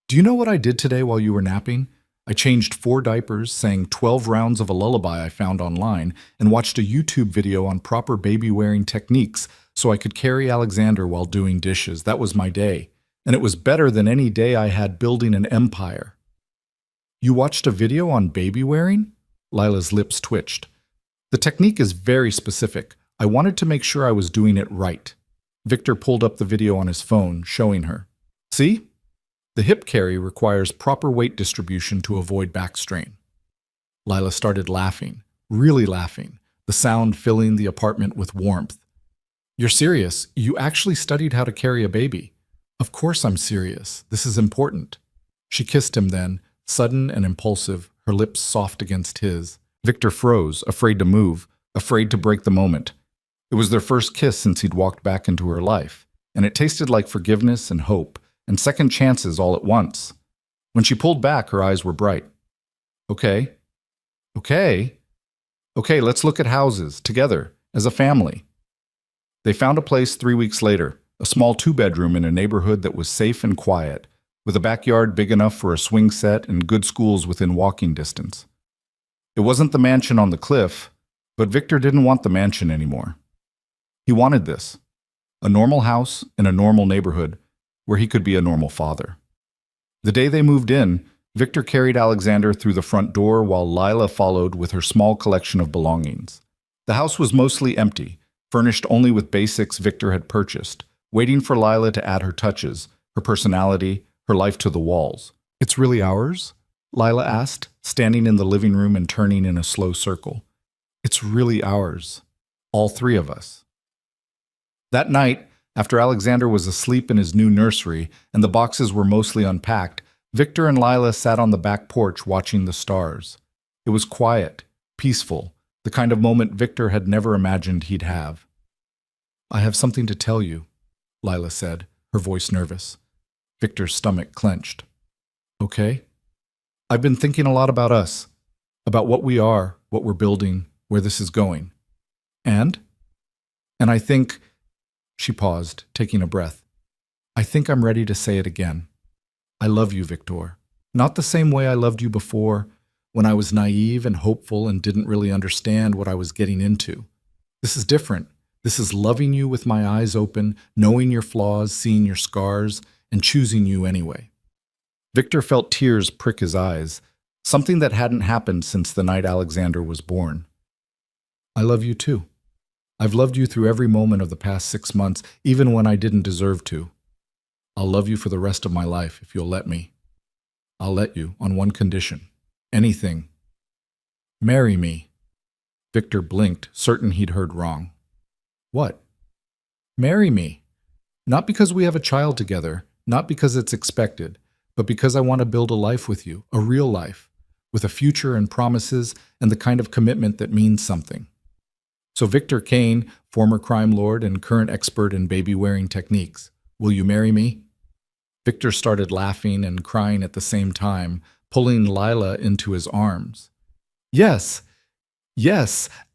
Do you know what I did today while you were napping? I changed 4 diapers, sang 12 rounds of a lullaby I found online, and watched a YouTube video on proper baby-wearing techniques so I could carry Alexander while doing dishes. That was my day. And it was better than any day I had building an empire. You watched a video on baby wearing? Lila's lips twitched. The technique is very specific. I wanted to make sure I was doing it right. Victor pulled up the video on his phone, showing her. See? The hip carry requires proper weight distribution to avoid back strain. Lila started laughing, really laughing, the sound filling the apartment with warmth. You're serious? You actually studied how to carry a baby? Of course I'm serious. This is important. She kissed him then, sudden and impulsive, her lips soft against his. Victor froze, afraid to move, afraid to break the moment. It was their first kiss since he'd walked back into her life, and it tasted like forgiveness and hope, and second chances all at once. When she pulled back, her eyes were bright. Okay, let's look at houses, together, as a family. They found a place 3 weeks later, a small 2-bedroom in a neighborhood that was safe and quiet, with a backyard big enough for a swing set and good schools within walking distance. It wasn't the mansion on the cliff, but Victor didn't want the mansion anymore. He wanted this, a normal house in a normal neighborhood where he could be a normal father. The day they moved in, Victor carried Alexander through the front door while Lila followed with her small collection of belongings. The house was mostly empty, furnished only with basics Victor had purchased, waiting for Lila to add her touches, her personality, her life to the walls. It's really ours? Lila asked, standing in the living room and turning in a slow circle. It's really ours. All 3 of us. That night, after Alexander was asleep in his new nursery and the boxes were mostly unpacked, Victor and Lila sat on the back porch watching the stars. It was quiet, peaceful, the kind of moment Victor had never imagined he'd have. I have something to tell you, Lila said, her voice nervous. Victor's stomach clenched. Okay? I've been thinking a lot about us, about what we are, what we're building, where this is going. And I think... She paused, taking a breath. I think I'm ready to say it again. I love you, Victor. Not the same way I loved you before, when I was naive and hopeful and didn't really understand what I was getting into. This is different. This is loving you with my eyes open, knowing your flaws, seeing your scars, and choosing you anyway. Victor felt tears prick his eyes, something that hadn't happened since the night Alexander was born. I love you too. I've loved you through every moment of the past 6 months, even when I didn't deserve to. I'll love you for the rest of my life if you'll let me. I'll let you on one condition. Anything. Marry me. Victor blinked, certain he'd heard wrong. What? Marry me. Not because we have a child together, not because it's expected, but because I want to build a life with you, a real life, with a future and promises and the kind of commitment that means something. So Victor Kane, former crime lord and current expert in baby-wearing techniques, will you marry me? Victor started laughing and crying at the same time, pulling Lila into his arms. Yes,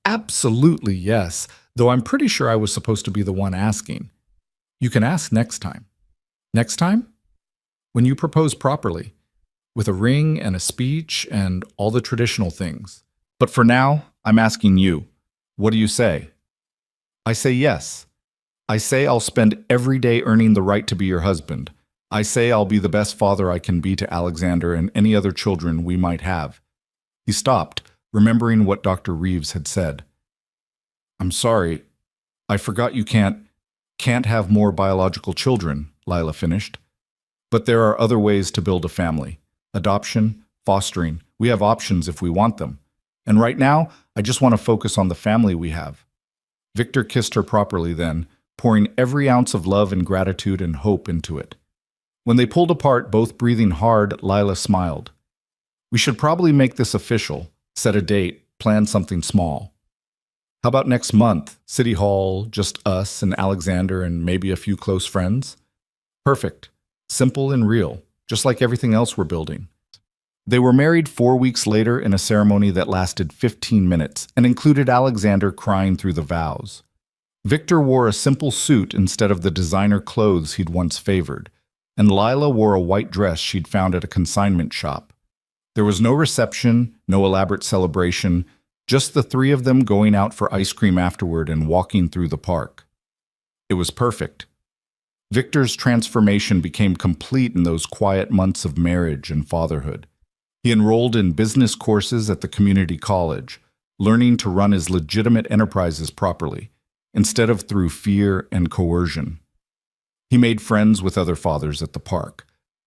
absolutely yes, though I'm pretty sure I was supposed to be the one asking. You can ask next time. Next time? When you propose properly, with a ring and a speech and all the traditional things. But for now, I'm asking you. What do you say? I say yes. I say I'll spend every day earning the right to be your husband. I say I'll be the best father I can be to Alexander and any other children we might have. He stopped, remembering what Dr. Reeves had said. I'm sorry. I forgot you can't have more biological children, Lila finished. But there are other ways to build a family. Adoption, fostering. We have options if we want them. And right now, I just want to focus on the family we have. Victor kissed her properly then, pouring every ounce of love and gratitude and hope into it. When they pulled apart, both breathing hard, Lila smiled. We should probably make this official, set a date, plan something small. How about next month? City Hall, just us and Alexander and maybe a few close friends? Perfect. Simple and real, just like everything else we're building. They were married 4 weeks later in a ceremony that lasted 15 minutes and included Alexander crying through the vows. Victor wore a simple suit instead of the designer clothes he'd once favored, and Lila wore a white dress she'd found at a consignment shop. There was no reception, no elaborate celebration, just the three of them going out for ice cream afterward and walking through the park. It was perfect. Victor's transformation became complete in those quiet months of marriage and fatherhood. He enrolled in business courses at the community college, learning to run his legitimate enterprises properly, instead of through fear and coercion. He made friends with other fathers at the park,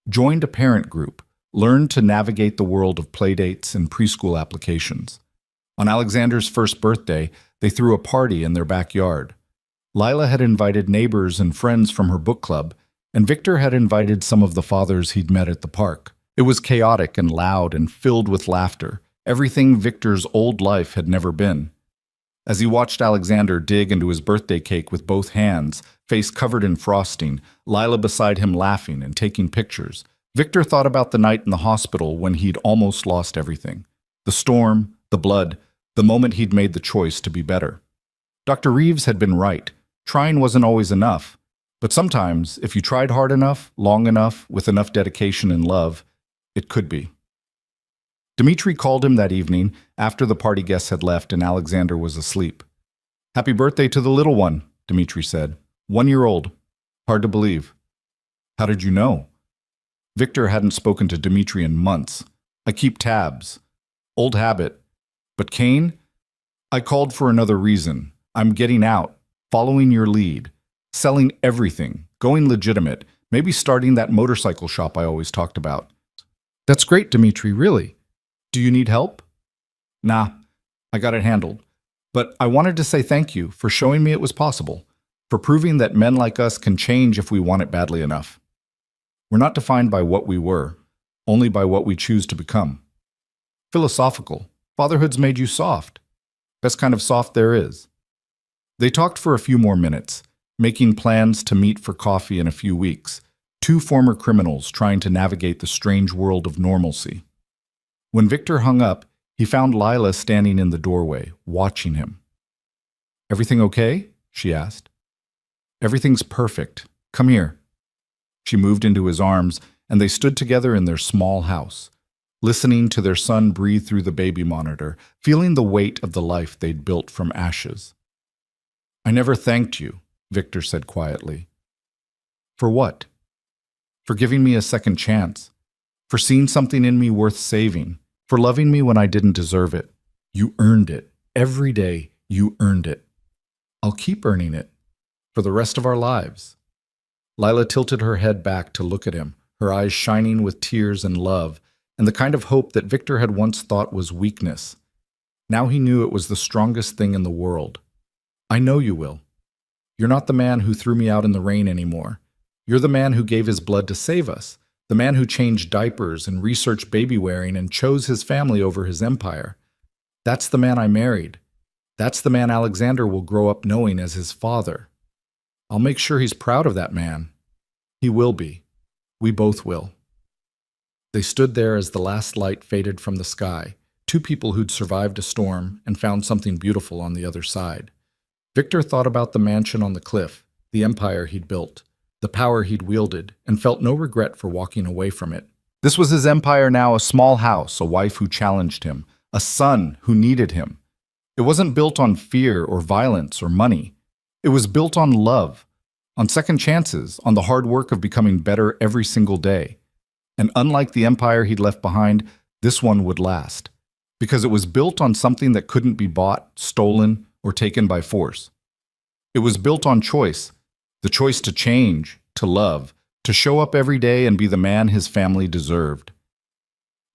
joined a parent group, learned to navigate the world of playdates and preschool applications. On Alexander's first birthday, they threw a party in their backyard. Lila had invited neighbors and friends from her book club, and Victor had invited some of the fathers he'd met at the park. It was chaotic and loud and filled with laughter, everything Victor's old life had never been. As he watched Alexander dig into his birthday cake with both hands, face covered in frosting, Lila beside him laughing and taking pictures, Victor thought about the night in the hospital when he'd almost lost everything. The storm, the blood, the moment he'd made the choice to be better. Dr. Reeves had been right. Trying wasn't always enough. But sometimes, if you tried hard enough, long enough, with enough dedication and love, it could be. Dmitri called him that evening after the party guests had left and Alexander was asleep. "Happy birthday to the little one," Dmitri said. 1 year old. Hard to believe. "How did you know?" Victor hadn't spoken to Dmitri in months. "I keep tabs. Old habit. But Kane? I called for another reason. I'm getting out, following your lead, selling everything, going legitimate, maybe starting that motorcycle shop I always talked about." "That's great, Dmitri, really. Do you need help?" "Nah, I got it handled. But I wanted to say thank you for showing me it was possible, for proving that men like us can change if we want it badly enough. We're not defined by what we were, only by what we choose to become." "Philosophical. Fatherhood's made you soft. Best kind of soft there is." They talked for a few more minutes, making plans to meet for coffee in a few weeks, two former criminals trying to navigate the strange world of normalcy. When Victor hung up, he found Lila standing in the doorway, watching him. "Everything okay?" she asked. "Everything's perfect. Come here." She moved into his arms, and they stood together in their small house, listening to their son breathe through the baby monitor, feeling the weight of the life they'd built from ashes. "I never thanked you," Victor said quietly. "For what?" "For giving me a second chance. For seeing something in me worth saving. For loving me when I didn't deserve it. You earned it. Every day, you earned it. I'll keep earning it. For the rest of our lives." Lila tilted her head back to look at him, her eyes shining with tears and love, and the kind of hope that Victor had once thought was weakness. Now he knew it was the strongest thing in the world. "I know you will. You're not the man who threw me out in the rain anymore. You're the man who gave his blood to save us, the man who changed diapers and researched baby wearing and chose his family over his empire. That's the man I married. That's the man Alexander will grow up knowing as his father. I'll make sure he's proud of that man. He will be. We both will." They stood there as the last light faded from the sky, two people who'd survived a storm and found something beautiful on the other side. Victor thought about the mansion on the cliff, the empire he'd built, the power he'd wielded, and felt no regret for walking away from it. This was his empire now, a small house, a wife who challenged him, a son who needed him. It wasn't built on fear or violence or money. It was built on love, on second chances, on the hard work of becoming better every single day. And unlike the empire he'd left behind, this one would last, because it was built on something that couldn't be bought, stolen, or taken by force. It was built on choice, the choice to change, to love, to show up every day and be the man his family deserved.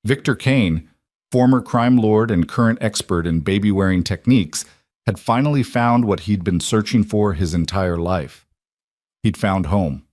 Victor Kane, former crime lord and current expert in baby-wearing techniques, had finally found what he'd been searching for his entire life. He'd found home.